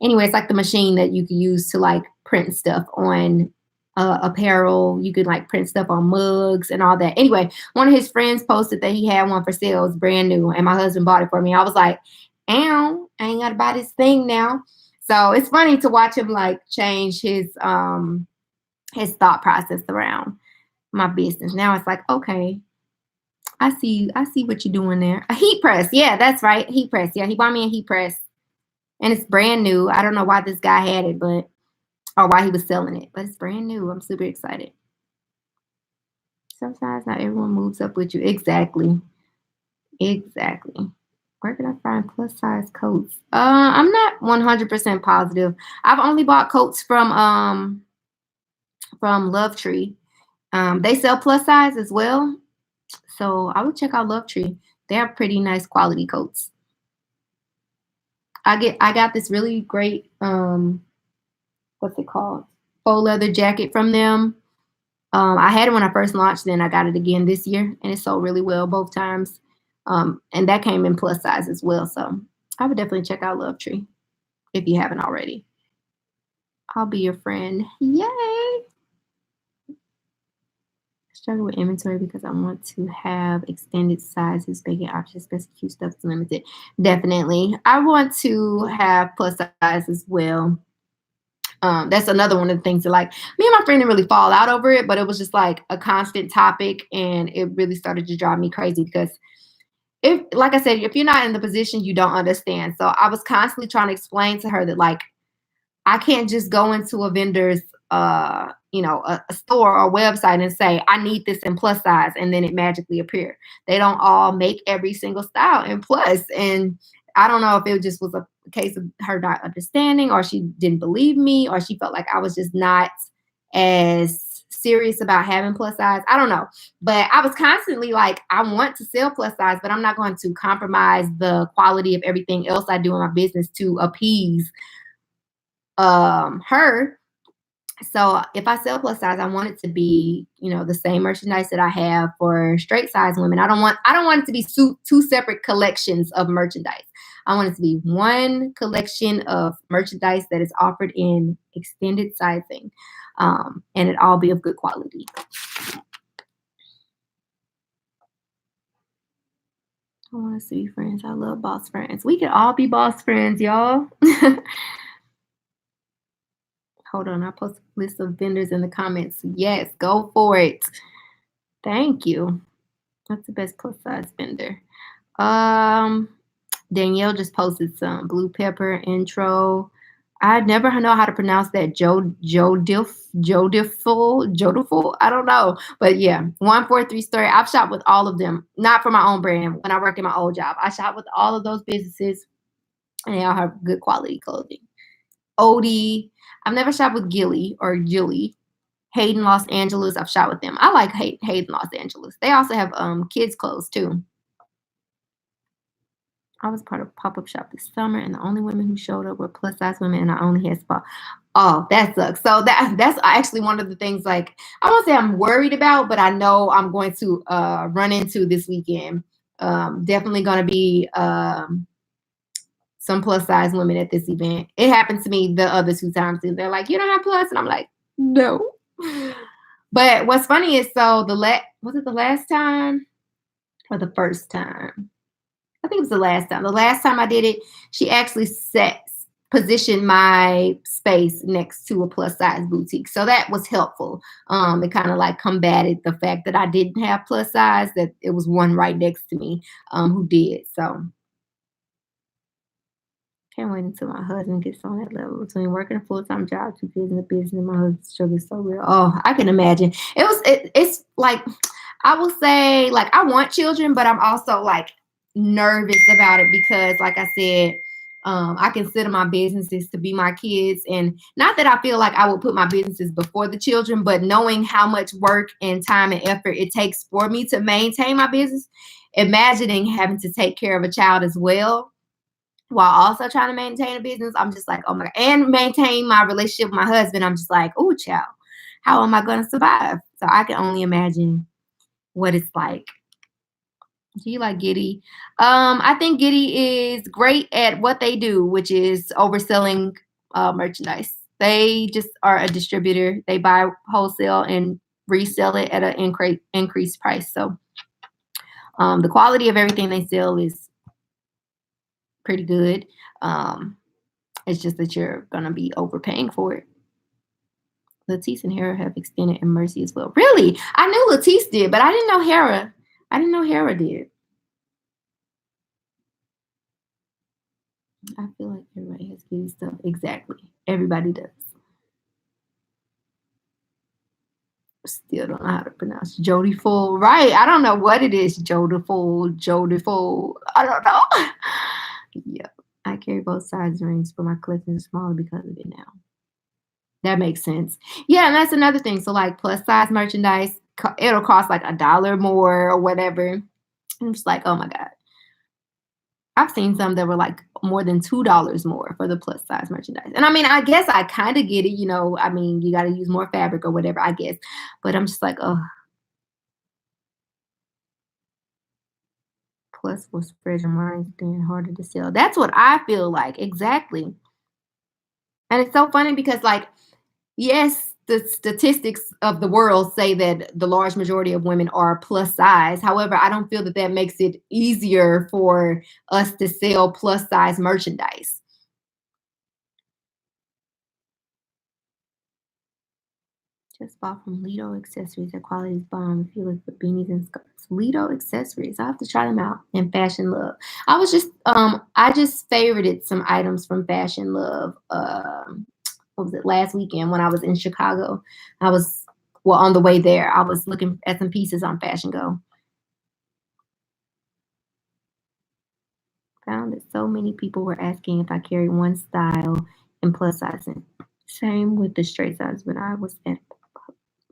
Anyway, it's like the machine that you can use to like print stuff on apparel. You could like print stuff on mugs and all that. Anyway, one of his friends posted that he had one for sale. It's brand new, and my husband bought it for me. I was like, "Ow, I ain't gotta buy this thing now." So it's funny to watch him like change his thought process around my business. Now it's like, okay, I see what you're doing there. A heat press. Yeah, that's right. Heat press. Yeah, he bought me a heat press. And it's brand new. I don't know why this guy had it, or why he was selling it, but it's brand new. I'm super excited. Sometimes not everyone moves up with you. Exactly. Exactly. Where can I find plus size coats? I'm not 100% positive. I've only bought coats from Love Tree. They sell plus size as well. So I would check out Love Tree. They have pretty nice quality coats. I got this really great what's it called? Faux leather jacket from them. I had it when I first launched, then I got it again this year, and it sold really well both times. And that came in plus size as well. So I would definitely check out Love Tree if you haven't already. I'll be your friend. Yay! Struggle with inventory because I want to have extended sizes, baking options, best cute stuff is limited. Definitely. I want to have plus size as well. That's another one of the things that like me and my friend didn't really fall out over it, but it was just like a constant topic, and it really started to drive me crazy because if, like I said, if you're not in the position, you don't understand. So I was constantly trying to explain to her that like I can't just go into a vendor's a store or website and say I need this in plus size and then it magically appear. They don't all make every single style in plus. And I don't know if it just was a case of her not understanding, or she didn't believe me, or she felt like I was just not as serious about having plus size. I don't know. But I was constantly like, I want to sell plus size, but I'm not going to compromise the quality of everything else I do in my business to appease her. So if I sell plus size, I want it to be, the same merchandise that I have for straight size women. I don't want it to be two separate collections of merchandise. I want it to be one collection of merchandise that is offered in extended sizing, and it all be of good quality. I want us to be friends. I love boss friends. We can all be boss friends, y'all. Hold on, I'll post a list of vendors in the comments. Yes, go for it. Thank you. What's the best plus size vendor? Danielle just posted some blue pepper intro. I never know how to pronounce that. Jodiful. I don't know, but yeah, 143 Story. I've shopped with all of them, not for my own brand. When I work in my old job, I shop with all of those businesses, and they all have good quality clothing. Odie. I've never shopped with Gilly or Jilly. Hayden Los Angeles. I've shopped with them. I like Hayden Los Angeles. They also have kids clothes too. I was part of a pop-up shop this summer, and the only women who showed up were plus-size women, and I only had spot. Oh, that sucks. So that's actually one of the things, like, I won't say I'm worried about, but I know I'm going to run into this weekend. Definitely going to be some plus-size women at this event. It happened to me the other 2 times, and they're like, "You don't have plus?" And I'm like, "No." But what's funny is, so was it the last time or the first time? I think it was the last time. The last time I did it, she actually positioned my space next to a plus size boutique. So that was helpful. It kind of like combated the fact that I didn't have plus size, that it was one right next to me who did. So can't wait until my husband gets on that level. Between working a full-time job, 2 kids in the business, my husband's struggle is so real. Oh, I can imagine. It's like, I will say, like, I want children, but I'm also like nervous about it because, like I said, I consider my businesses to be my kids. And not that I feel like I would put my businesses before the children, but knowing how much work and time and effort it takes for me to maintain my business, imagining having to take care of a child as well, while also trying to maintain a business, I'm just like, oh my God. And maintain my relationship with my husband, I'm just like, oh, child, how am I going to survive? So I can only imagine what it's like. Do you like Giddy? I think Giddy is great at what they do, which is overselling merchandise. They just are a distributor. They buy wholesale and resell it at an increased price. So the quality of everything they sell is pretty good. It's just that you're going to be overpaying for it. Latisse and Hera have extended and Mercy as well. Really? I knew Latisse did, but I didn't know Hera. I didn't know Hera did. I feel like everybody has Giddy stuff. Exactly. Everybody does. Still don't know how to pronounce Jodiful. Right. I don't know what it is. Jodiful. I don't know. Yep. I carry both size rings, but my collection is smaller because of it now. That makes sense. Yeah, and that's another thing. So like plus size merchandise, it'll cost like $1 more or whatever. I'm just like, oh my God. I've seen some that were like more than $2 more for the plus size merchandise. And I mean, I guess I kind of get it, you know. I mean, you got to use more fabric or whatever, I guess. But I'm just like, oh, plus will spread your mind, then harder to sell. That's what I feel like. Exactly. And it's so funny because, like, yes, the statistics of the world say that the large majority of women are plus size. However, I don't feel that that makes it easier for us to sell plus size merchandise. Just bought from Lido Accessories. Their quality is bomb. If you look for beanies and skirts, Lido Accessories. I have to try them out. And Fashion Love. I just favorited some items from Fashion Love. What was it, last weekend when I was in Chicago? I was, well, on the way there, I was looking at some pieces on Fashion Go. Found that so many people were asking if I carry one style in plus sizing. Same with the straight size when I was at.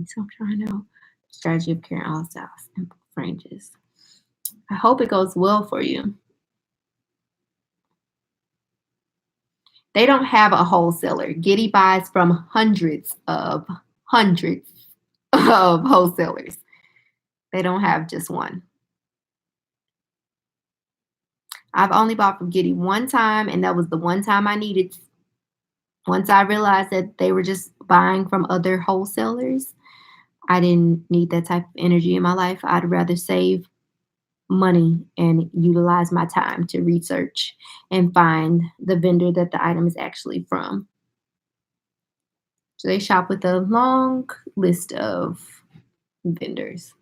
So I'm trying to know the strategy of carrying all styles and ranges. I hope it goes well for you. They don't have a wholesaler. Giddy buys from hundreds of wholesalers. They don't have just one. I've only bought from Giddy one time, and that was the one time I needed. Once I realized that they were just buying from other wholesalers, I didn't need that type of energy in my life. I'd rather save money and utilize my time to research and find the vendor that the item is actually from. So they shop with a long list of vendors.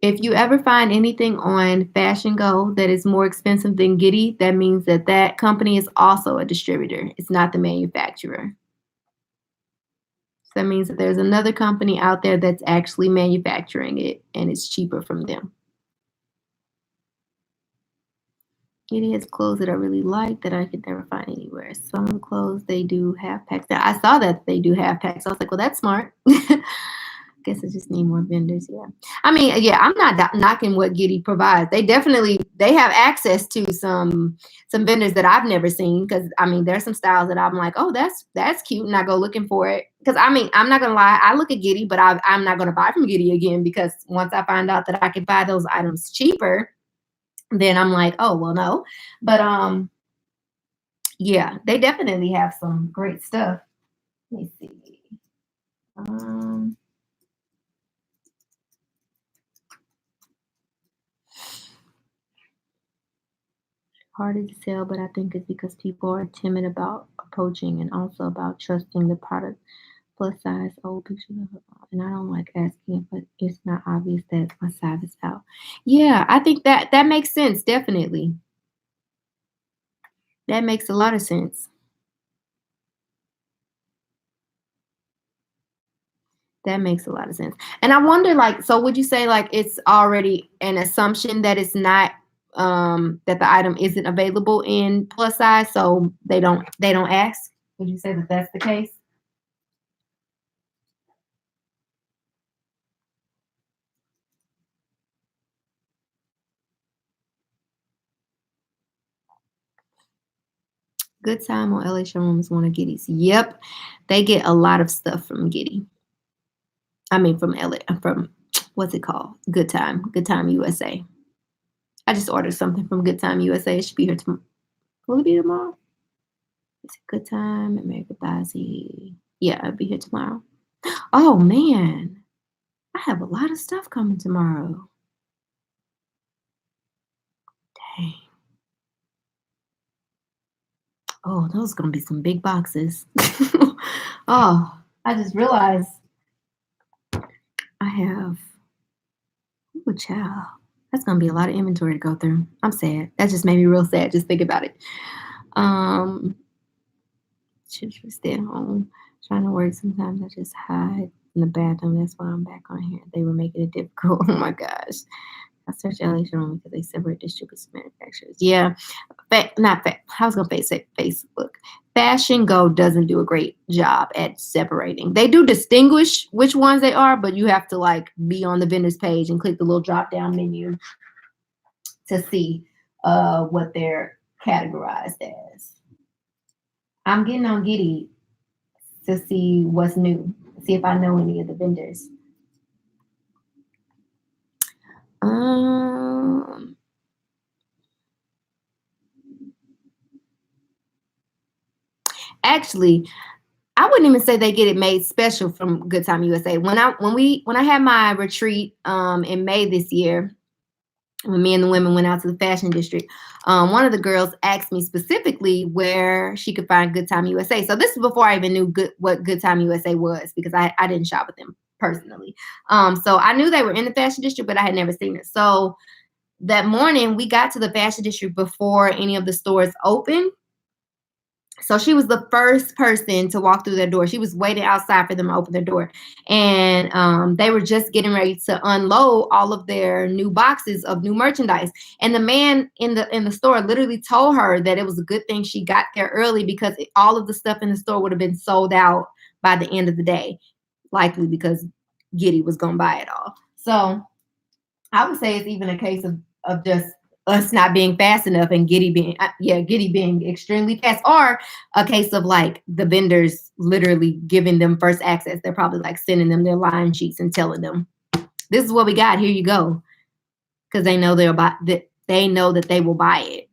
If you ever find anything on Fashion Go that is more expensive than Giddy, that means that that company is also a distributor. It's not the manufacturer. So that means that there's another company out there that's actually manufacturing it and it's cheaper from them. It has clothes that I really like that I could never find anywhere. Some clothes they do half packs. Now, I saw that they do half packs. I was like, well, that's smart. Guess I just need more vendors. Yeah. I mean, yeah, I'm not knocking what Giddy provides. They have access to some vendors that I've never seen because I mean, there's some styles that I'm like, oh, that's cute, and I go looking for it. Because I mean, I'm not gonna lie, I look at Giddy, but I'm not gonna buy from Giddy again because once I find out that I can buy those items cheaper, then I'm like, oh well, no. But yeah, they definitely have some great stuff. Let me see. Um, Harder to sell, but I think it's because people are timid about approaching and also about trusting the product. Plus size, old pictures of and I don't like asking, but it's not obvious that my size is out. Yeah, I think that makes sense. Definitely, that makes a lot of sense. That makes a lot of sense. And I wonder, like, so would you say like it's already an assumption that it's not that the item isn't available in plus size, so they don't ask? Would you say that that's the case? Good Time on LA Showroom is one of Giddy's. Yep, they get a lot of stuff from Giddy. I mean, from LA, from what's it called? Good Time USA. I just ordered something from Good Time USA. It should be here tomorrow. Will it be tomorrow? It's Good Time, America Bazzi. Yeah, it'll be here tomorrow. Oh man, I have a lot of stuff coming tomorrow. Dang. Oh, those are gonna be some big boxes. Oh, I just realized I have. Ooh, child. That's gonna be a lot of inventory to go through. I'm sad. That just made me real sad. Just think about it. Um, should stay at home. Trying to work. Sometimes I just hide in the bathroom. That's why I'm back on here. They were making it difficult. Oh my gosh. I searched LA Showroom because they separate distributors and manufacturers. Yeah, not I was gonna say Facebook. Fashion Go doesn't do a great job at separating. They do distinguish which ones they are, but you have to like be on the vendor's page and click the little drop down menu to see what they're categorized as. I'm getting on Giddy to see what's new, see if I know any of the vendors. Um, Actually, I wouldn't even say they get it made special from Good Time USA. When I had my retreat in May this year, when me and the women went out to the fashion district, one of the girls asked me specifically where she could find Good Time USA. So this is before I even knew what Good Time USA was because I didn't shop with them personally. So I knew they were in the fashion district, but I had never seen it. So that morning we got to the fashion district before any of the stores opened. So she was the first person to walk through their door. She was waiting outside for them to open their door. And they were just getting ready to unload all of their new boxes of new merchandise. And the man in the store literally told her that it was a good thing she got there early because all of the stuff in the store would have been sold out by the end of the day, likely because Giddy was going to buy it all. So I would say it's even a case of just us not being fast enough and Giddy being extremely fast, or a case of like the vendors literally giving them first access. They're probably like sending them their line sheets and telling them, "This is what we got. Here you go," because they know they're about that. They know that they will buy it.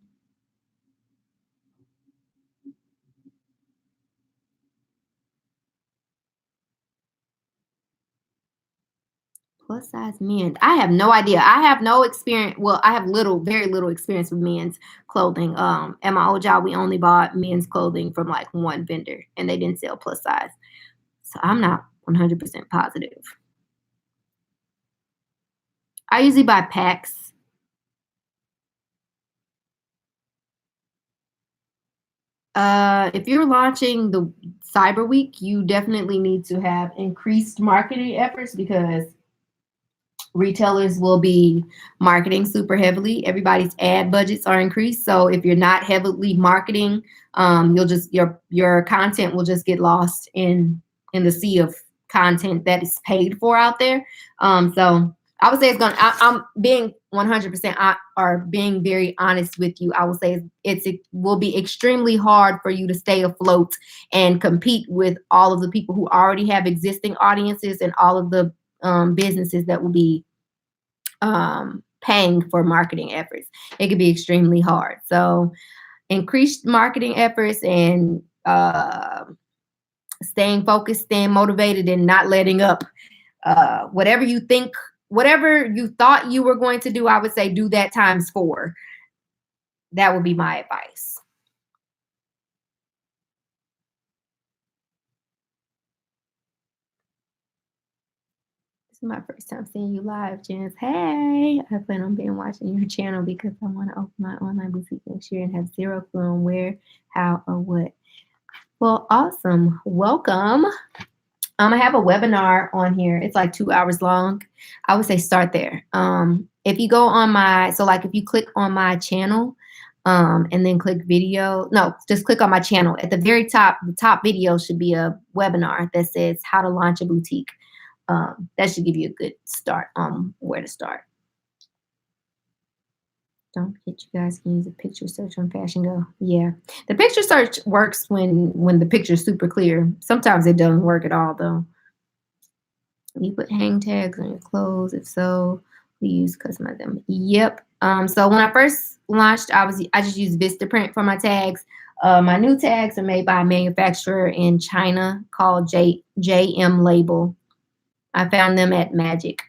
Plus size men. I have no idea. I have no experience. Well, I have very little experience with men's clothing. At my old job, we only bought men's clothing from like one vendor, and they didn't sell plus size. So I'm not 100% positive. I usually buy packs. If you're launching the Cyber Week, you definitely need to have increased marketing efforts because retailers will be marketing super heavily. Everybody's ad budgets are increased. So if you're not heavily marketing, you'll just your content will just get lost in the sea of content that is paid for out there. So I would say I'm being 100% or being very honest with you. I would say it will be extremely hard for you to stay afloat and compete with all of the people who already have existing audiences and all of the businesses that will be paying for marketing efforts. It could be extremely hard. So increased marketing efforts and staying focused, staying motivated, and not letting up. Whatever you thought you were going to do, I would say do that times 4. That would be my advice. This is my first time seeing you live, Jens. Hey, I plan on watching your channel because I want to open my online boutique next year and have zero clue on where, how, or what. Well, awesome. Welcome. I have a webinar on here. It's like 2 hours long. I would say start there. If you go on if you click on my channel and then click video, no, just click on my channel. At the very top, the top video should be a webinar that says how to launch a boutique. That should give you a good start on where to start. Don't forget, you guys can use a picture search on Fashion Go. Yeah, the picture search works when the picture's super clear. Sometimes it doesn't work at all, though. You put hang tags on your clothes. If so, we use customize them. Yep. So when I first launched, I just used Vistaprint for my tags. My new tags are made by a manufacturer in China called JM Label. I found them at Magic.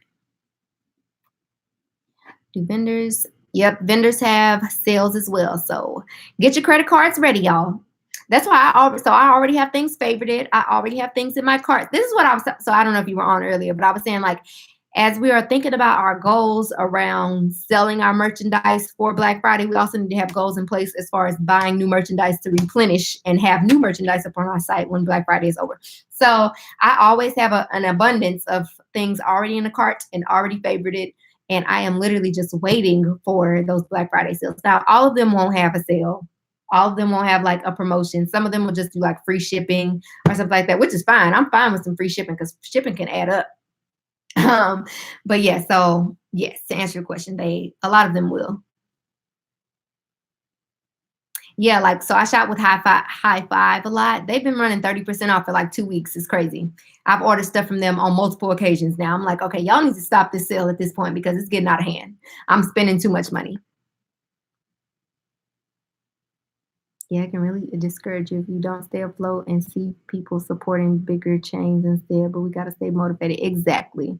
Do vendors? Yep, vendors have sales as well. So get your credit cards ready, y'all. That's why I already have things favorited. I already have things in my cart. This is what so I don't know if you were on earlier, but I was saying, like, as we are thinking about our goals around selling our merchandise for Black Friday, we also need to have goals in place as far as buying new merchandise to replenish and have new merchandise up on our site when Black Friday is over. So I always have an abundance of things already in the cart and already favorited. And I am literally just waiting for those Black Friday sales. Now, all of them won't have a sale. All of them won't have like a promotion. Some of them will just do like free shipping or something like that, which is fine. I'm fine with some free shipping because shipping can add up. But yeah, so yes, to answer your question, a lot of them will. Yeah, like, so I shop with High Five a lot. They've been running 30% off for like 2 weeks. It's crazy. I've ordered stuff from them on multiple occasions now. I'm like, okay, y'all need to stop this sale at this point because it's getting out of hand. I'm spending too much money. Yeah, it can really discourage you if you don't stay afloat and see people supporting bigger chains instead, but we got to stay motivated. Exactly.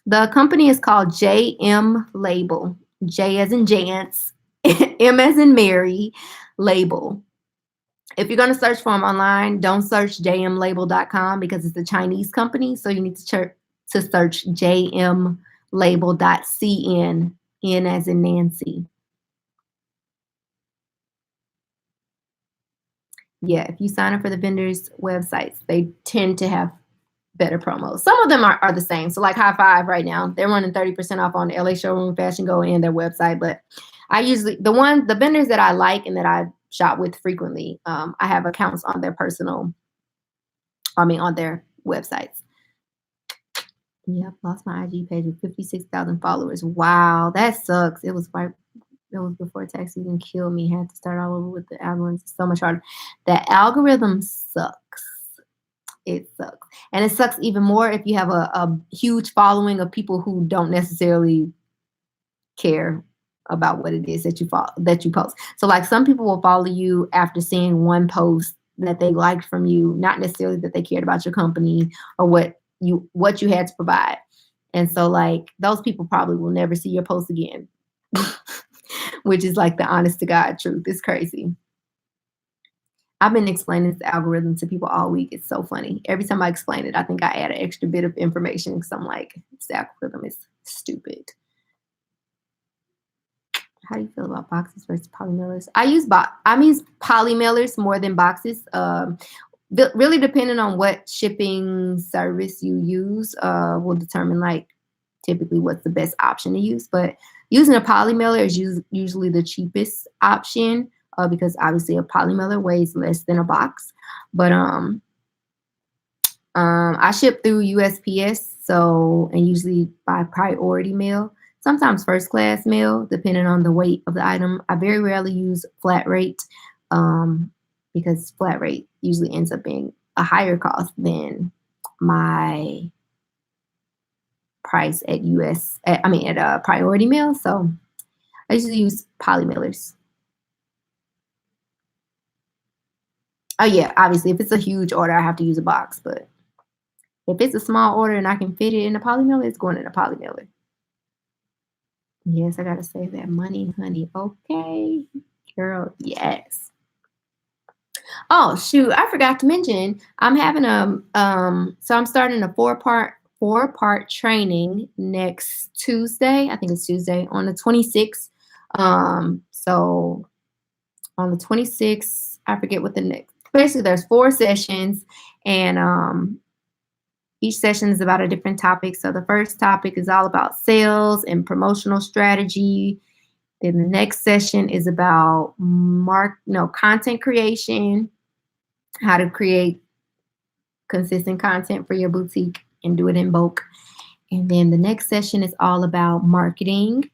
The company is called JM Label. J as in Jance, M as in Mary, Label. If you're going to search for them online, don't search jmlabel.com because it's a Chinese company. So you need to search jmlabel.cn, N as in Nancy. Yeah, if you sign up for the vendors' websites, they tend to have better promos. Some of them are the same. So like High Five right now, they're running 30% off on the LA Showroom, Fashion Go, and their website. But I usually, the vendors that I like and that I shop with frequently, I have accounts on their on their websites. Yep, lost my IG page with 56,000 followers. Wow, that sucks. It was before tax season killed me. Had to start all over with the algorithm. It's so much harder. The algorithm sucks. It sucks. And it sucks even more if you have a huge following of people who don't necessarily care about what it is that you post. So like some people will follow you after seeing one post that they liked from you, not necessarily that they cared about your company or what you had to provide. And so like those people probably will never see your post again, which is like the honest to God truth. It's crazy. I've been explaining this algorithm to people all week. It's so funny. Every time I explain it, I think I add an extra bit of information because I'm like, this algorithm is stupid. How do you feel about boxes versus polymailers? I use polymailers more than boxes. Really depending on what shipping service you use will determine like typically what's the best option to use. But using a polymailer is usually the cheapest option because obviously a polymailer weighs less than a box. But I ship through USPS, and usually by priority mail. Sometimes first class mail, depending on the weight of the item. I very rarely use flat rate because flat rate usually ends up being a higher cost than my price at priority mail. So I usually use polymailers. Oh yeah, obviously if it's a huge order, I have to use a box, but if it's a small order and I can fit it in a polymailer, it's going in a polymailer. Yes, I gotta save that money, honey. Okay, girl. Yes. Oh shoot, I forgot to mention I'm having so I'm starting a four-part training next Tuesday. I think it's Tuesday on the 26th. So on the 26th, I forget what the next. Basically, there's 4 sessions, and each session is about a different topic. So the first topic is all about sales and promotional strategy. Then the next session is about content creation, how to create consistent content for your boutique and do it in bulk. And then the next session is all about marketing.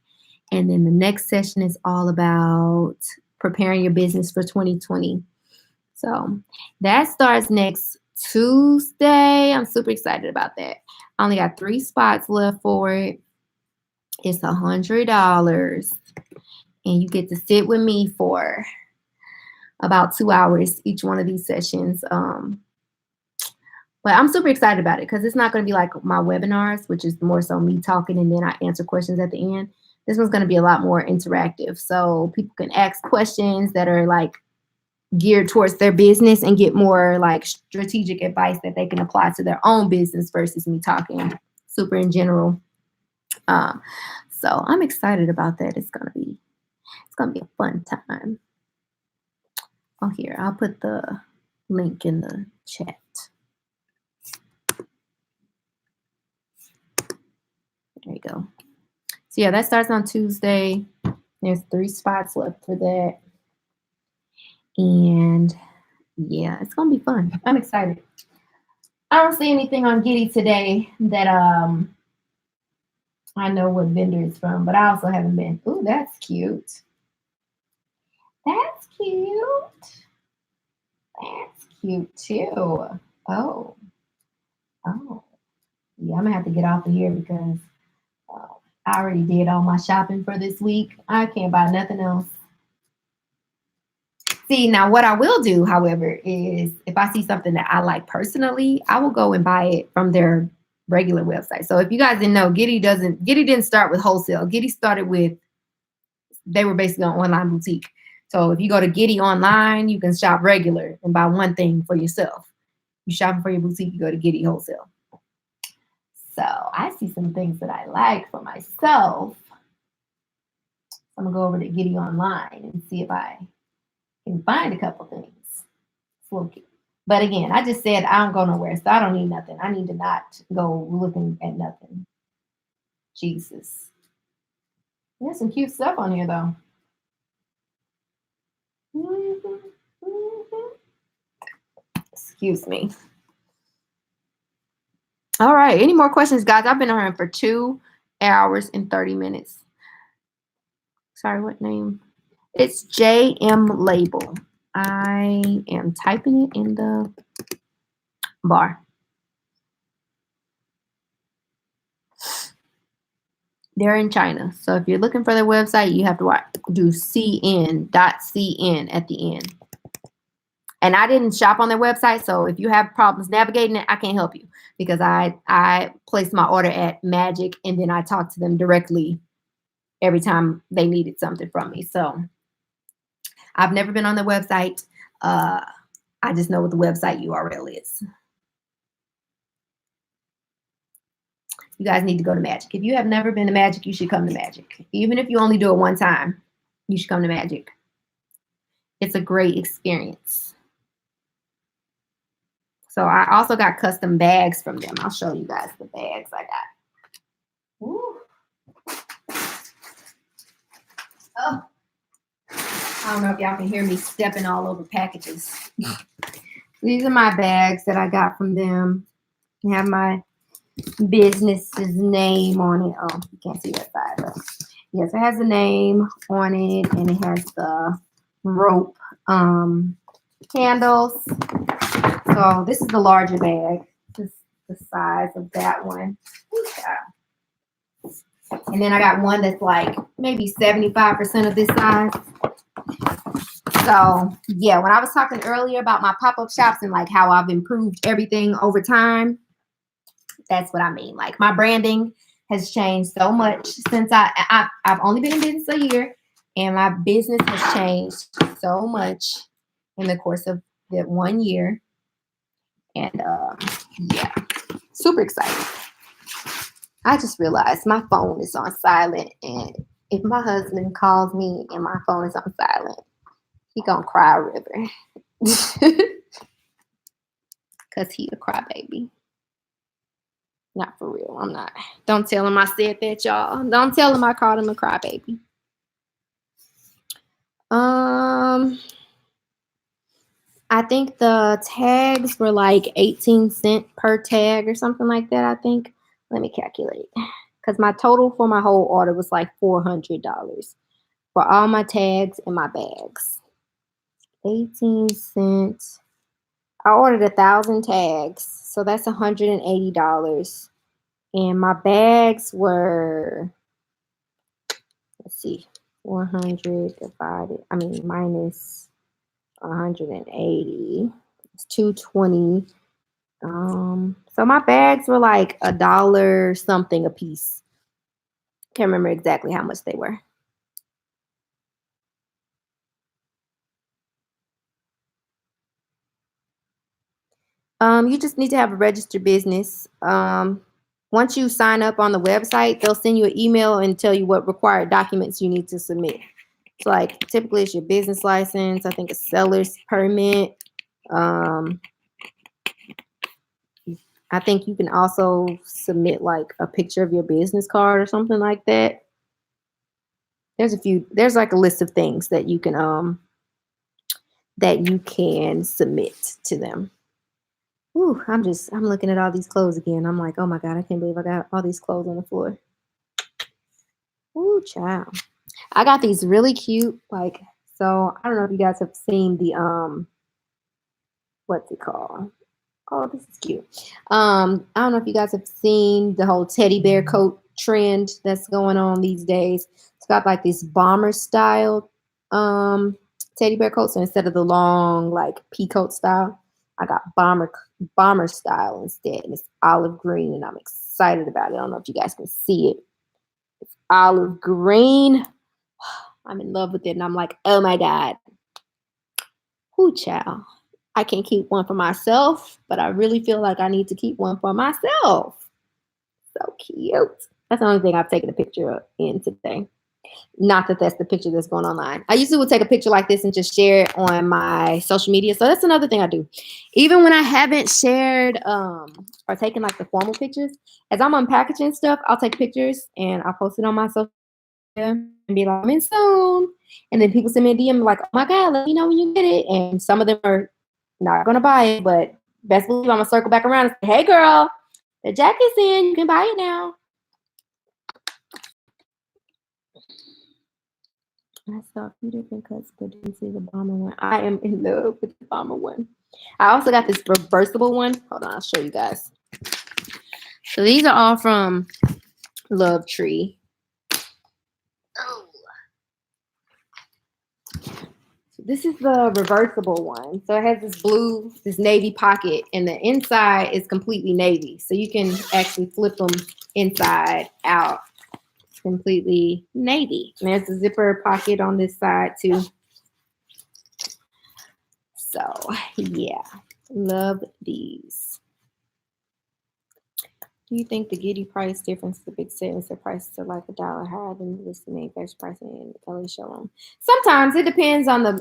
And then the next session is all about preparing your business for 2020. So that starts next Tuesday. I'm super excited about that. I only got 3 spots left for it. It's $100. And you get to sit with me for about 2 hours each one of these sessions. But I'm super excited about it because it's not going to be like my webinars, which is more so me talking and then I answer questions at the end. This one's going to be a lot more interactive. So people can ask questions that are like geared towards their business and get more like strategic advice that they can apply to their own business versus me talking super in general. So I'm excited about that. It's gonna be a fun time. Oh, here, I'll put the link in the chat. There you go. So yeah, that starts on Tuesday. There's 3 spots left for that. And yeah, it's gonna be fun. I'm excited. I don't see anything on Giddy today that I know what vendor it's from, but I also haven't been. Ooh, that's cute. That's cute. That's cute too. Oh. Yeah, I'm gonna have to get off of here because I already did all my shopping for this week. I can't buy nothing else. See, now what I will do, however, is if I see something that I like personally, I will go and buy it from their regular website. So if you guys didn't know, Giddy didn't start with wholesale. Giddy started with, they were basically an online boutique. So if you go to Giddy online, you can shop regular and buy one thing for yourself. You shopping for your boutique, you go to Giddy wholesale. So I see some things that I like for myself. I'm gonna go over to Giddy online and see if I can find a couple things. It's a little cute. But again, I just said I don't go nowhere, so I don't need nothing. I need to not go looking at nothing. Jesus. There's some cute stuff on here, though. Excuse me. All right. Any more questions, guys? I've been on here for 2 hours and 30 minutes. Sorry, what name? It's JM Label. I am typing it in the bar. They're in China. So if you're looking for their website, you have to do cn.cn at the end. And I didn't shop on their website, so if you have problems navigating it, I can't help you because I placed my order at Magic, and then I talked to them directly every time they needed something from me. So I've never been on their website. I just know what the website URL is. You guys need to go to Magic. If you have never been to Magic, you should come to Magic. Even if you only do it one time, you should come to Magic. It's a great experience. So I also got custom bags from them. I'll show you guys the bags I got. Ooh. Oh, I don't know if y'all can hear me stepping all over packages. These are my bags that I got from them. I have my business's name on it. Oh, you can't see that side, but yes, it has the name on it, and it has the rope handles. So this is the larger bag. This is the size of that one. And then I got one that's like maybe 75% of this size. So yeah, when I was talking earlier about my pop-up shops and like how I've improved everything over time, that's what I mean. Like my branding has changed so much since I've only been in business a year, and my business has changed so much in the course of that 1 year. And yeah, super excited. I just realized my phone is on silent, and if my husband calls me and my phone is on silent, he gonna cry a river. Cause he a crybaby. Not for real. I'm not. Don't tell him I said that, y'all. Don't tell him I called him a crybaby. I think the tags were like 18 cents per tag or something like that, I think. Let me calculate. Because my total for my whole order was like $400 for all my tags and my bags. 18 cents. I ordered 1,000 tags, so that's $180. And my bags were, let's see, 400 divided, minus 180. It's 220. So my bags were like $1 something a piece. Can't remember exactly how much they were. You just need to have a registered business. Once you sign up on the website, they'll send you an email and tell you what required documents you need to submit. So like typically it's your business license, I think a seller's permit. I think you can also submit like a picture of your business card or something like that. There's like a list of things that you can submit to them. Ooh, I'm looking at all these clothes again. I'm like, oh my God, I can't believe I got all these clothes on the floor. Ooh, child. I got these really cute, so I don't know if you guys have seen the, what's it called? Oh, this is cute. I don't know if you guys have seen the whole teddy bear coat trend that's going on these days. It's got like this bomber style, teddy bear coat. So instead of the long, like pea coat style, I got bomber style instead. And it's olive green, and I'm excited about it. I don't know if you guys can see it. It's olive green. I'm in love with it, and I'm like, oh my God. Ooh, child. I can keep one for myself, but I really feel like I need to keep one for myself. So cute. That's the only thing I've taken a picture in today. Not that that's the picture that's going online. I usually would take a picture like this and just share it on my social media. So that's another thing I do. Even when I haven't shared or taken like the formal pictures, as I'm unpackaging stuff, I'll take pictures and I'll post it on my social media and be like, I'm in soon. And then people send me a DM like, oh my God, let me know when you get it. And some of them are not going to buy it, but best believe I'm going to circle back around and say, hey girl, the jacket's in, you can buy it now. I saw a few different cuts, but didn't see the bomber one. I am in love with the bomber one. I also got this reversible one. Hold on, I'll show you guys. So these are all from Love Tree. Oh. So This is the reversible one. So it has this navy pocket, and the inside is completely navy. So you can actually flip them inside out. It's completely navy. And there's a zipper pocket on this side too. So yeah, love these. Do you think the Giddy price difference, the big savings, the prices are like $1 higher than the listed manufacturer price in LA showroom? Sometimes it depends on the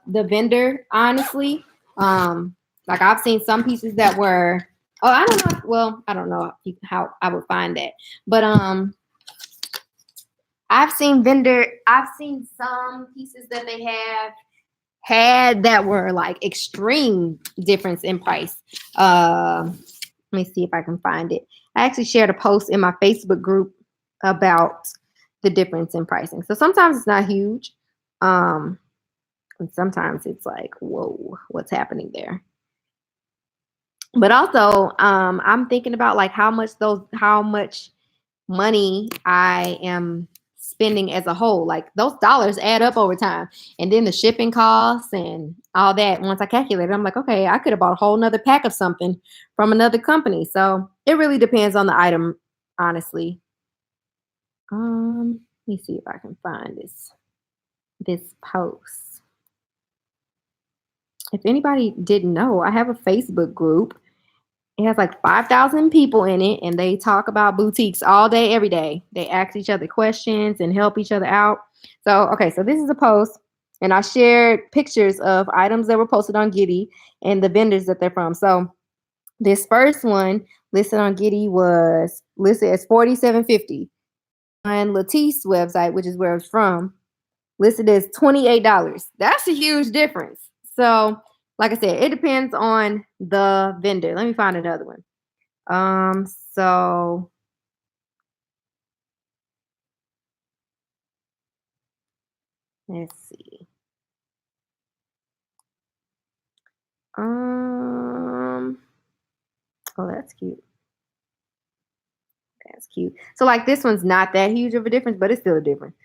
vendor, honestly. Like I've seen some pieces that were, I don't know. Well, I don't know how I would find that, but I've seen some pieces that they had that were like extreme difference in price. Let me see if I can find it. I actually shared a post in my Facebook group about the difference in pricing. So sometimes it's not huge. And sometimes it's like, whoa, what's happening there? But also, I'm thinking about like how much money I am spending as a whole. Like those dollars add up over time. And then the shipping costs and all that. Once I calculate it, I'm like, okay, I could have bought a whole nother pack of something from another company. So it really depends on the item, honestly. Let me see if I can find this post. If anybody didn't know, I have a Facebook group. It has like 5,000 people in it, and they talk about boutiques all day, every day. They ask each other questions and help each other out. So, okay, so this is a post, and I shared pictures of items that were posted on Giddy and the vendors that they're from. So, this first one listed on Giddy was listed as $47.50. On Lattice's website, which is where it's from, listed as $28. That's a huge difference. So, like I said, it depends on the vendor. Let me find another one. So let's see. Oh, that's cute. That's cute. So like this one's not that huge of a difference, but it's still a difference.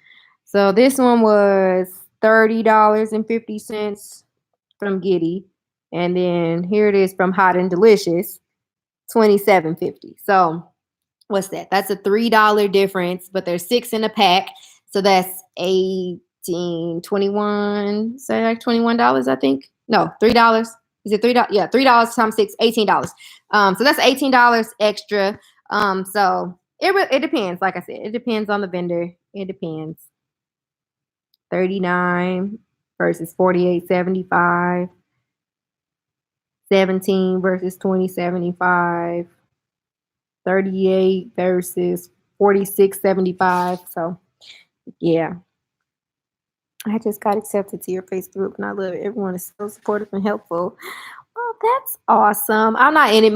So this one was $30.50 from Giddy. And then here it is from Hot and Delicious, $27.50. So what's that? That's a $3 difference, but there's 6 in a pack. So that's 18, 21, say like $21, I think. No, $3. Is it $3? Yeah, $3 times 6, $18. So that's $18 extra. So it depends. Like I said, it depends on the vendor. It depends. 39 versus 48.75. 17 versus 20.75. 38 versus 46.75. So yeah. I just got accepted to your Facebook group and I love it. Everyone is so supportive and helpful. Well, that's awesome. I'm not in it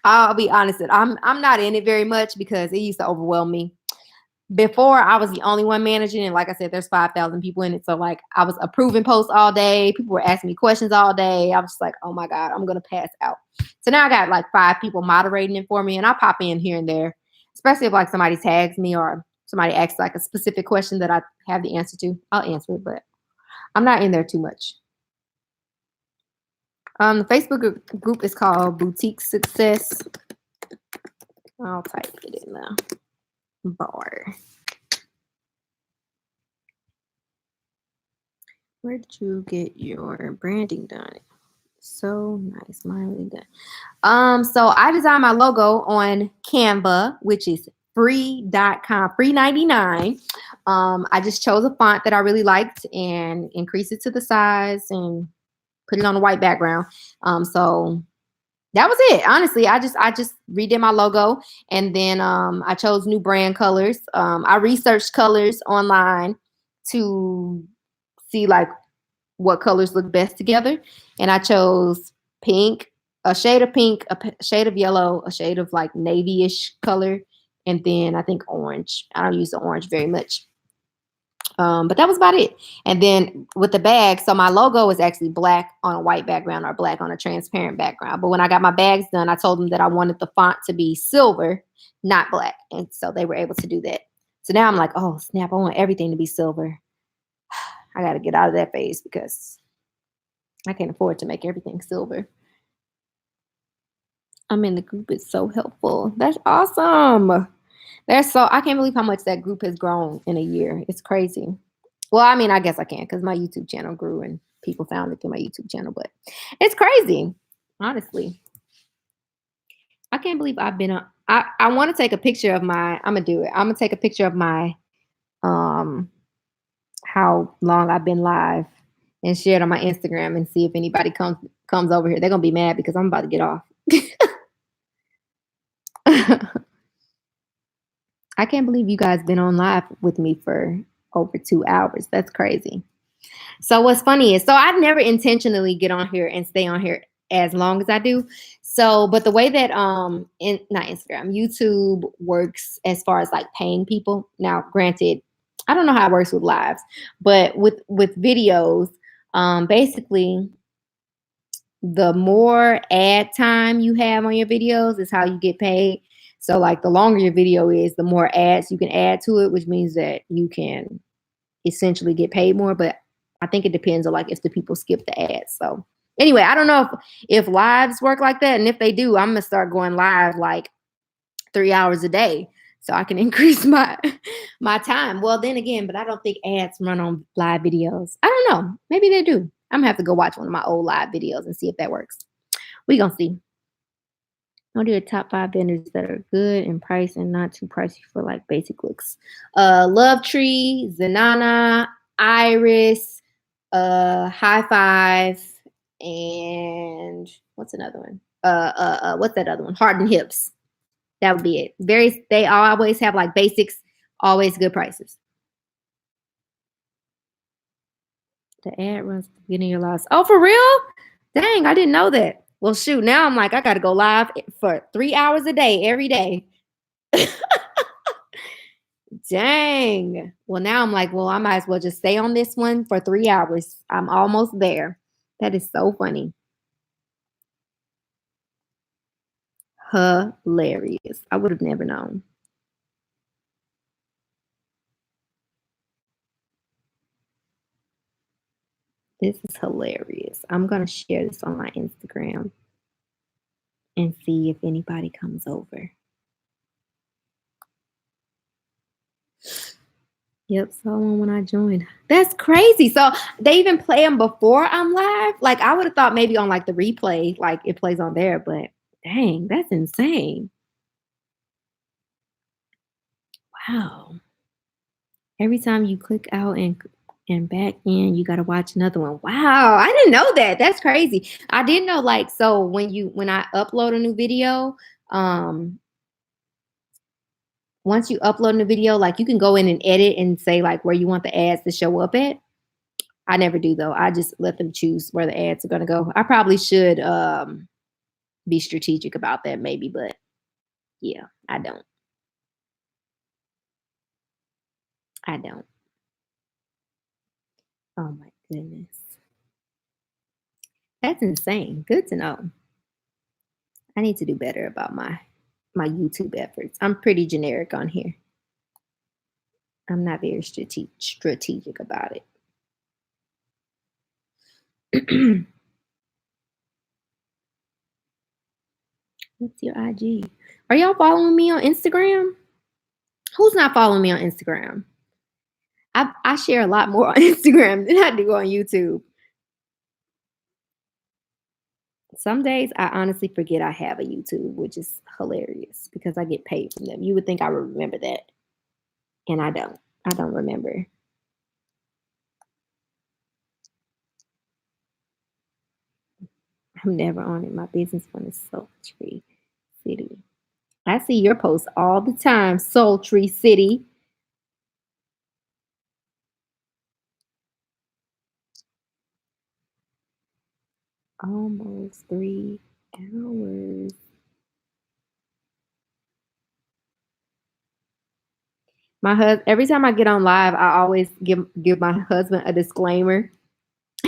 I'll be honest, I'm not in it very much because it used to overwhelm me. Before I was the only one managing, and like I said, there's 5,000 people in it. So like I was approving posts all day. People were asking me questions all day. I was just like, oh my God, I'm gonna pass out. So now I got like 5 people moderating it for me, and I'll pop in here and there, especially if like somebody tags me or somebody asks like a specific question that I have the answer to. I'll answer it, but I'm not in there too much. The Facebook group is called Boutique Success. I'll type it in now. Bar. Where did you get your branding done? So nice, mine really good. So I designed my logo on Canva, which is free.com, free 99. I just chose a font that I really liked and increased it to the size and put it on a white background. So that was it. Honestly, I just redid my logo, and then I chose new brand colors. I researched colors online to see like what colors look best together, and I chose pink, a shade of pink, a shade of yellow, a shade of like navy-ish color, and then I think orange. I don't use the orange very much. But that was about it. And then with the bag, so my logo is actually black on a white background or black on a transparent background. But when I got my bags done, I told them that I wanted the font to be silver, not black. And so they were able to do that. So now I'm like, oh, snap, I want everything to be silver. I got to get out of that phase because I can't afford to make everything silver. I'm in the group. It's so helpful. That's awesome. I can't believe how much that group has grown in a year. It's crazy. Well, I mean, I guess I can because my YouTube channel grew and people found it through my YouTube channel, but it's crazy. Honestly, I can't believe I've been on. I want to take a picture of my. I'm gonna do it. I'm gonna take a picture of my um how long I've been live and share it on my Instagram and see if anybody comes over here. They're gonna be mad because I'm about to get off. I can't believe you guys been on live with me for over 2 hours. That's crazy. So what's funny is, I never intentionally get on here and stay on here as long as I do. So, but the way that not Instagram, YouTube works as far as like paying people. Now, granted, I don't know how it works with lives, but with videos, basically the more ad time you have on your videos is how you get paid. So like the longer your video is, the more ads you can add to it, which means that you can essentially get paid more. But I think it depends on like if the people skip the ads. So anyway, I don't know if lives work like that. And if they do, I'm gonna start going live like 3 hours a day so I can increase my time. Well, then again, but I don't think ads run on live videos. I don't know. Maybe they do. I'm gonna have to go watch one of my old live videos and see if that works. We gonna see. What are your top 5 vendors that are good in price and not too pricey for like basic looks? Love Tree, Zanana, Iris, High Five, and what's another one? What's that other one? Heart and Hips. That would be it. They always have like basics, always good prices. The ad runs at the beginning of your lives. Oh, for real? Dang, I didn't know that. Well, shoot, now I'm like, I got to go live for 3 hours a day, every day. Dang. Well, now I'm like, well, I might as well just stay on this one for 3 hours. I'm almost there. That is so funny. Hilarious. I would have never known. This is hilarious. I'm going to share this on my Instagram and see if anybody comes over. Yep, saw one when I joined. That's crazy. So they even play them before I'm live? Like I would have thought maybe on like the replay, like it plays on there, but dang, that's insane. Wow. Every time you click out and back in, you got to watch another one. Wow, I didn't know that. That's crazy. I didn't know like so when I upload a new video, once you upload a new video, like you can go in and edit and say like where you want the ads to show up at. I never do though. I just let them choose where the ads are going to go. I probably should be strategic about that maybe, but yeah, I don't. I don't. Oh my goodness. That's insane. Good to know. I need to do better about my YouTube efforts. I'm pretty generic on here. I'm not very strategic about it. What's your IG? Are y'all following me on Instagram? Who's not following me on Instagram? I share a lot more on Instagram than I do on YouTube. Some days I honestly forget I have a YouTube, which is hilarious because I get paid from them. You would think I would remember that. And I don't. I don't remember. I'm never on it. My business one is Sultry City. I see your posts all the time, Sultry City. Almost 3 hours. Every time I get on live, I always give my husband a disclaimer.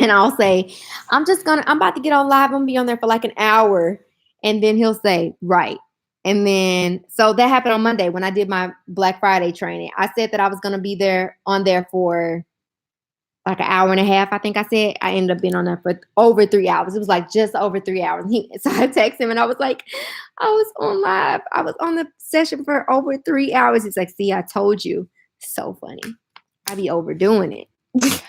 And I'll say, I'm about to get on live. I'm gonna be on there for like an hour. And then he'll say, right. And then, so that happened on Monday when I did my Black Friday training. I said that I was going to be on there for like an hour and a half, I think I said. I ended up being on there for over 3 hours. It was like just over 3 hours. So I texted him and I was like, I was on live. I was on the session for over 3 hours. He's like, see, I told you. So funny. I be overdoing it.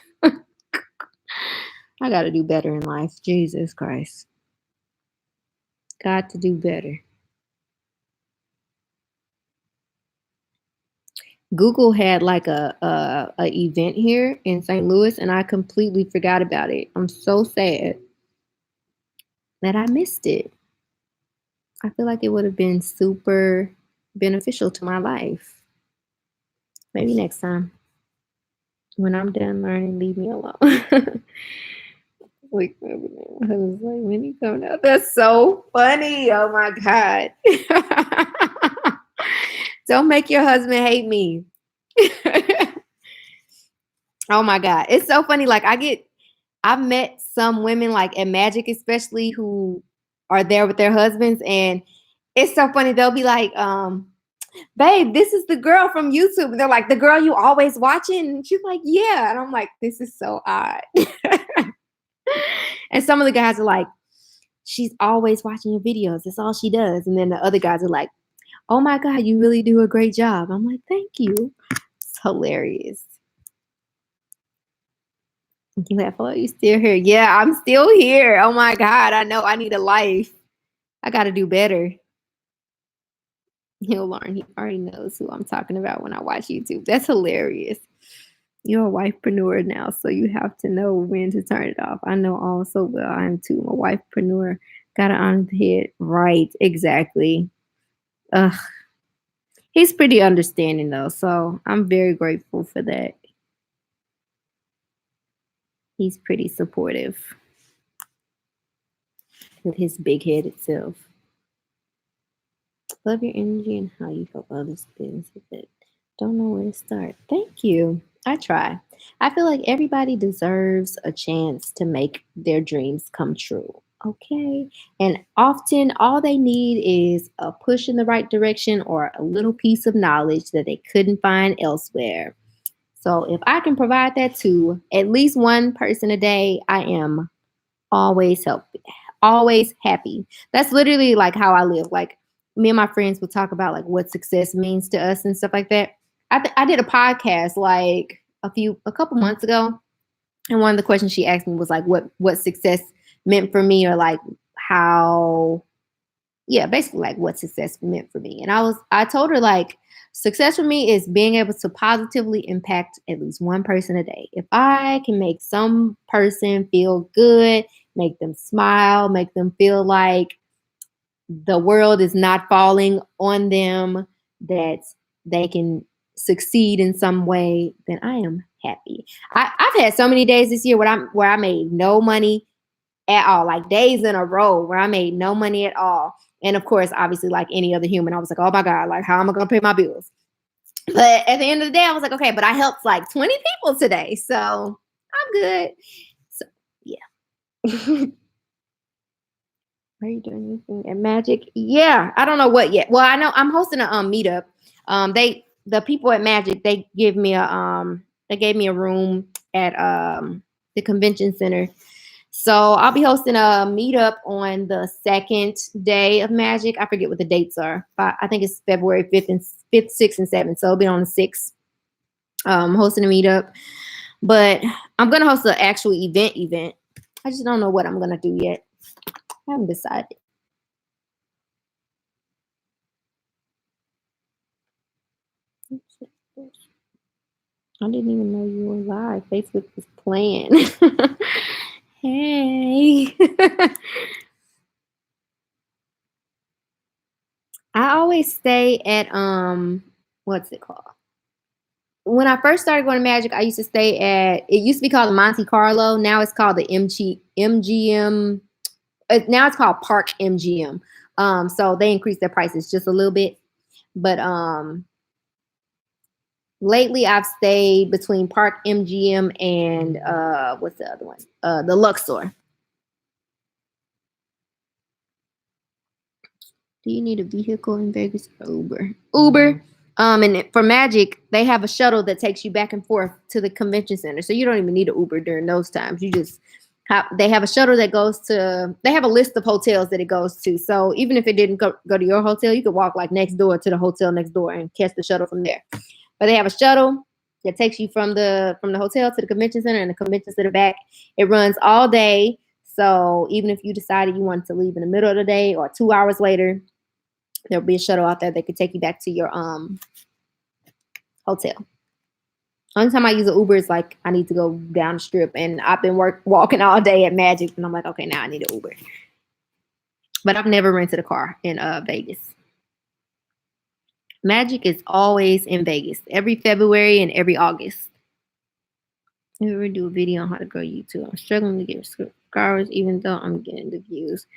I got to do better in life. Jesus Christ. Got to do better. Google had like a event here in St. Louis, and I completely forgot about it. I'm so sad that I missed it. I feel like it would have been super beneficial to my life. Maybe next time. When I'm done learning, leave me alone. Like, I was like, when he coming out? That's so funny. Oh my God. Don't make your husband hate me. Oh my God. It's so funny. Like I've met some women like at Magic, especially who are there with their husbands. And it's so funny. They'll be like, babe, this is the girl from YouTube. And they're like, the girl you always watching? And she's like, yeah. And I'm like, this is so odd. And some of the guys are like, she's always watching your videos. That's all she does. And then the other guys are like, oh my God, you really do a great job. I'm like, thank you. It's hilarious. You laugh, oh, you still here? Yeah, I'm still here. Oh my God, I know I need a life. I got to do better. He'll learn. He already knows who I'm talking about when I watch YouTube. That's hilarious. You're a wifepreneur now, so you have to know when to turn it off. I know all so well. I am too. I'm a wifepreneur. Got it on the head. Right, exactly. Ugh. He's pretty understanding though, so I'm very grateful for that. He's pretty supportive with his big-headed self. Love your energy and how you help others benefit it. Don't know where to start. Thank you. I try. I feel like everybody deserves a chance to make their dreams come true. Okay. And often all they need is a push in the right direction or a little piece of knowledge that they couldn't find elsewhere. So if I can provide that to at least one person a day, I am always always happy. That's literally like how I live. Like me and my friends would talk about like what success means to us and stuff like that. I did a podcast like a couple months ago, and one of the questions she asked me was like what success meant for me, or like how, yeah, basically like what success meant for me. And I told her like success for me is being able to positively impact at least one person a day. If I can make some person feel good, make them smile, make them feel like the world is not falling on them, that they can succeed in some way, then I am happy. I've had so many days this year where I made no money at all, like days in a row where I made no money at all. And of course, obviously, like any other human, I was like, oh my God, like how am I going to pay my bills? But at the end of the day, I was like, okay, but I helped like 20 people today. So I'm good. So yeah. Are you doing anything at Magic? Yeah, I don't know what yet. Well, I know I'm hosting a meetup. The people at Magic, they gave me a room at the convention center. So I'll be hosting a meetup on the second day of Magic. I forget what the dates are, but I think it's February 5th, 6th, and 7th. So it'll be on the 6th. Hosting a meetup, but I'm gonna host an actual event. I just don't know what I'm gonna do yet. I haven't decided. I didn't even know you were live. Facebook was playing. Hey. I always stay at what's it called? When I first started going to Magic, I used to stay at, it used to be called the Monte Carlo. Now it's called the MGM. Now it's called Park MGM. So they increased their prices just a little bit. But lately I've stayed between Park MGM and what's the other one? The Luxor. Do you need a vehicle in Vegas or Uber? Uber. And for Magic, they have a shuttle that takes you back and forth to the convention center. So you don't even need an Uber during those times. You just they have a shuttle that goes to, they have a list of hotels that it goes to. So even if it didn't go to your hotel, you could walk like next door to the hotel next door and catch the shuttle from there. But they have a shuttle that takes you from the hotel to the convention center and the convention center back. It runs all day. So even if you decided you wanted to leave in the middle of the day or 2 hours later, there'll be a shuttle out there that could take you back to your hotel. Only time I use an Uber is like I need to go down the strip, and I've been walking all day at Magic, and I'm like, okay, now I need an Uber. But I've never rented a car in Vegas. Magic is always in Vegas, every February and every August. Never do a video on how to grow YouTube. I'm struggling to get subscribers, even though I'm getting the views.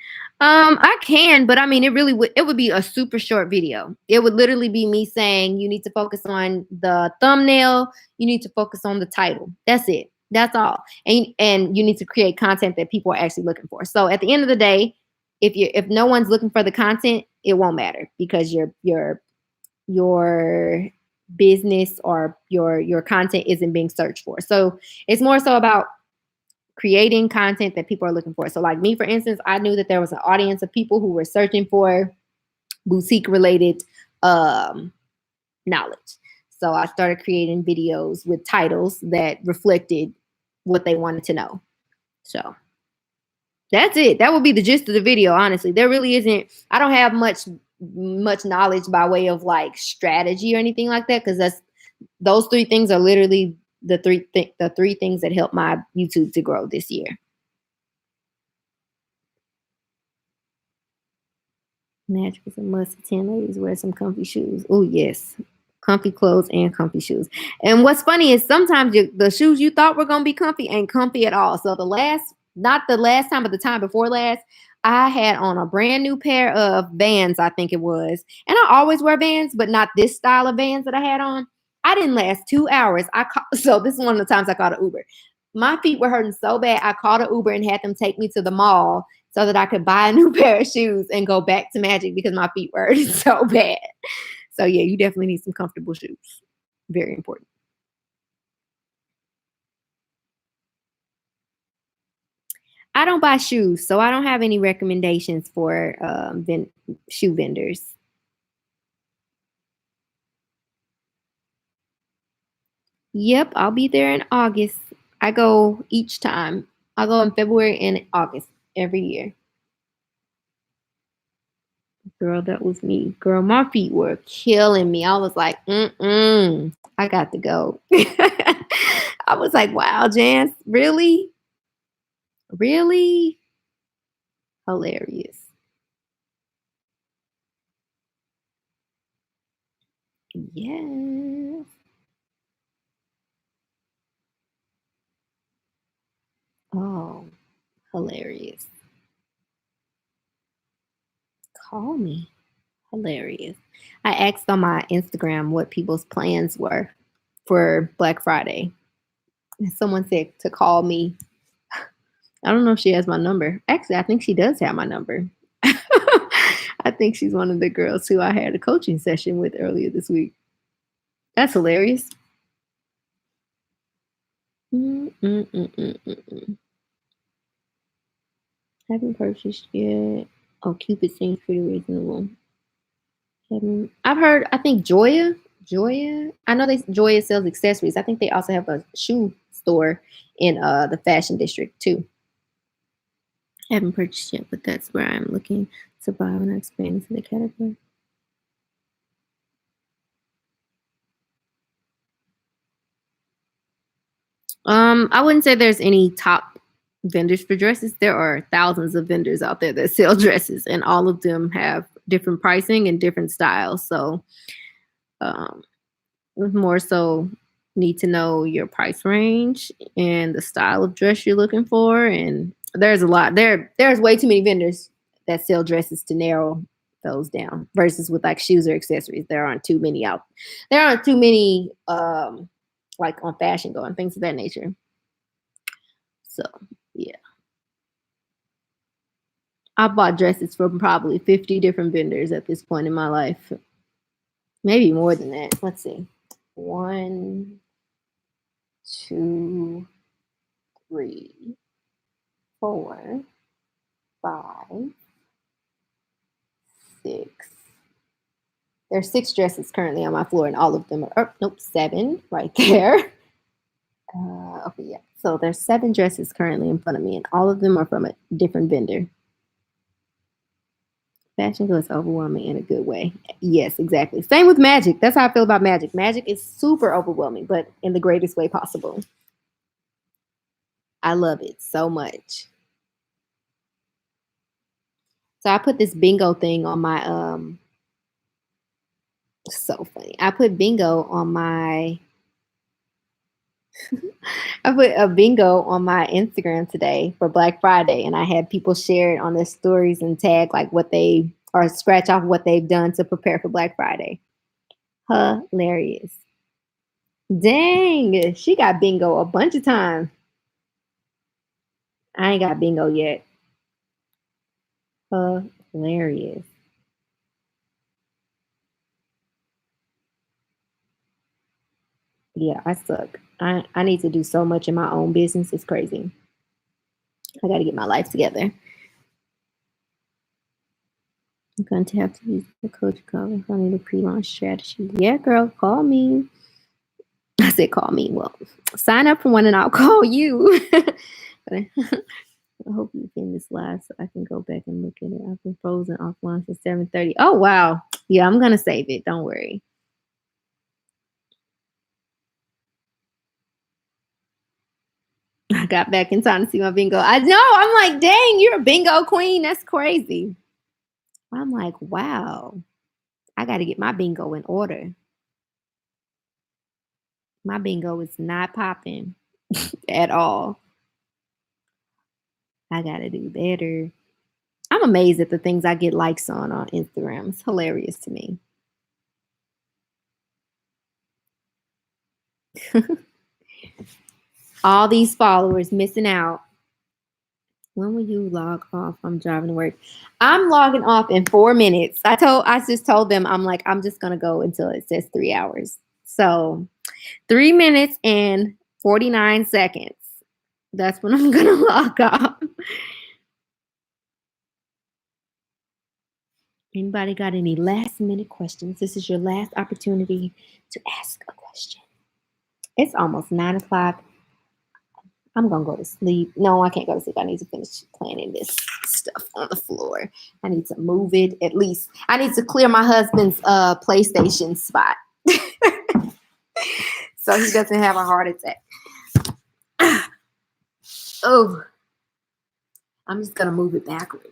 I can, but I mean, it would be a super short video. It would literally be me saying, you need to focus on the thumbnail. You need to focus on the title. That's it. That's all. And you need to create content that people are actually looking for. So at the end of the day, if no one's looking for the content, it won't matter because your business or your content isn't being searched for. So it's more so about creating content that people are looking for. So like me, for instance, I knew that there was an audience of people who were searching for boutique related knowledge. So I started creating videos with titles that reflected what they wanted to know. So that's it. That would be the gist of the video. Honestly, there really isn't, I don't have much knowledge by way of like strategy or anything like that. Cause those three things are literally the three things that helped my YouTube to grow this year. Magic is a must. 10 ladies wear some comfy shoes. Oh yes, comfy clothes and comfy shoes. And what's funny is sometimes the shoes you thought were gonna be comfy ain't comfy at all. So not the last time, but the time before last, I had on a brand new pair of Vans, I think it was. And I always wear Vans, but not this style of Vans that I had on. I didn't last 2 hours. So this is one of the times I called an Uber. My feet were hurting so bad, I called an Uber and had them take me to the mall so that I could buy a new pair of shoes and go back to Magic because my feet were hurting so bad. So yeah, you definitely need some comfortable shoes. Very important. I don't buy shoes, so I don't have any recommendations for shoe vendors. Yep, I'll be there in August. I go each time. I go in February and August every year. Girl, that was me. Girl, my feet were killing me. I was like, I got to go. I was like, wow, Jance, really? Really? Hilarious. Yes. Oh, hilarious. Call me. Hilarious. I asked on my Instagram what people's plans were for Black Friday. And someone said to call me. I don't know if she has my number. Actually, I think she does have my number. I think she's one of the girls who I had a coaching session with earlier this week. That's hilarious. Haven't purchased yet. Oh, Cupid seems pretty reasonable. I've heard, I think Joya. I know Joya sells accessories. I think they also have a shoe store in the fashion district too. I haven't purchased yet, but that's where I'm looking to buy when I expand into the category. I wouldn't say there's any top vendors for dresses. There are thousands of vendors out there that sell dresses, and all of them have different pricing and different styles. So, more so need to know your price range and the style of dress you're looking for. And there's a lot there's way too many vendors that sell dresses to narrow those down versus with like shoes or accessories. There aren't too many like on Fashion Go and things of that nature. So yeah, I bought dresses from probably 50 different vendors at this point in my life. Maybe more than that. Let's see. 1, 2, 3, 4, 5, 6. There's 6 dresses currently on my floor, and all of them are, nope, 7 right there. Okay, yeah. So there's 7 dresses currently in front of me, and all of them are from a different vendor. Fashion goes overwhelming in a good way. Yes, exactly. Same with magic. That's how I feel about magic. Magic is super overwhelming, but in the greatest way possible. I love it so much. So I put this bingo thing on my so funny. I put bingo on my I put a bingo on my Instagram today for Black Friday, and I had people share it on their stories and tag like what they or scratch off what they've done to prepare for Black Friday. Hilarious. Dang, she got bingo a bunch of times. I ain't got bingo yet. Hilarious. Yeah, I suck. I need to do so much in my own business. It's crazy. I got to get my life together. I'm going to have to use the coach call if I need a pre-launch strategy. Yeah, girl, call me. I said call me. Well, sign up for one and I'll call you. I hope you can this live so I can go back and look at it. I've been frozen offline since 7:30. Oh, wow. Yeah, I'm going to save it. Don't worry. I got back in time to see my bingo. I know. I'm like, dang, you're a bingo queen. That's crazy. I'm like, wow. I got to get my bingo in order. My bingo is not popping at all. I got to do better. I'm amazed at the things I get likes on Instagram. It's hilarious to me. All these followers missing out. When will you log off? I'm driving to work. I'm logging off in 4 minutes. I just told them, I'm like, I'm just gonna go until it says 3 hours. So 3 minutes and 49 seconds. That's when I'm gonna log off. Anybody got any last minute questions? This is your last opportunity to ask a question. It's almost 9 o'clock. I'm gonna go to sleep. No, I can't go to sleep. I need to finish planning this stuff on the floor. I need to move it at least. I need to clear my husband's PlayStation spot so he doesn't have a heart attack. Oh, I'm just gonna move it backwards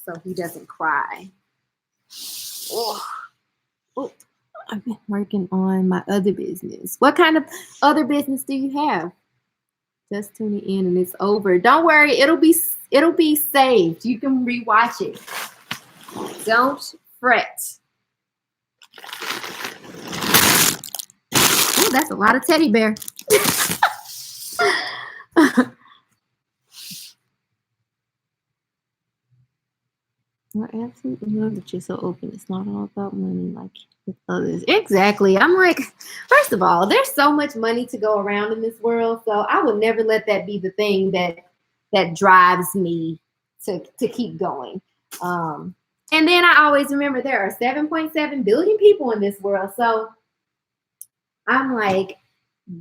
so he doesn't cry. Oh. Oh. I've been working on my other business. What kind of other business do you have? Just tuning in and it's over. Don't worry, it'll be saved. You can rewatch it. Don't fret. Oh, that's a lot of teddy bear. I absolutely love that you're so open. It's not all about money like with others. Exactly. I'm like, first of all, there's so much money to go around in this world. So I would never let that be the thing that drives me to keep going. And then I always remember there are 7.7 billion people in this world. So I'm like,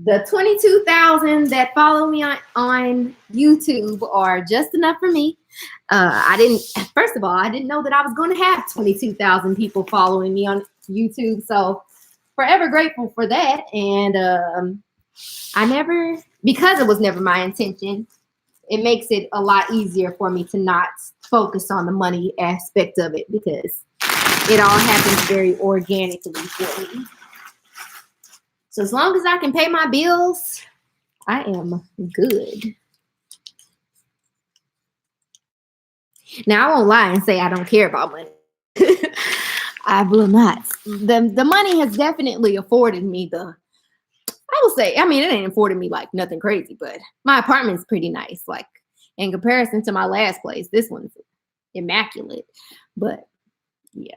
the 22,000 that follow me on YouTube are just enough for me. First of all, I didn't know that I was going to have 22,000 people following me on YouTube. So forever grateful for that. And because it was never my intention, it makes it a lot easier for me to not focus on the money aspect of it because it all happens very organically for me. So as long as I can pay my bills, I am good. Now, I won't lie and say I don't care about money. I will not. The money has definitely afforded me I will say, I mean, it ain't afforded me like nothing crazy, but my apartment's pretty nice. Like in comparison to my last place, this one's immaculate. But yeah.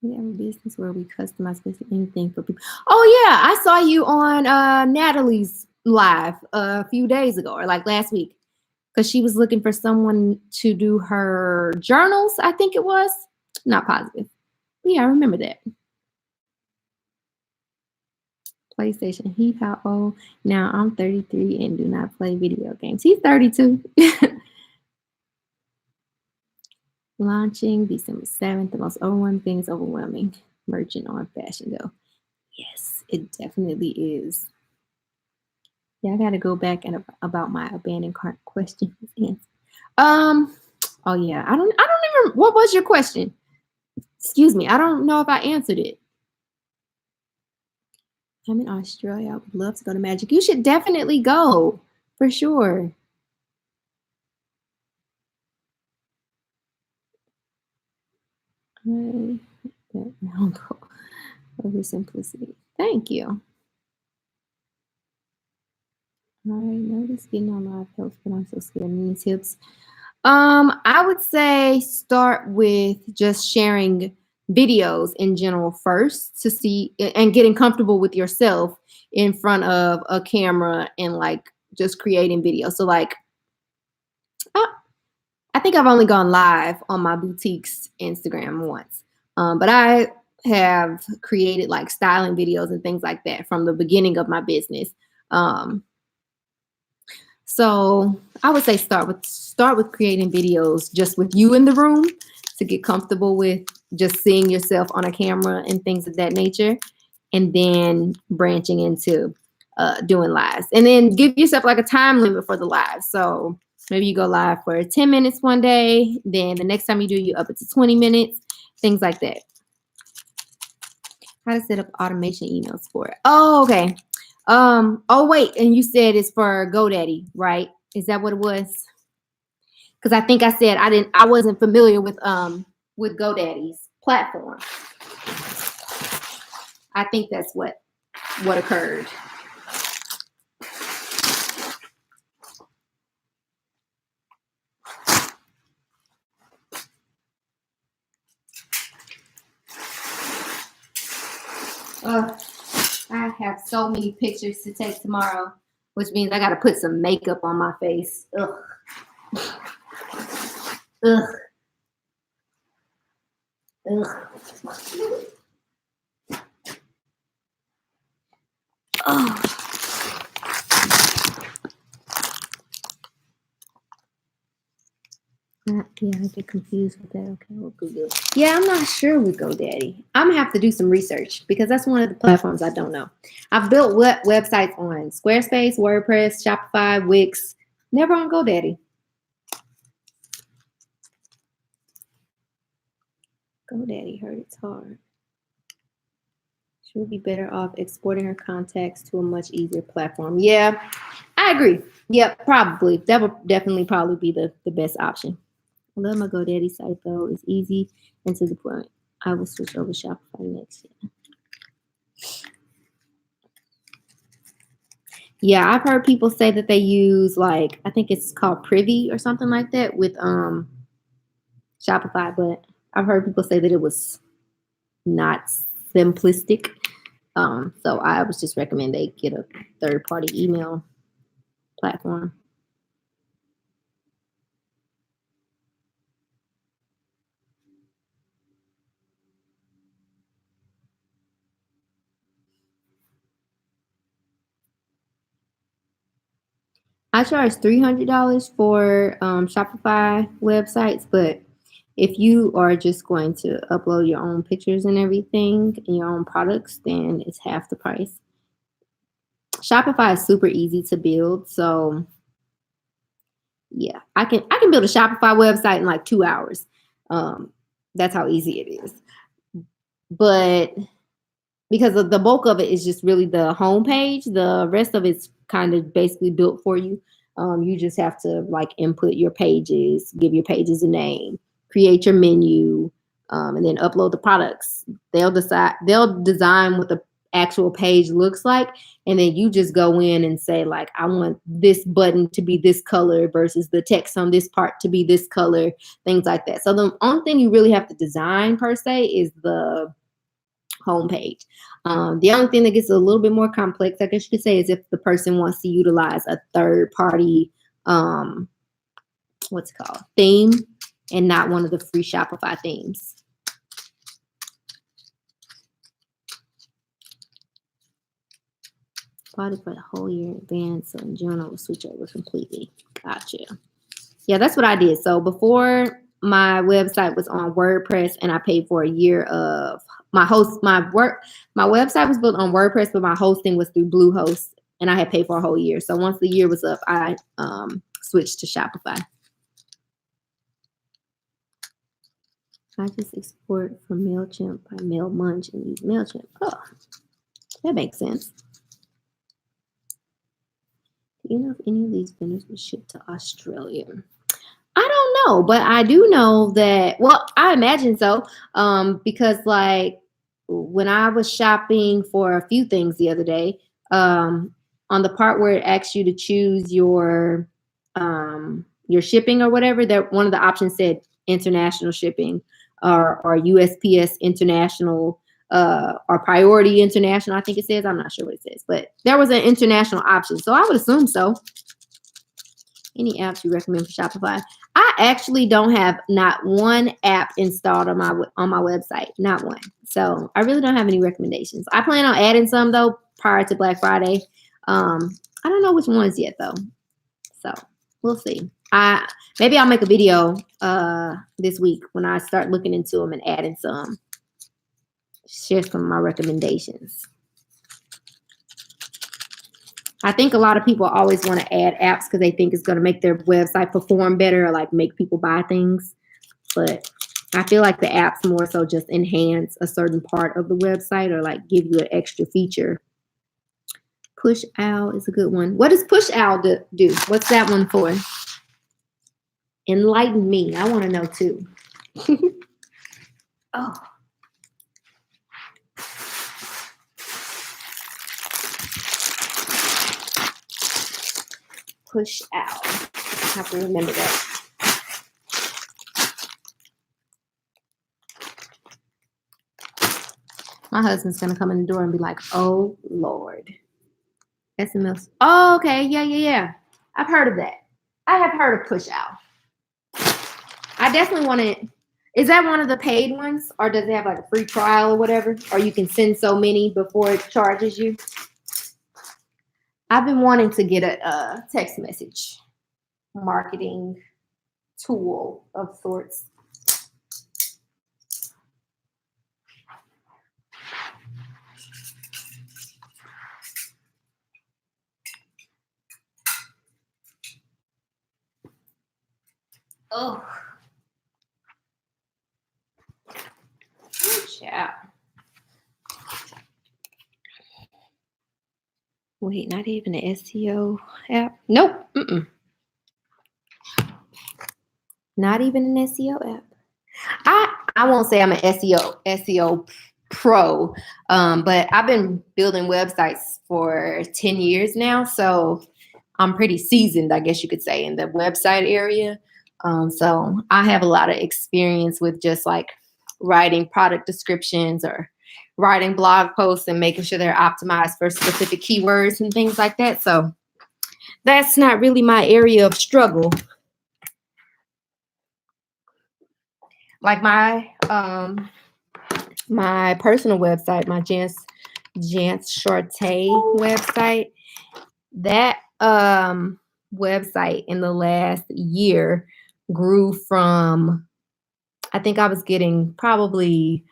We have a business where we customize basically anything for people. Oh yeah, I saw you on Natalie's live a few days ago, or like last week, because she was looking for someone to do her journals. I think it was. Not positive. But yeah, I remember that. PlayStation. He how old? Now I'm 33 and do not play video games. He's 32. Launching December 7th. The most overwhelming thing is overwhelming. Merchant on Fashion Go. Yes, it definitely is. Yeah, I got to go back and about my abandoned cart question. Oh yeah, I don't even. What was your question? Excuse me, I don't know if I answered it. I'm in Australia. I would love to go to Magic. You should definitely go for sure. Over simplicity. Thank you. I notice getting on live helps, but I'm so scared. Any tips? I would say start with just sharing videos in general first to see and getting comfortable with yourself in front of a camera and like just creating videos. So like I think I've only gone live on my boutique's Instagram once. But I have created like styling videos and things like that from the beginning of my business. So I would say start with creating videos just with you in the room to get comfortable with just seeing yourself on a camera and things of that nature, and then branching into doing lives. And then give yourself like a time limit for the lives. So maybe you go live for 10 minutes one day, then the next time you do, you up it to 20 minutes, things like that. How to set up automation emails for it. Oh, okay. Oh wait, and you said it's for GoDaddy, right? Is that what it was? Because I think I said I wasn't familiar with GoDaddy's platform. I think that's what occurred. I have so many pictures to take tomorrow, which means I got to put some makeup on my face. Ugh. Ugh. Ugh. Oh. Yeah, I get confused with that. Okay, we'll Google. Yeah, I'm not sure with GoDaddy. I'm gonna have to do some research because that's one of the platforms I don't know. I've built websites on Squarespace, WordPress, Shopify, Wix, never on GoDaddy. GoDaddy heard it's hard. She would be better off exporting her contacts to a much easier platform. Yeah, I agree. Yep, probably. That would definitely probably be the best option. I love my GoDaddy site though. It's easy and to the point. I will switch over Shopify next year. Yeah, I've heard people say that they use like I think it's called Privy or something like that with Shopify, but I've heard people say that it was not simplistic. So I would just recommend they get a third-party email platform. I charge $300 for Shopify websites, but if you are just going to upload your own pictures and everything and your own products, then it's half the price. Shopify is super easy to build, so yeah, I can build a Shopify website in like 2 hours. That's how easy it is. But because of the bulk of it is just really the homepage, the rest of it's kind of basically built for you. You just have to like input your pages, give your pages a name, create your menu, and then upload the products. They'll design with actual page looks like. And then you just go in and say, like, I want this button to be this color versus the text on this part to be this color, things like that. So the only thing you really have to design per se is the homepage. The only thing that gets a little bit more complex, I guess you could say, is if the person wants to utilize a third party, what's it called, theme, and not one of the free Shopify themes. Bought it for the whole year in advance, so in June I will switch over completely. Gotcha. Yeah, that's what I did. So before, my website was on WordPress, and I paid for a year of my website was built on WordPress, but my hosting was through Bluehost, and I had paid for a whole year. So once the year was up, I switched to Shopify. I just export from MailChimp by MailMunch and use MailChimp. Oh, that makes sense. Do you know if any of these vendors were shipped to Australia? I don't know, but I do know that, well, I imagine so, because like when I was shopping for a few things the other day, on the part where it asks you to choose your shipping or whatever, that one of the options said international shipping or USPS international, or priority international, I think it says. I'm not sure what it says, but there was an international option, so I would assume so. Any apps you recommend for Shopify? I actually don't have not one app installed on my website, not one. So I really don't have any recommendations. I plan on adding some though prior to Black Friday. I don't know which ones yet though, so we'll see. Maybe I'll make a video this week when I start looking into them and adding some. Share some of my recommendations. I think a lot of people always want to add apps because they think it's going to make their website perform better or like make people buy things. But I feel like the apps more so just enhance a certain part of the website or like give you an extra feature. Push Owl is a good one. What does Push Owl do? What's that one for? Enlighten me. I want to know too. Oh. Push Owl. I have to remember that. My husband's going to come in the door and be like, oh, Lord. SMS. Oh, okay. Yeah. I've heard of that. I have heard of Push Owl. I definitely want it. Is that one of the paid ones? Or does it have like a free trial or whatever? Or you can send so many before it charges you? I've been wanting to get a text message marketing tool of sorts. Oh. Yeah. Wait, not even an SEO app? Nope. Not even an SEO app. I won't say I'm an SEO pro, but I've been building websites for 10 years now, so I'm pretty seasoned, I guess you could say, in the website area. So I have a lot of experience with just like writing product descriptions or writing blog posts and making sure they're optimized for specific keywords and things like that. So that's not really my area of struggle. Like my personal website, my Jance Shorte website, that website in the last year grew from, I think I was getting probably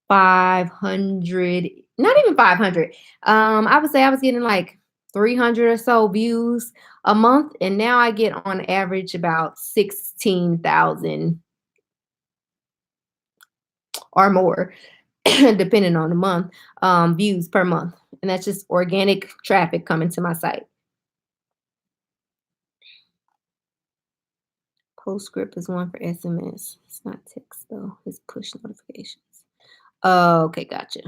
500, not even 500. I would say I was getting like 300 or so views a month, and now I get on average about 16,000 or more, depending on the month, views per month. And that's just organic traffic coming to my site. PostScript is one for SMS. It's not text though. It's push notifications. Oh, okay, gotcha.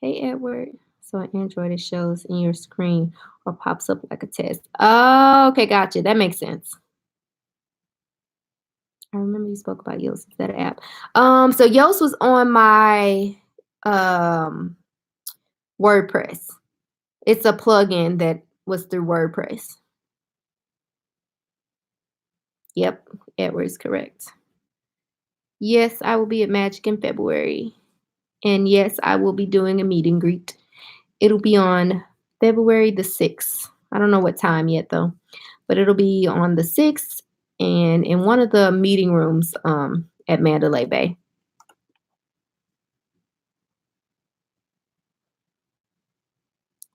Hey, Edward. So on Android, it shows in your screen or pops up like a test. Oh, okay, gotcha. That makes sense. I remember you spoke about Yoast. Is that an app? So Yoast was on my um WordPress. It's a plugin that was through WordPress. Yep, Edward's correct. Yes, I will be at Magic in February. And yes, I will be doing a meet and greet. It'll be on February the 6th. I don't know what time yet though, but it'll be on the 6th and in one of the meeting rooms at Mandalay Bay.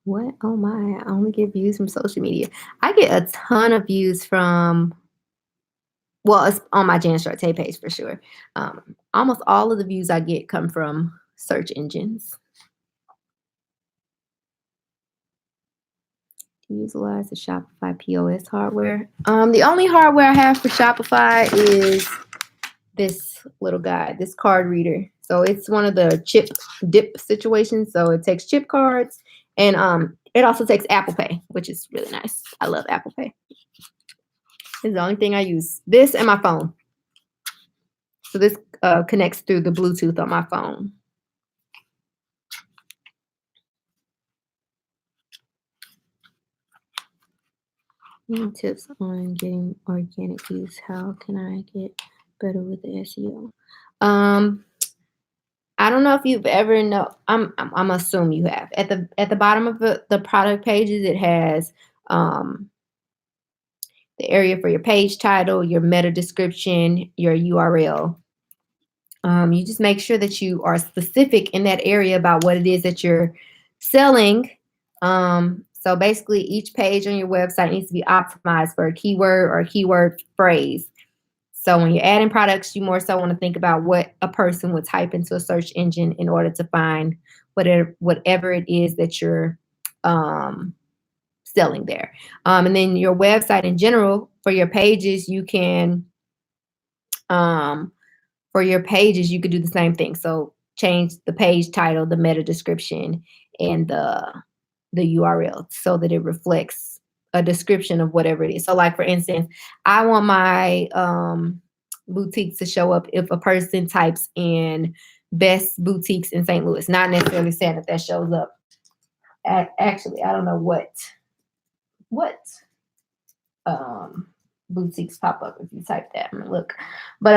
What? Oh my, I only get views from social media. I get a ton of views from, well, it's on my Jan Sharte page for sure. Almost all of the views I get come from search engines. Utilize the Shopify POS hardware. The only hardware I have for Shopify is this little guy, this card reader. So it's one of the chip dip situations. So it takes chip cards and it also takes Apple Pay, which is really nice. I love Apple Pay. It's the only thing I use. This and my phone. So this connects through the Bluetooth on my phone. Any tips on getting organic views? How can I get better with the SEO? I don't know if you've ever know. I'm assume you have. At the bottom of the product pages, it has the area for your page title, your meta description, your URL. You just make sure that you are specific in that area about what it is that you're selling. So basically, each page on your website needs to be optimized for a keyword or a keyword phrase. So when you're adding products, you more so want to think about what a person would type into a search engine in order to find whatever it is that you're selling there. And then your website in general, for your pages, you can you could do the same thing. So change the page title, the meta description, and the URL so that it reflects a description of whatever it is. So like for instance, I want my boutiques to show up if a person types in best boutiques in St. Louis, not necessarily saying that shows up. Actually, I don't know what boutiques pop up if you type that. I'm gonna look. But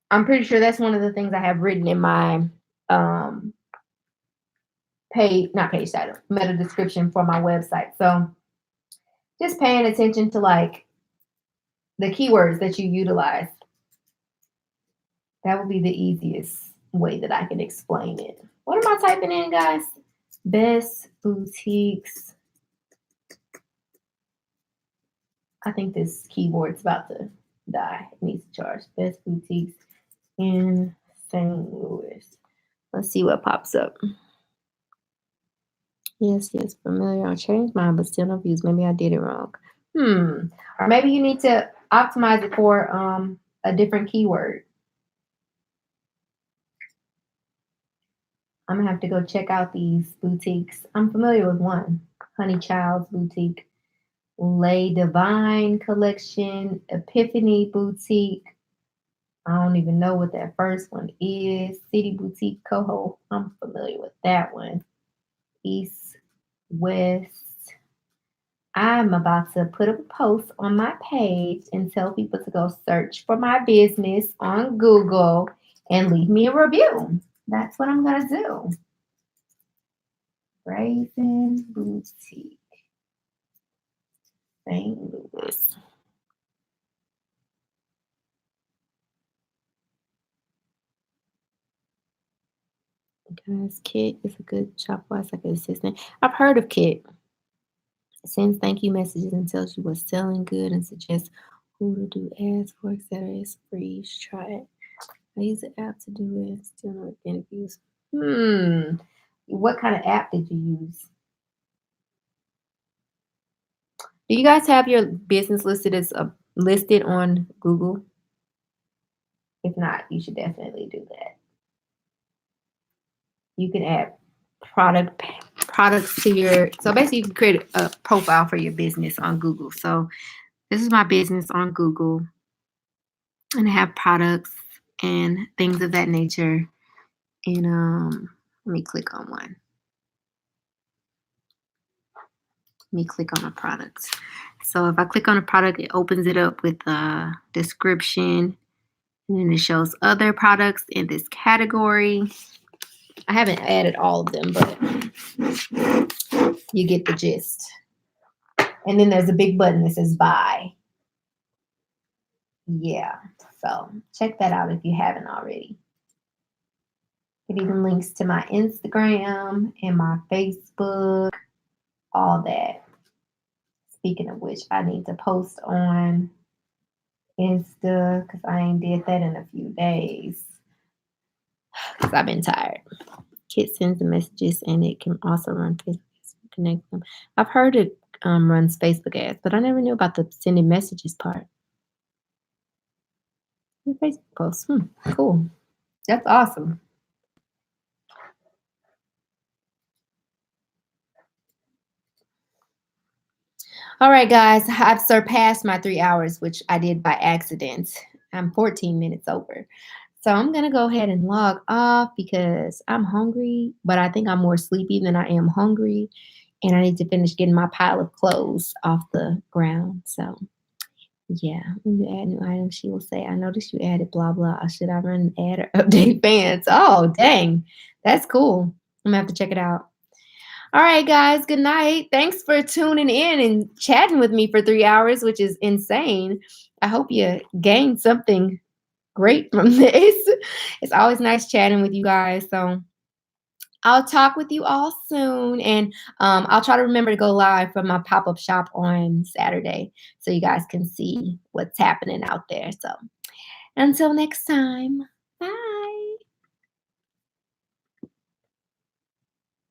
I'm pretty sure that's one of the things I have written in my not page title, meta description for my website. So just paying attention to like the keywords that you utilize. That would be the easiest way that I can explain it. What am I typing in, guys? Best boutiques. I think this keyboard's about to die. It needs to charge. Best boutiques in St. Louis. Let's see what pops up. Yes, familiar. I changed mine, but still no views. Maybe I did it wrong. Or maybe you need to optimize it for a different keyword. I'm gonna have to go check out these boutiques. I'm familiar with one, Honey Child's boutique, Lay Divine Collection, Epiphany Boutique. I don't even know what that first one is. City Boutique Coho. I'm familiar with that one. East, West. I'm about to put up a post on my page and tell people to go search for my business on Google and leave me a review. That's what I'm going to do. Brazen Boutique, St. Louis. Guys, Kit is a good Shopify like assistant. I've heard of Kit. It sends thank you messages and tells you what's selling good and suggests who to do ads for, etc. It's free. You should try it. I use the app to do it. Still no organic views. What kind of app did you use? Do you guys have your business listed on Google? If not, you should definitely do that. You can add products to your, so basically you can create a profile for your business on Google. So this is my business on Google, and I have products and things of that nature. And let me click on one. Let me click on a product. So if I click on a product, it opens it up with a description, and then it shows other products in this category. I haven't added all of them, but you get the gist. And then there's a big button that says buy. Yeah, so check that out if you haven't already. It even links to my Instagram and my Facebook, all that. Speaking of which, I need to post on Insta because I ain't did that in a few days because I've been tired. Kit sends the messages, and it can also run Facebook ads to connect them. I've heard it runs Facebook ads, but I never knew about the sending messages part. Facebook posts. Cool. That's awesome. All right, guys, I've surpassed my 3 hours, which I did by accident. I'm 14 minutes over. So I'm going to go ahead and log off because I'm hungry, but I think I'm more sleepy than I am hungry. And I need to finish getting my pile of clothes off the ground. So, yeah, when you add new items, she will say, I noticed you added blah, blah. Should I run an ad or update fans? Oh, dang. That's cool. I'm going to have to check it out. All right, guys, good night. Thanks for tuning in and chatting with me for 3 hours, which is insane. I hope you gained something great from this. It's always nice chatting with you guys. So I'll talk with you all soon. And I'll try to remember to go live from my pop-up shop on Saturday so you guys can see what's happening out there. So until next time.